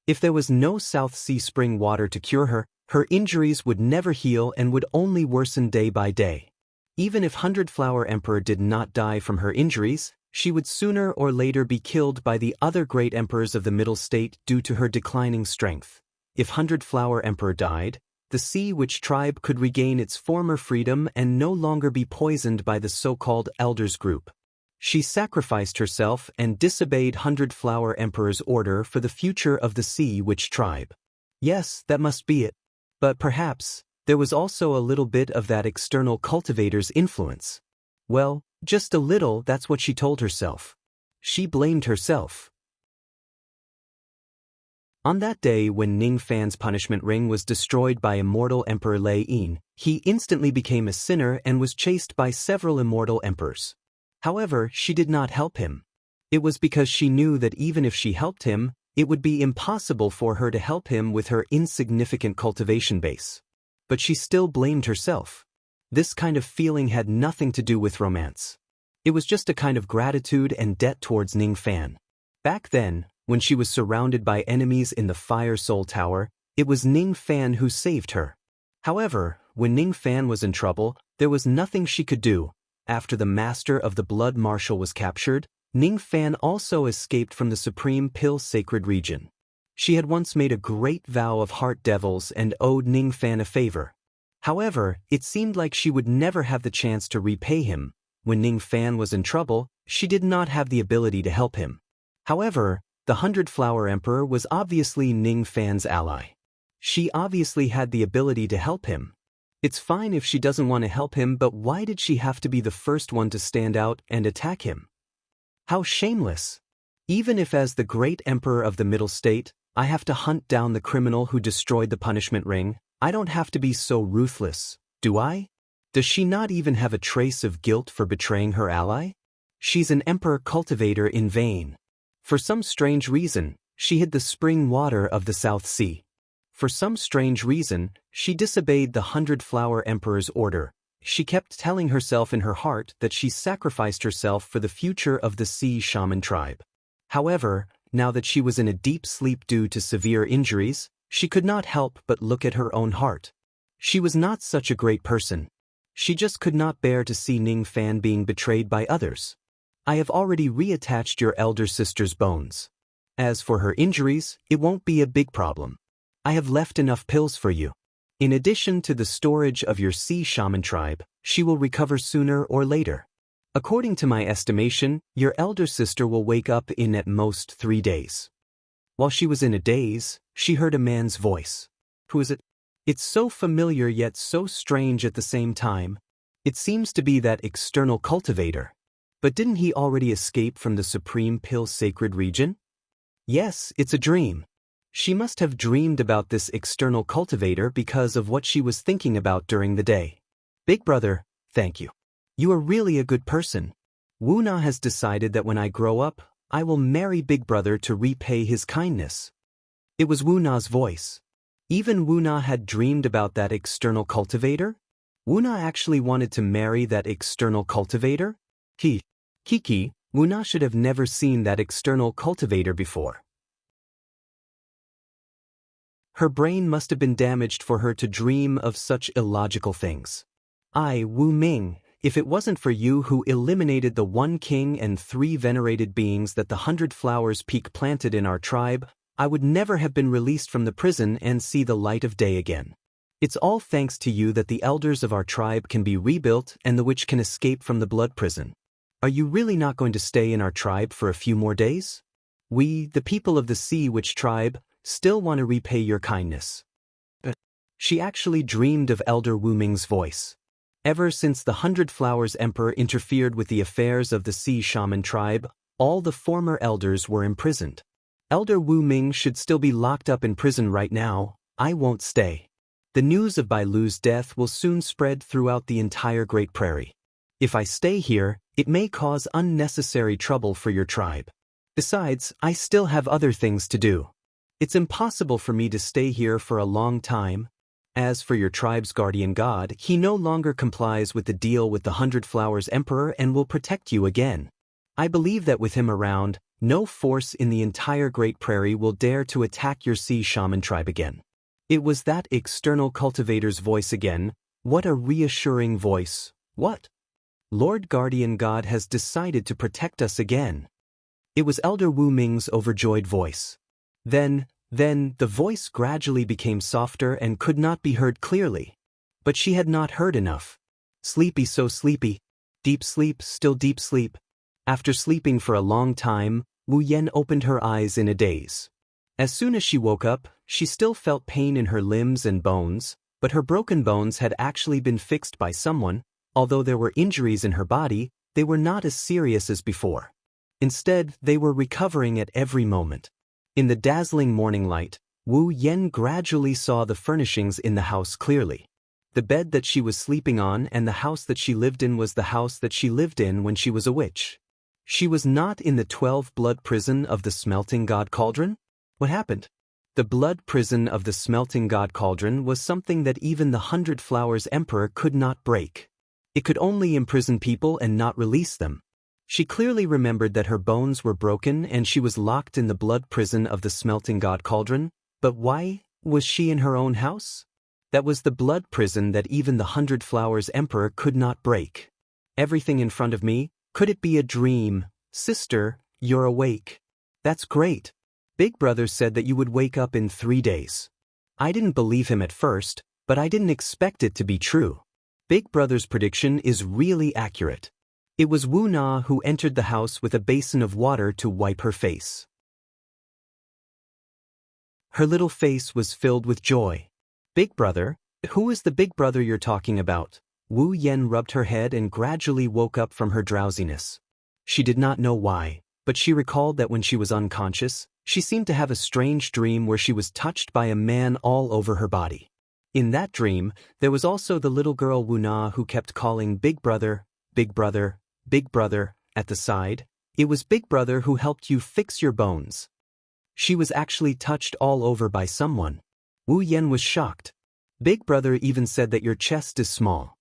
If there was no South Sea spring water to cure her, her injuries would never heal and would only worsen day by day. Even if Hundred Flower Emperor did not die from her injuries, she would sooner or later be killed by the other great emperors of the Middle State due to her declining strength. If Hundred Flower Emperor died, the Sea Witch tribe could regain its former freedom and no longer be poisoned by the so-called Elders group. She sacrificed herself and disobeyed Hundred Flower Emperor's order for the future of the Sea Witch tribe. Yes, that must be it. But perhaps, there was also a little bit of that external cultivator's influence. Well, just a little, that's what she told herself. She blamed herself. On that day when Ning Fan's punishment ring was destroyed by immortal Emperor Lei Yin, he instantly became a sinner and was chased by several immortal emperors. However, she did not help him. It was because she knew that even if she helped him, it would be impossible for her to help him with her insignificant cultivation base. But she still blamed herself. This kind of feeling had nothing to do with romance. It was just a kind of gratitude and debt towards Ning Fan. Back then, when she was surrounded by enemies in the Fire Soul Tower, it was Ning Fan who saved her. However, when Ning Fan was in trouble, there was nothing she could do. After the Master of the Blood Marshal was captured, Ning Fan also escaped from the Supreme Pill Sacred Region. She had once made a great vow of heart devils and owed Ning Fan a favor. However, it seemed like she would never have the chance to repay him. When Ning Fan was in trouble, she did not have the ability to help him. However, the Hundred Flower Emperor was obviously Ning Fan's ally. She obviously had the ability to help him. It's fine if she doesn't want to help him, but why did she have to be the first one to stand out and attack him? How shameless! Even if as the great emperor of the Middle State, I have to hunt down the criminal who destroyed the punishment ring, I don't have to be so ruthless, do I? Does she not even have a trace of guilt for betraying her ally? She's an emperor cultivator in vain. For some strange reason, she hid the spring water of the South Sea. For some strange reason, she disobeyed the Hundred Flower Emperor's order. She kept telling herself in her heart that she sacrificed herself for the future of the Sea Shaman tribe. However, now that she was in a deep sleep due to severe injuries, she could not help but look at her own heart. She was not such a great person. She just could not bear to see Ning Fan being betrayed by others. I have already reattached your elder sister's bones. As for her injuries, it won't be a big problem. I have left enough pills for you. In addition to the storage of your Sea Shaman tribe, she will recover sooner or later. According to my estimation, your elder sister will wake up in at most 3 days. While she was in a daze, she heard a man's voice. Who is it? It's so familiar yet so strange at the same time. It seems to be that external cultivator. But didn't he already escape from the Supreme Pill Sacred Region? Yes, it's a dream. She must have dreamed about this external cultivator because of what she was thinking about during the day. Big brother, thank you. You are really a good person. Wu Na has decided that when I grow up, I will marry Big Brother to repay his kindness. It was Wu Na's voice. Even Wu Na had dreamed about that external cultivator? Wu Na actually wanted to marry that external cultivator? Kiki, Wu Na should have never seen that external cultivator before. Her brain must have been damaged for her to dream of such illogical things. Wu Ming, if it wasn't for you who eliminated the 1 king and 3 venerated beings that the 100 Flowers Peak planted in our tribe, I would never have been released from the prison and see the light of day again. It's all thanks to you that the elders of our tribe can be rebuilt and the witch can escape from the blood prison. Are you really not going to stay in our tribe for a few more days? We, the people of the Sea Witch tribe, still want to repay your kindness. She actually dreamed of Elder Wu Ming's voice. Ever since the 100 Flowers Emperor interfered with the affairs of the Sea Shaman tribe, all the former elders were imprisoned. Elder Wu Ming should still be locked up in prison right now. I won't stay. The news of Bai Lu's death will soon spread throughout the entire Great Prairie. If I stay here, it may cause unnecessary trouble for your tribe. Besides, I still have other things to do. It's impossible for me to stay here for a long time. As for your tribe's guardian god, he no longer complies with the deal with the 100 Flowers Emperor and will protect you again. I believe that with him around, no force in the entire Great Prairie will dare to attack your Sea Shaman tribe again. It was that external cultivator's voice again. What a reassuring voice. What? Lord Guardian God has decided to protect us again. It was Elder Wu Ming's overjoyed voice. Then, the voice gradually became softer and could not be heard clearly. But she had not heard enough. Sleepy, so sleepy. Deep sleep, still deep sleep. After sleeping for a long time, Wu Yan opened her eyes in a daze. As soon as she woke up, she still felt pain in her limbs and bones, but her broken bones had actually been fixed by someone. Although there were injuries in her body, they were not as serious as before. Instead, they were recovering at every moment. In the dazzling morning light, Wu Yan gradually saw the furnishings in the house clearly. The bed that she was sleeping on and the house that she lived in was the house that she lived in when she was a witch. She was not in the 12-blood prison of the Smelting God Cauldron? What happened? The blood prison of the Smelting God Cauldron was something that even the 100 Flowers Emperor could not break. It could only imprison people and not release them. She clearly remembered that her bones were broken and she was locked in the blood prison of the Smelting God Cauldron, but why was she in her own house? That was the blood prison that even the 100 Flowers Emperor could not break. Everything in front of me, could it be a dream? Sister, you're awake. That's great. Big Brother said that you would wake up in 3 days. I didn't believe him at first, but I didn't expect it to be true. Big Brother's prediction is really accurate. It was Wu Na who entered the house with a basin of water to wipe her face. Her little face was filled with joy. Big Brother? Who is the Big Brother you're talking about? Wu Yan rubbed her head and gradually woke up from her drowsiness. She did not know why, but she recalled that when she was unconscious, she seemed to have a strange dream where she was touched by a man all over her body. In that dream, there was also the little girl Wu Na who kept calling Big Brother, Big Brother, Big Brother, at the side. It was Big Brother who helped you fix your bones. She was actually touched all over by someone. Wu Yan was shocked. Big Brother even said that your chest is small.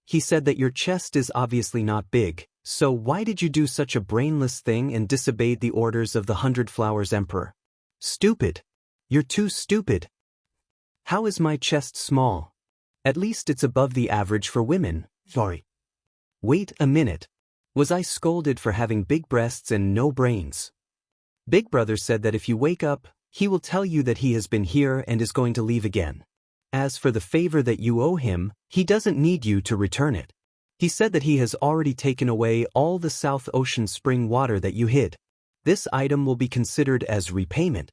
He said that your chest is obviously not big, so why did you do such a brainless thing and disobeyed the orders of the 100 Flowers Emperor? Stupid. You're too stupid. How is my chest small? At least it's above the average for women. Sorry. Wait a minute. Was I scolded for having big breasts and no brains? Big Brother said that if you wake up, he will tell you that he has been here and is going to leave again. As for the favor that you owe him, he doesn't need you to return it. He said that he has already taken away all the South Ocean spring water that you hid. This item will be considered as repayment.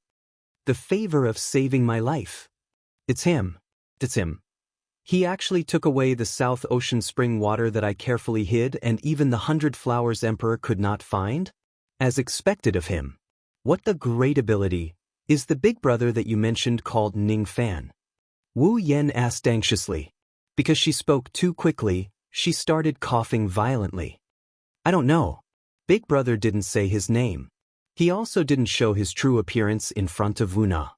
The favor of saving my life. It's him. It's him. He actually took away the South Ocean spring water that I carefully hid and even the 100 Flowers Emperor could not find? As expected of him. What the great ability is the Big Brother that you mentioned called Ning Fan? Wu Yan asked anxiously. Because she spoke too quickly, she started coughing violently. I don't know. Big Brother didn't say his name. He also didn't show his true appearance in front of Wu Na.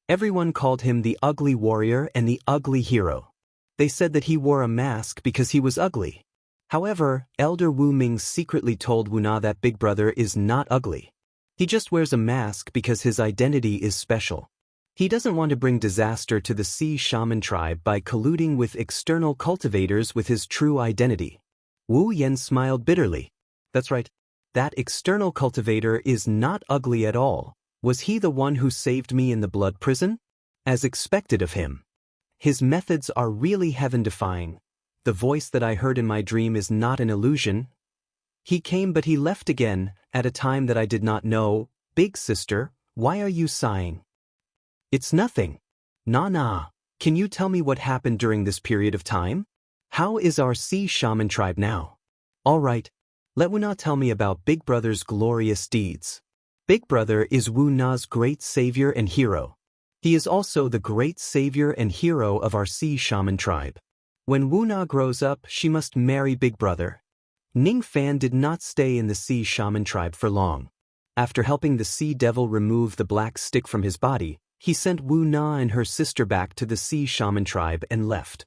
Everyone called him the ugly warrior and the ugly hero. They said that he wore a mask because he was ugly. However, Elder Wu Ming secretly told Wu Na that Big Brother is not ugly. He just wears a mask because his identity is special. He doesn't want to bring disaster to the Sea Shaman tribe by colluding with external cultivators with his true identity. Wu Yan smiled bitterly. That's right. That external cultivator is not ugly at all. Was he the one who saved me in the blood prison? As expected of him. His methods are really heaven-defying. The voice that I heard in my dream is not an illusion. He came but he left again, at a time that I did not know. Big sister, why are you sighing? It's nothing. Nah. Can you tell me what happened during this period of time? How is our Sea Shaman tribe now? All right. Let Wu Na tell me about Big Brother's glorious deeds. Big Brother is Wu Na's great savior and hero. He is also the great savior and hero of our Sea Shaman tribe. When Wu Na grows up, she must marry Big Brother. Ning Fan did not stay in the Sea Shaman tribe for long. After helping the Sea Devil remove the black stick from his body, he sent Wu Na and her sister back to the Sea Shaman tribe and left.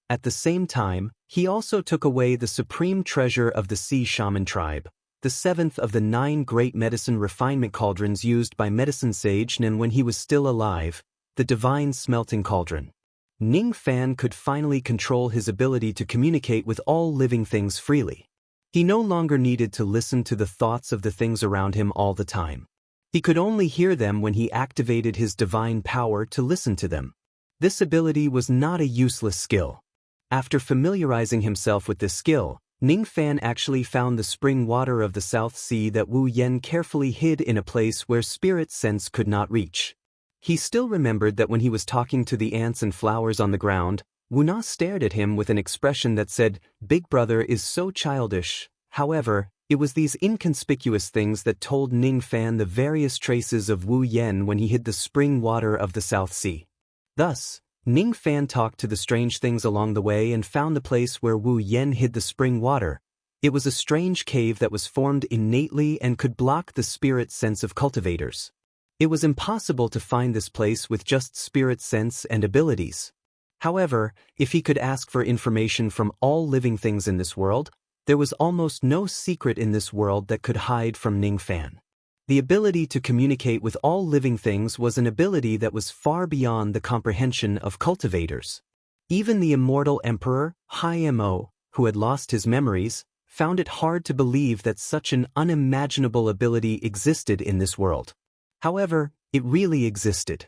At the same time, he also took away the supreme treasure of the Sea Shaman tribe, the 7th of the 9 great medicine refinement cauldrons used by medicine sage Nin when he was still alive, the divine smelting cauldron. Ning Fan could finally control his ability to communicate with all living things freely. He no longer needed to listen to the thoughts of the things around him all the time. He could only hear them when he activated his divine power to listen to them. This ability was not a useless skill. After familiarizing himself with this skill, Ning Fan actually found the spring water of the South Sea that Wu Yen carefully hid in a place where spirit sense could not reach. He still remembered that when he was talking to the ants and flowers on the ground, Wu Na stared at him with an expression that said, "Big brother is so childish." However, it was these inconspicuous things that told Ning Fan the various traces of Wu Yen when he hid the spring water of the South Sea. Thus, Ning Fan talked to the strange things along the way and found the place where Wu Yen hid the spring water. It was a strange cave that was formed innately and could block the spirit sense of cultivators. It was impossible to find this place with just spirit sense and abilities. However, if he could ask for information from all living things in this world, there was almost no secret in this world that could hide from Ning Fan. The ability to communicate with all living things was an ability that was far beyond the comprehension of cultivators. Even the immortal emperor, Hai Mo, who had lost his memories, found it hard to believe that such an unimaginable ability existed in this world. However, it really existed.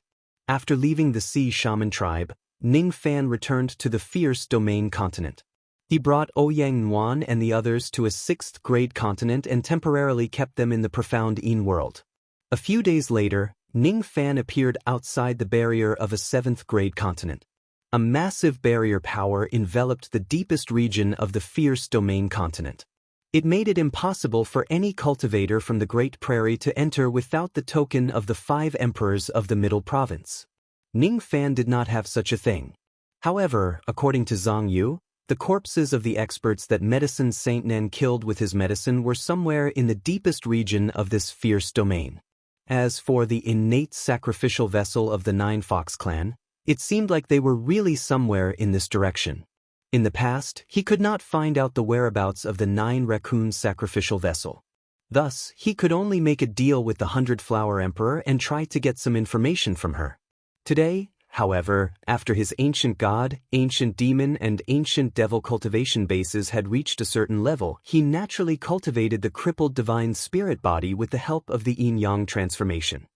After leaving the Sea Shaman tribe, Ning Fan returned to the Fierce Domain continent. He brought Ouyang Nuan and the others to a 6th grade continent and temporarily kept them in the profound Yin world. A few days later, Ning Fan appeared outside the barrier of a 7th grade continent. A massive barrier power enveloped the deepest region of the Fierce Domain continent. It made it impossible for any cultivator from the Great Prairie to enter without the token of the 5 emperors of the Middle Province. Ning Fan did not have such a thing. However, according to Zhang Yu, the corpses of the experts that Medicine Saint Nen killed with his medicine were somewhere in the deepest region of this fierce domain. As for the innate sacrificial vessel of the 9 Fox clan, it seemed like they were really somewhere in this direction. In the past, he could not find out the whereabouts of the 9 Raccoon sacrificial vessel. Thus, he could only make a deal with the 100 Flower Emperor and try to get some information from her. Today, however, after his ancient god, ancient demon and ancient devil cultivation bases had reached a certain level, he naturally cultivated the crippled divine spirit body with the help of the yin-yang transformation.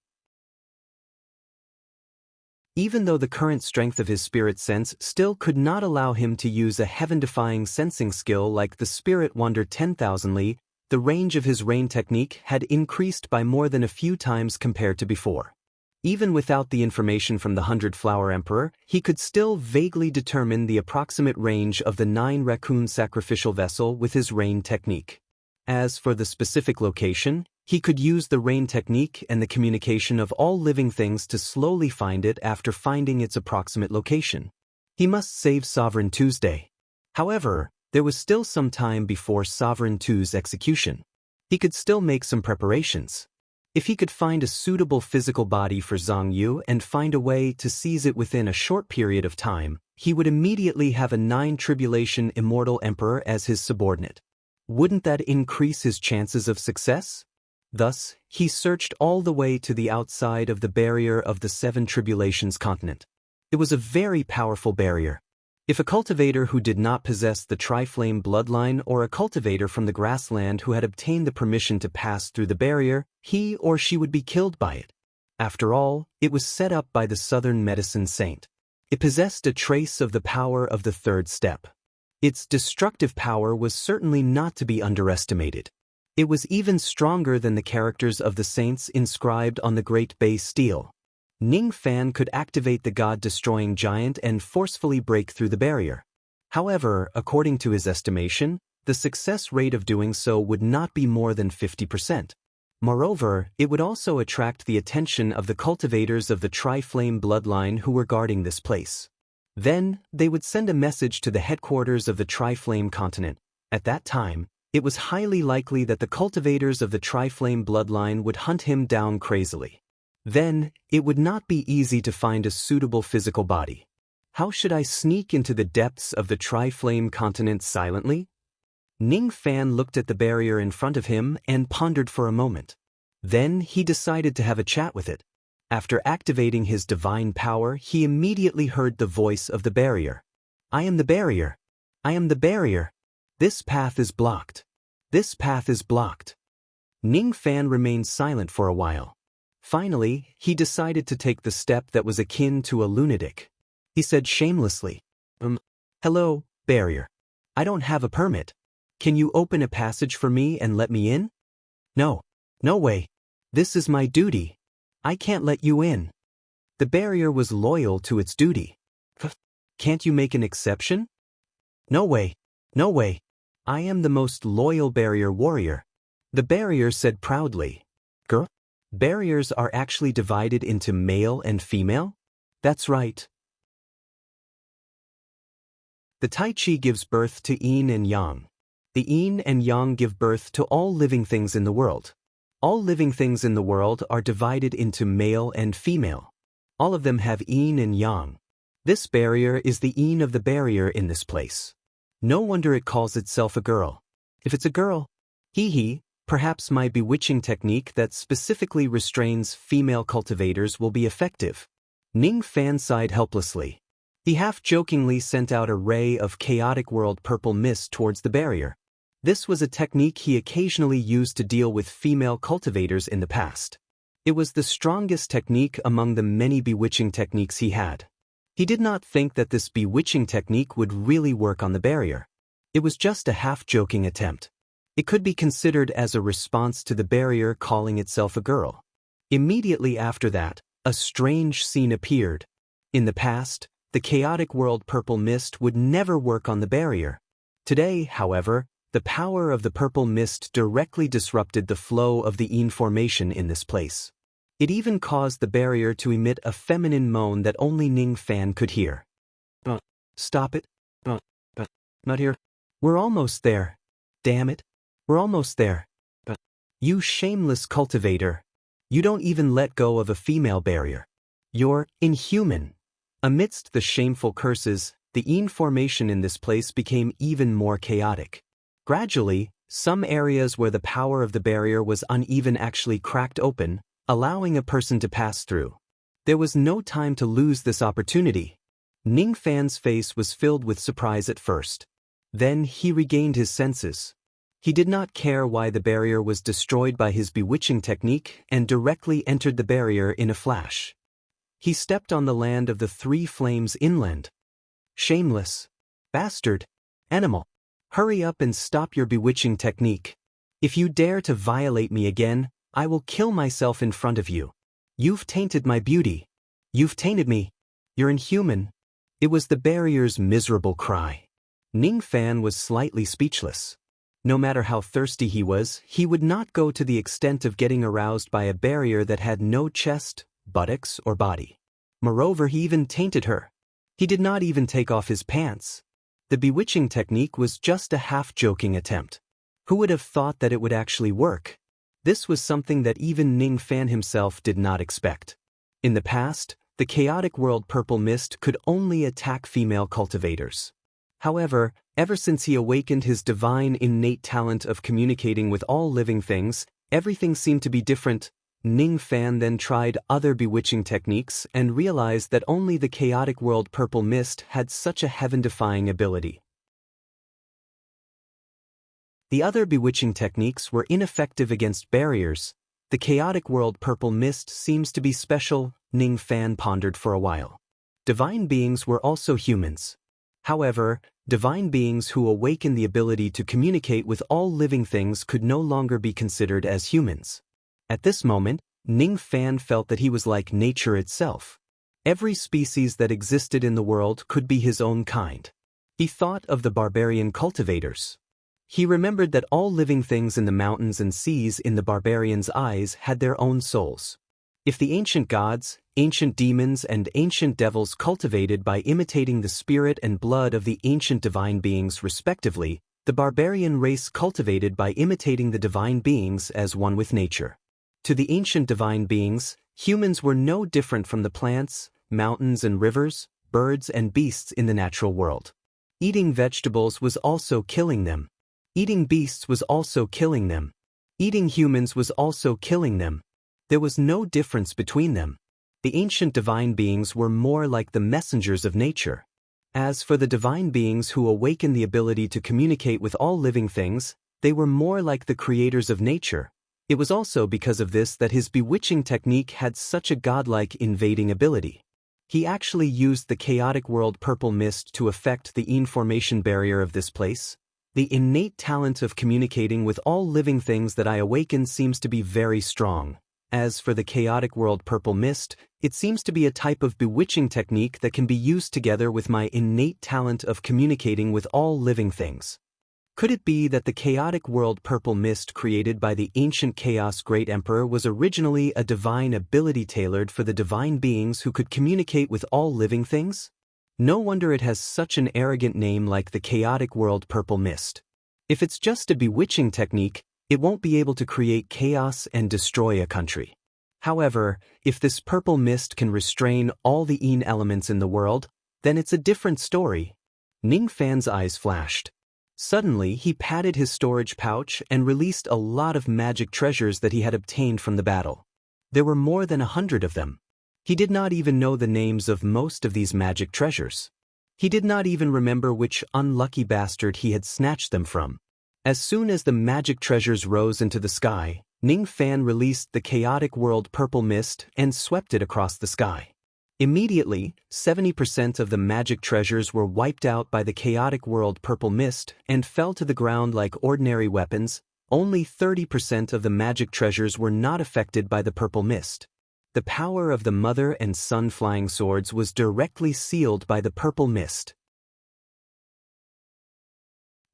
Even though the current strength of his spirit sense still could not allow him to use a heaven-defying sensing skill like the Spirit Wonder 10,000 Li, the range of his rain technique had increased by more than a few times compared to before. Even without the information from the 100 Flower Emperor, he could still vaguely determine the approximate range of the 9 Raccoon sacrificial vessel with his rain technique. As for the specific location, he could use the rain technique and the communication of all living things to slowly find it after finding its approximate location. He must save Sovereign Tuesday. However, there was still some time before Sovereign Tu's execution. He could still make some preparations. If he could find a suitable physical body for Zhang Yu and find a way to seize it within a short period of time, he would immediately have a 9 Tribulation Immortal Emperor as his subordinate. Wouldn't that increase his chances of success? Thus, he searched all the way to the outside of the barrier of the 7 Tribulations continent. It was a very powerful barrier. If a cultivator who did not possess the Triflame bloodline or a cultivator from the grassland who had obtained the permission to pass through the barrier, he or she would be killed by it. After all, it was set up by the Southern Medicine Saint. It possessed a trace of the power of the 3rd step. Its destructive power was certainly not to be underestimated. It was even stronger than the characters of the saints inscribed on the Great Bay Steel. Ning Fan could activate the God-destroying giant and forcefully break through the barrier. However, according to his estimation, the success rate of doing so would not be more than 50%. Moreover, it would also attract the attention of the cultivators of the Tri-Flame bloodline who were guarding this place. Then, they would send a message to the headquarters of the Tri-Flame continent. At that time, it was highly likely that the cultivators of the Tri-Flame bloodline would hunt him down crazily. Then, it would not be easy to find a suitable physical body. How should I sneak into the depths of the Tri-Flame continent silently? Ning Fan looked at the barrier in front of him and pondered for a moment. Then he decided to have a chat with it. After activating his divine power, he immediately heard the voice of the barrier. "I am the barrier. I am the barrier. This path is blocked. This path is blocked." Ning Fan remained silent for a while. Finally, he decided to take the step that was akin to a lunatic. He said shamelessly, Hello, barrier. I don't have a permit. Can you open a passage for me and let me in? No. No way. This is my duty. I can't let you in. The barrier was loyal to its duty. Can't you make an exception? No way. No way. I am the most loyal barrier warrior. The barrier said proudly. Girl? Barriers are actually divided into male and female? That's right. The Tai Chi gives birth to yin and yang. The yin and yang give birth to all living things in the world. All living things in the world are divided into male and female. All of them have yin and yang. This barrier is the yin of the barrier in this place. No wonder it calls itself a girl. If it's a girl, perhaps my bewitching technique that specifically restrains female cultivators will be effective. Ning Fan sighed helplessly. He half-jokingly sent out a ray of chaotic world purple mist towards the barrier. This was a technique he occasionally used to deal with female cultivators in the past. It was the strongest technique among the many bewitching techniques he had. He did not think that this bewitching technique would really work on the barrier. It was just a half-joking attempt. It could be considered as a response to the barrier calling itself a girl. Immediately after that, a strange scene appeared. In the past, the chaotic world purple mist would never work on the barrier. Today, however, the power of the purple mist directly disrupted the flow of the yin formation in this place. It even caused the barrier to emit a feminine moan that only Ning Fan could hear. Stop it. Not here. We're almost there. Damn it. We're almost there. You shameless cultivator. You don't even let go of a female barrier. You're inhuman. Amidst the shameful curses, the yin formation in this place became even more chaotic. Gradually, some areas where the power of the barrier was uneven actually cracked open, allowing a person to pass through. There was no time to lose this opportunity. Ning Fan's face was filled with surprise at first. Then he regained his senses. He did not care why the barrier was destroyed by his bewitching technique and directly entered the barrier in a flash. He stepped on the land of the three flames inland. Shameless. Bastard. Animal. Hurry up and stop your bewitching technique. If you dare to violate me again, I will kill myself in front of you. You've tainted my beauty. You've tainted me. You're inhuman. It was the barrier's miserable cry. Ning Fan was slightly speechless. No matter how thirsty he would not go to the extent of getting aroused by a barrier that had no chest, buttocks, or body. Moreover, he even tainted her. He did not even take off his pants. The bewitching technique was just a half-joking attempt. Who would have thought that it would actually work? This was something that even Ning Fan himself did not expect. In the past, the chaotic world purple mist could only attack female cultivators. However, ever since he awakened his divine innate talent of communicating with all living things, everything seemed to be different. Ning Fan then tried other bewitching techniques and realized that only the chaotic world purple mist had such a heaven-defying ability. The other bewitching techniques were ineffective against barriers. The chaotic world purple mist seems to be special, Ning Fan pondered for a while. Divine beings were also humans. However, divine beings who awaken the ability to communicate with all living things could no longer be considered as humans. At this moment, Ning Fan felt that he was like nature itself. Every species that existed in the world could be his own kind. He thought of the barbarian cultivators. He remembered that all living things in the mountains and seas in the barbarians' eyes had their own souls. If the ancient gods, ancient demons, and ancient devils cultivated by imitating the spirit and blood of the ancient divine beings respectively, the barbarian race cultivated by imitating the divine beings as one with nature. To the ancient divine beings, humans were no different from the plants, mountains and rivers, birds and beasts in the natural world. Eating vegetables was also killing them. Eating beasts was also killing them. Eating humans was also killing them. There was no difference between them. The ancient divine beings were more like the messengers of nature. As for the divine beings who awaken the ability to communicate with all living things, they were more like the creators of nature. It was also because of this that his bewitching technique had such a godlike invading ability. He actually used the chaotic world purple mist to affect the yin formation barrier of this place. The innate talent of communicating with all living things that I awaken seems to be very strong. As for the chaotic world purple mist, it seems to be a type of bewitching technique that can be used together with my innate talent of communicating with all living things. Could it be that the chaotic world purple mist created by the ancient chaos great emperor was originally a divine ability tailored for the divine beings who could communicate with all living things? No wonder it has such an arrogant name like the chaotic world purple mist. If it's just a bewitching technique, it won't be able to create chaos and destroy a country. However, if this purple mist can restrain all the Yin elements in the world, then it's a different story. Ning Fan's eyes flashed. Suddenly, he patted his storage pouch and released a lot of magic treasures that he had obtained from the battle. There were more than 100 of them. He did not even know the names of most of these magic treasures. He did not even remember which unlucky bastard he had snatched them from. As soon as the magic treasures rose into the sky, Ning Fan released the chaotic world purple mist and swept it across the sky. Immediately, 70% of the magic treasures were wiped out by the chaotic world purple mist and fell to the ground like ordinary weapons. Only 30% of the magic treasures were not affected by the purple mist. The power of the mother and son flying swords was directly sealed by the purple mist.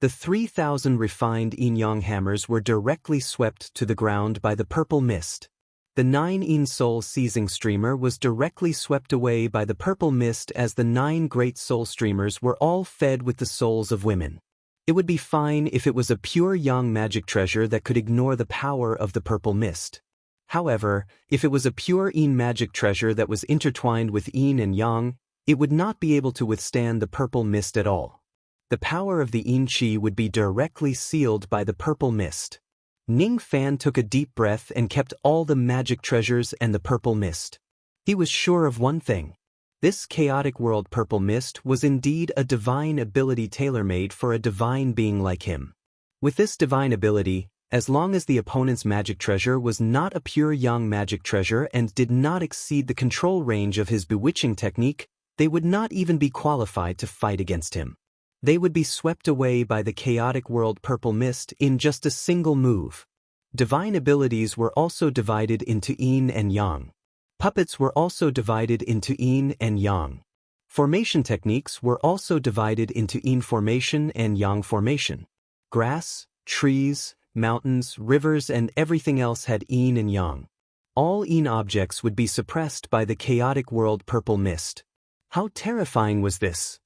The 3,000 refined yin-yang hammers were directly swept to the ground by the purple mist. The 9 yin soul seizing streamer was directly swept away by the purple mist as the 9 great soul streamers were all fed with the souls of women. It would be fine if it was a pure yang magic treasure that could ignore the power of the purple mist. However, if it was a pure yin magic treasure that was intertwined with yin and yang, it would not be able to withstand the purple mist at all. The power of the yin qi would be directly sealed by the purple mist. Ning Fan took a deep breath and kept all the magic treasures and the purple mist. He was sure of one thing. This chaotic world purple mist was indeed a divine ability tailor-made for a divine being like him. With this divine ability, as long as the opponent's magic treasure was not a pure yang magic treasure and did not exceed the control range of his bewitching technique, they would not even be qualified to fight against him. They would be swept away by the chaotic world purple mist in just a single move. Divine abilities were also divided into yin and yang. Puppets were also divided into yin and yang. Formation techniques were also divided into yin formation and yang formation. Grass, trees, mountains, rivers and everything else had yin and yang. All yin objects would be suppressed by the chaotic world purple mist. How terrifying was this?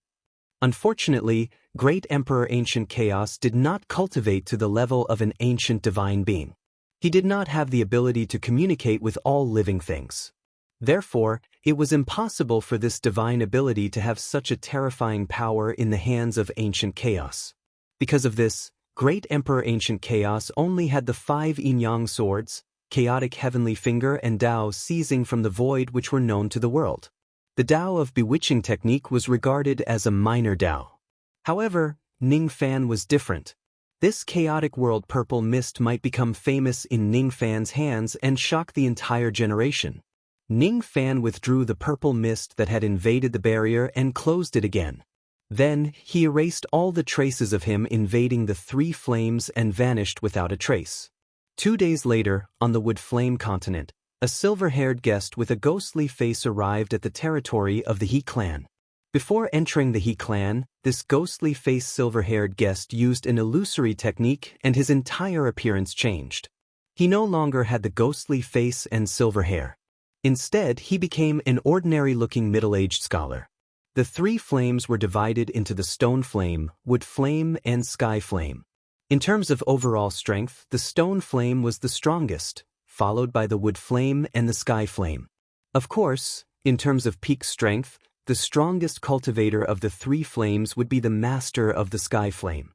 Unfortunately, Great Emperor Ancient Chaos did not cultivate to the level of an ancient divine being. He did not have the ability to communicate with all living things. Therefore, it was impossible for this divine ability to have such a terrifying power in the hands of Ancient Chaos. Because of this, Great Emperor Ancient Chaos only had the 5 yin-yang swords, Chaotic Heavenly Finger and Tao seizing from the void which were known to the world. The Tao of bewitching technique was regarded as a minor Tao. However, Ning Fan was different. This chaotic world purple mist might become famous in Ning Fan's hands and shock the entire generation. Ning Fan withdrew the purple mist that had invaded the barrier and closed it again. Then, he erased all the traces of him invading the 3 flames and vanished without a trace. 2 days later, on the Wood Flame continent, a silver-haired guest with a ghostly face arrived at the territory of the He clan. Before entering the He clan, this ghostly-faced silver-haired guest used an illusory technique and his entire appearance changed. He no longer had the ghostly face and silver hair. Instead, he became an ordinary-looking middle-aged scholar. The 3 flames were divided into the Stone Flame, Wood Flame, and Sky Flame. In terms of overall strength, the Stone Flame was the strongest, followed by the Wood Flame and the Sky Flame. Of course, in terms of peak strength, the strongest cultivator of the 3 flames would be the master of the Sky Flame.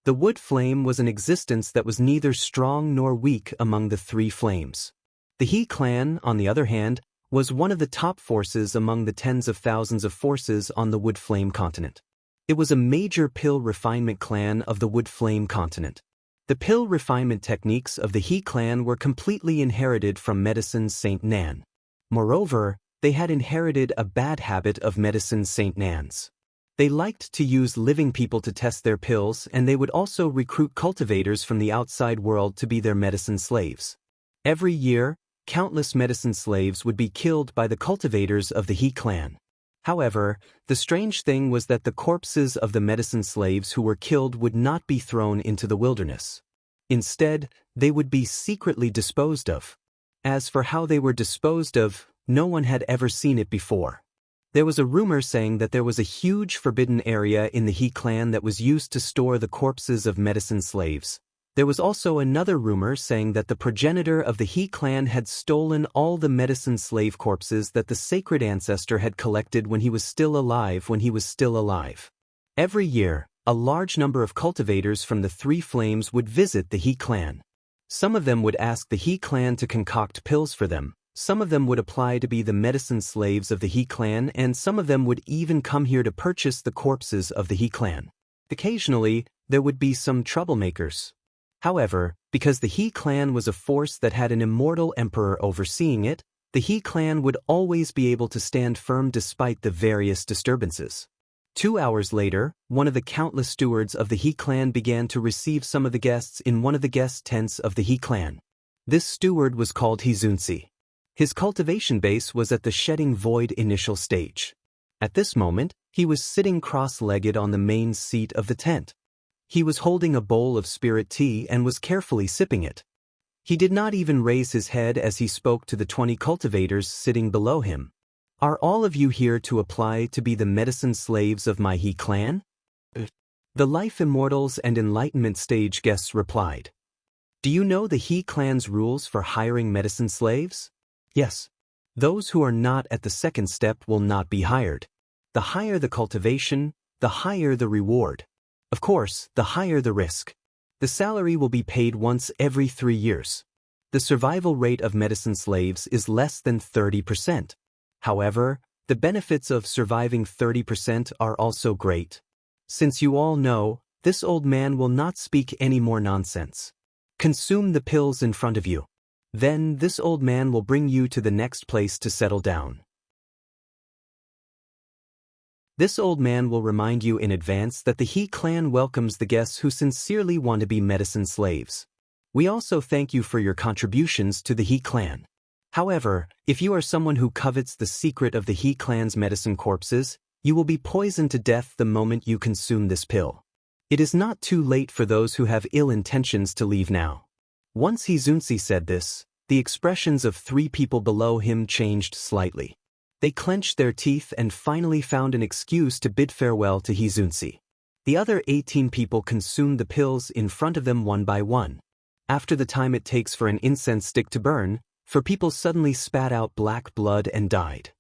The Wood Flame was an existence that was neither strong nor weak among the 3 flames. The He clan, on the other hand, was one of the top forces among the tens of thousands of forces on the Wood Flame continent. It was a major pill refinement clan of the Wood Flame continent. The pill refinement techniques of the He clan were completely inherited from Medicine Saint Nan. Moreover, they had inherited a bad habit of Medicine Saint Nan's. They liked to use living people to test their pills, and they would also recruit cultivators from the outside world to be their medicine slaves. Every year, countless medicine slaves would be killed by the cultivators of the He clan. However, the strange thing was that the corpses of the medicine slaves who were killed would not be thrown into the wilderness. Instead, they would be secretly disposed of. As for how they were disposed of, no one had ever seen it before. There was a rumor saying that there was a huge forbidden area in the He clan that was used to store the corpses of medicine slaves. There was also another rumor saying that the progenitor of the He clan had stolen all the medicine slave corpses that the sacred ancestor had collected when he was still alive. Every year, a large number of cultivators from the Three Flames would visit the He clan. Some of them would ask the He clan to concoct pills for them, some of them would apply to be the medicine slaves of the He clan, and some of them would even come here to purchase the corpses of the He clan. Occasionally, there would be some troublemakers. However, because the He clan was a force that had an immortal emperor overseeing it, the He clan would always be able to stand firm despite the various disturbances. 2 hours later, one of the countless stewards of the He clan began to receive some of the guests in one of the guest tents of the He clan. This steward was called Hizunsi. His cultivation base was at the shedding void initial stage. At this moment, he was sitting cross-legged on the main seat of the tent. He was holding a bowl of spirit tea and was carefully sipping it. He did not even raise his head as he spoke to the 20 cultivators sitting below him. Are all of you here to apply to be the medicine slaves of my He clan? The Life Immortals and Enlightenment stage guests replied. Do you know the He clan's rules for hiring medicine slaves? Yes. Those who are not at the second step will not be hired. The higher the cultivation, the higher the reward. Of course, the higher the risk. The salary will be paid once every 3 years. The survival rate of medicine slaves is less than 30%. However, the benefits of surviving 30% are also great. Since you all know, this old man will not speak any more nonsense. Consume the pills in front of you. Then this old man will bring you to the next place to settle down. This old man will remind you in advance that the He clan welcomes the guests who sincerely want to be medicine slaves. We also thank you for your contributions to the He clan. However, if you are someone who covets the secret of the He clan's medicine corpses, you will be poisoned to death the moment you consume this pill. It is not too late for those who have ill intentions to leave now. Once Hizunsi said this, the expressions of 3 people below him changed slightly. They clenched their teeth and finally found an excuse to bid farewell to Hizunsi. The other 18 people consumed the pills in front of them one by one. After the time it takes for an incense stick to burn, 4 people suddenly spat out black blood and died.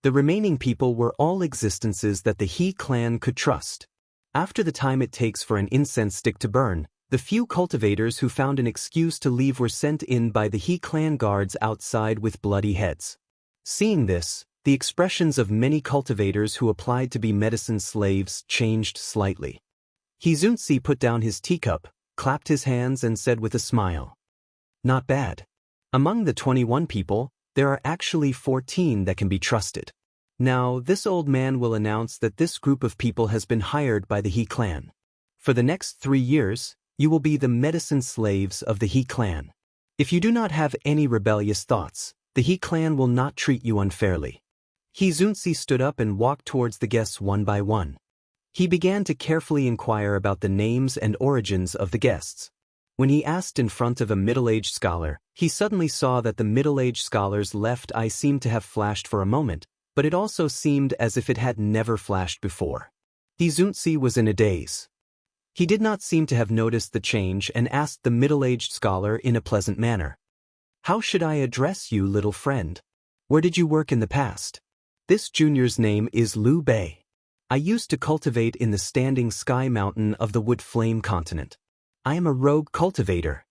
The remaining people were all existences that the He clan could trust. After the time it takes for an incense stick to burn, the few cultivators who found an excuse to leave were sent in by the He clan guards outside with bloody heads. Seeing this, the expressions of many cultivators who applied to be medicine slaves changed slightly. Hizunsi put down his teacup, clapped his hands and said with a smile, "Not bad. Among the 21 people, there are actually 14 that can be trusted." Now, this old man will announce that this group of people has been hired by the He clan. For the next 3 years, you will be the medicine slaves of the He clan. If you do not have any rebellious thoughts, the He clan will not treat you unfairly. Hizunsi stood up and walked towards the guests one by one. He began to carefully inquire about the names and origins of the guests. When he asked in front of a middle-aged scholar, he suddenly saw that the middle-aged scholar's left eye seemed to have flashed for a moment, but it also seemed as if it had never flashed before. Hizunsi was in a daze. He did not seem to have noticed the change and asked the middle-aged scholar in a pleasant manner, "How should I address you, little friend? Where did you work in the past?" This junior's name is Liu Bei. I used to cultivate in the standing sky mountain of the wood flame continent. I am a rogue cultivator.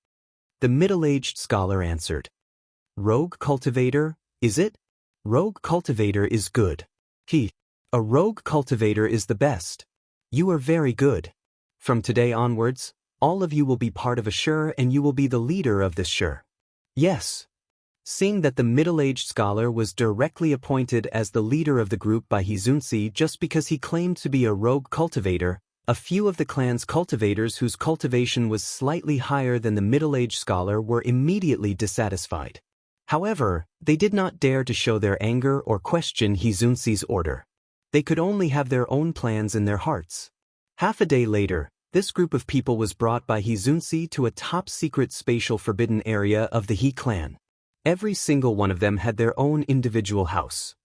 The middle-aged scholar answered. Rogue cultivator, is it? Rogue cultivator is good. A rogue cultivator is the best. You are very good. From today onwards, all of you will be part of a shur and you will be the leader of this shur. Yes. Seeing that the middle-aged scholar was directly appointed as the leader of the group by Hizunsi just because he claimed to be a rogue cultivator, a few of the clan's cultivators whose cultivation was slightly higher than the middle-aged scholar were immediately dissatisfied. However, they did not dare to show their anger or question Hizunsi's order. They could only have their own plans in their hearts. Half a day later, this group of people was brought by Hizunsi to a top-secret spatial forbidden area of the He clan. Every single one of them had their own individual house.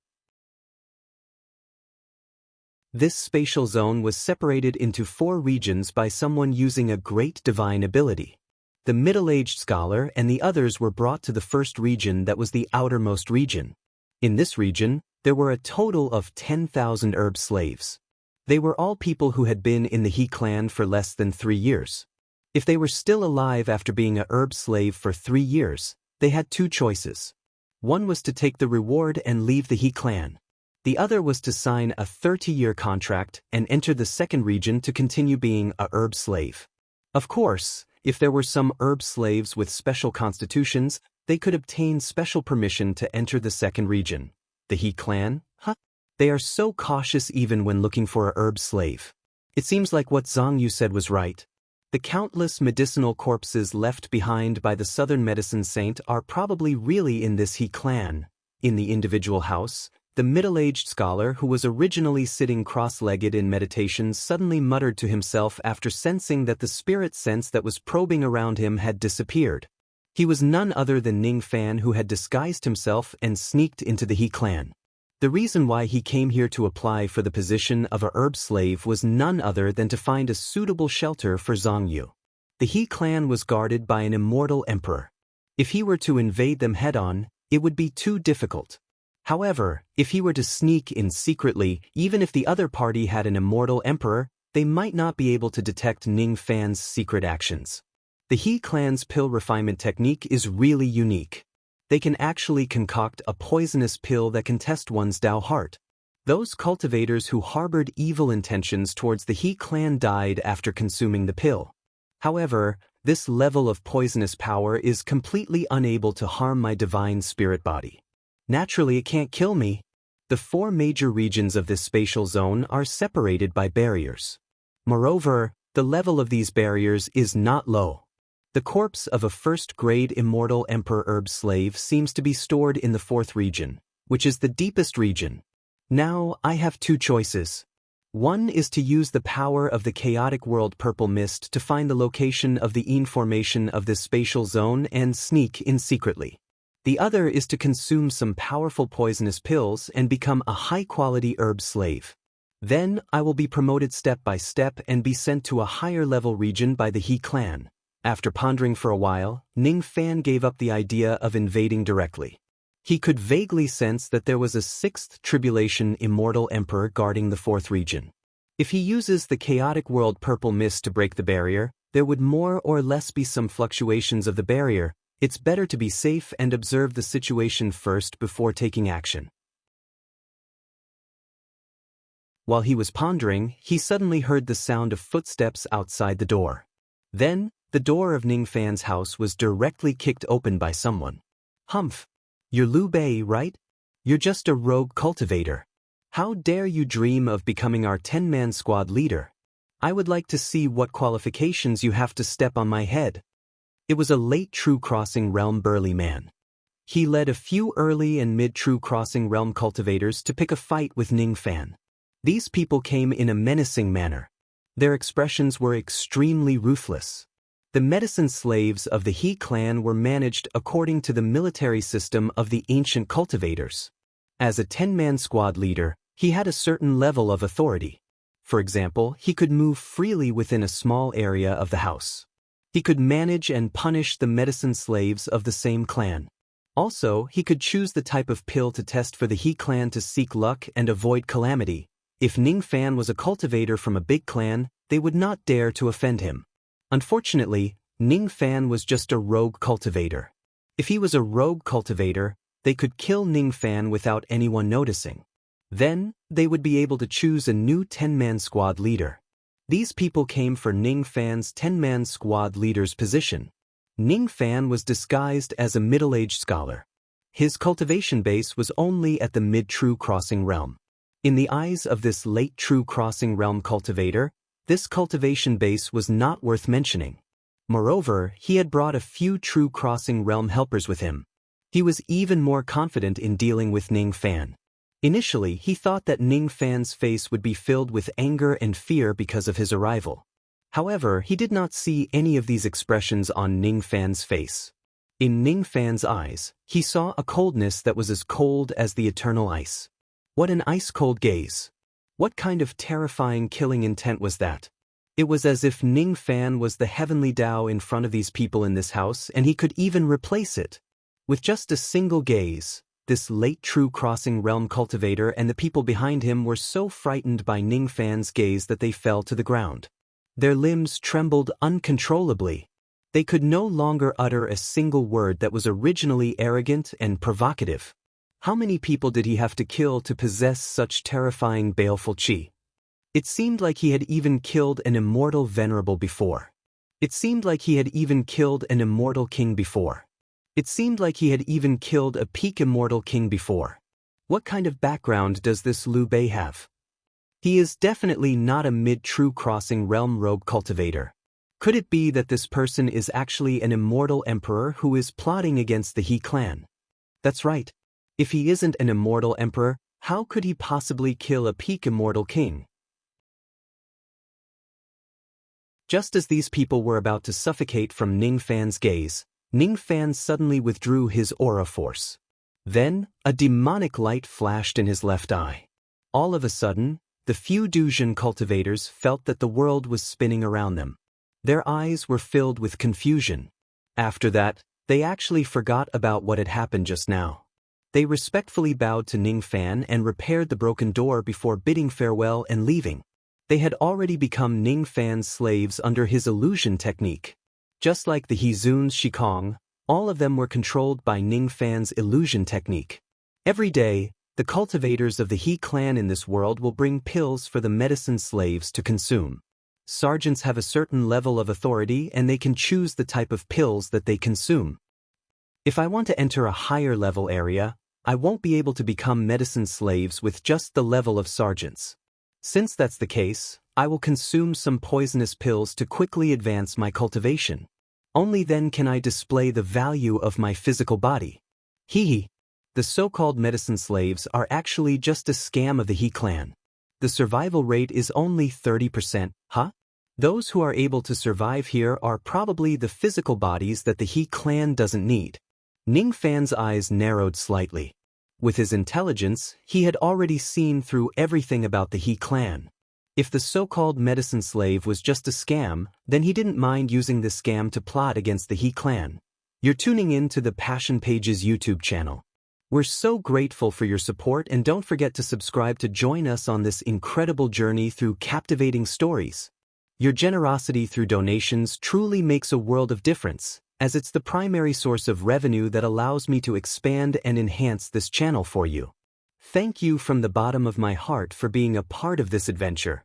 This spatial zone was separated into 4 regions by someone using a great divine ability. The middle-aged scholar and the others were brought to the first region that was the outermost region. In this region, there were a total of 10,000 herb slaves. They were all people who had been in the He clan for less than 3 years. If they were still alive after being a herb slave for 3 years, they had 2 choices. One was to take the reward and leave the He clan. The other was to sign a 30-year contract and enter the second region to continue being a herb slave. Of course, if there were some herb slaves with special constitutions, they could obtain special permission to enter the second region. The He clan? They are so cautious even when looking for a herb slave. It seems like what Zhang Yu said was right. The countless medicinal corpses left behind by the southern medicine saint are probably really in this He clan. In the individual house, the middle-aged scholar who was originally sitting cross-legged in meditation suddenly muttered to himself after sensing that the spirit sense that was probing around him had disappeared. He was none other than Ning Fan, who had disguised himself and sneaked into the He clan. The reason why he came here to apply for the position of a herb slave was none other than to find a suitable shelter for Zhang Yu. The He clan was guarded by an immortal emperor. If he were to invade them head-on, it would be too difficult. However, if he were to sneak in secretly, even if the other party had an immortal emperor, they might not be able to detect Ning Fan's secret actions. The He clan's pill refinement technique is really unique. They can actually concoct a poisonous pill that can test one's Dao heart. Those cultivators who harbored evil intentions towards the He clan died after consuming the pill. However, this level of poisonous power is completely unable to harm my divine spirit body. Naturally, it can't kill me. The 4 major regions of this spatial zone are separated by barriers. Moreover, the level of these barriers is not low. The corpse of a first-grade immortal emperor herb slave seems to be stored in the 4th region, which is the deepest region. Now, I have 2 choices. One is to use the power of the chaotic world purple mist to find the location of the information of this spatial zone and sneak in secretly. The other is to consume some powerful poisonous pills and become a high-quality herb slave. Then, I will be promoted step by step and be sent to a higher-level region by the He clan. After pondering for a while, Ning Fan gave up the idea of invading directly. He could vaguely sense that there was a 6th tribulation immortal emperor guarding the 4th region. If he uses the chaotic world purple mist to break the barrier, there would more or less be some fluctuations of the barrier. It's better to be safe and observe the situation first before taking action. While he was pondering, he suddenly heard the sound of footsteps outside the door. Then, the door of Ning Fan's house was directly kicked open by someone. Humph! You're Liu Bei, right? You're just a rogue cultivator. How dare you dream of becoming our 10-man squad leader? I would like to see what qualifications you have to step on my head. It was a late True Crossing Realm burly man. He led a few early and mid-True Crossing Realm cultivators to pick a fight with Ning Fan. These people came in a menacing manner. Their expressions were extremely ruthless. The medicine slaves of the He clan were managed according to the military system of the ancient cultivators. As a 10-man squad leader, he had a certain level of authority. For example, he could move freely within a small area of the house. He could manage and punish the medicine slaves of the same clan. Also, he could choose the type of pill to test for the He clan to seek luck and avoid calamity. If Ning Fan was a cultivator from a big clan, they would not dare to offend him. Unfortunately, Ning Fan was just a rogue cultivator. If he was a rogue cultivator, they could kill Ning Fan without anyone noticing. Then, they would be able to choose a new 10-man squad leader. These people came for Ning Fan's 10-man squad leader's position. Ning Fan was disguised as a middle-aged scholar. His cultivation base was only at the mid-true crossing realm. In the eyes of this late true crossing realm cultivator, this cultivation base was not worth mentioning. Moreover, he had brought a few true crossing realm helpers with him. He was even more confident in dealing with Ning Fan. Initially, he thought that Ning Fan's face would be filled with anger and fear because of his arrival. However, he did not see any of these expressions on Ning Fan's face. In Ning Fan's eyes, he saw a coldness that was as cold as the eternal ice. What an ice-cold gaze! What kind of terrifying killing intent was that? It was as if Ning Fan was the heavenly Tao in front of these people in this house, and he could even replace it. With just a single gaze, this late true crossing realm cultivator and the people behind him were so frightened by Ning Fan's gaze that they fell to the ground. Their limbs trembled uncontrollably. They could no longer utter a single word that was originally arrogant and provocative. How many people did he have to kill to possess such terrifying baleful chi? It seemed like he had even killed an immortal venerable before. It seemed like he had even killed an immortal king before. It seemed like he had even killed a peak immortal king before. What kind of background does this Liu Bei have? He is definitely not a mid-true crossing realm rogue cultivator. Could it be that this person is actually an immortal emperor who is plotting against the He clan? That's right. If he isn't an immortal emperor, how could he possibly kill a peak immortal king? Just as these people were about to suffocate from Ning Fan's gaze, Ning Fan suddenly withdrew his aura force. Then, a demonic light flashed in his left eye. All of a sudden, the few Duzhen cultivators felt that the world was spinning around them. Their eyes were filled with confusion. After that, they actually forgot about what had happened just now. They respectfully bowed to Ning Fan and repaired the broken door before bidding farewell and leaving. They had already become Ning Fan's slaves under his illusion technique. Just like the Hezun's Shikong, all of them were controlled by Ning Fan's illusion technique. Every day, the cultivators of the He clan in this world will bring pills for the medicine slaves to consume. Sergeants have a certain level of authority and they can choose the type of pills that they consume. If I want to enter a higher level area, I won't be able to become medicine slaves with just the level of sergeants. Since that's the case, I will consume some poisonous pills to quickly advance my cultivation. Only then can I display the value of my physical body. Hee. The so-called medicine slaves are actually just a scam of the He clan. The survival rate is only 30%, huh? Those who are able to survive here are probably the physical bodies that the He clan doesn't need. Ning Fan's eyes narrowed slightly. With his intelligence, he had already seen through everything about the He clan. If the so-called medicine slave was just a scam, then he didn't mind using this scam to plot against the He clan. You're tuning in to the Passion Pages YouTube channel. We're so grateful for your support, and don't forget to subscribe to join us on this incredible journey through captivating stories. Your generosity through donations truly makes a world of difference, as it's the primary source of revenue that allows me to expand and enhance this channel for you. Thank you from the bottom of my heart for being a part of this adventure.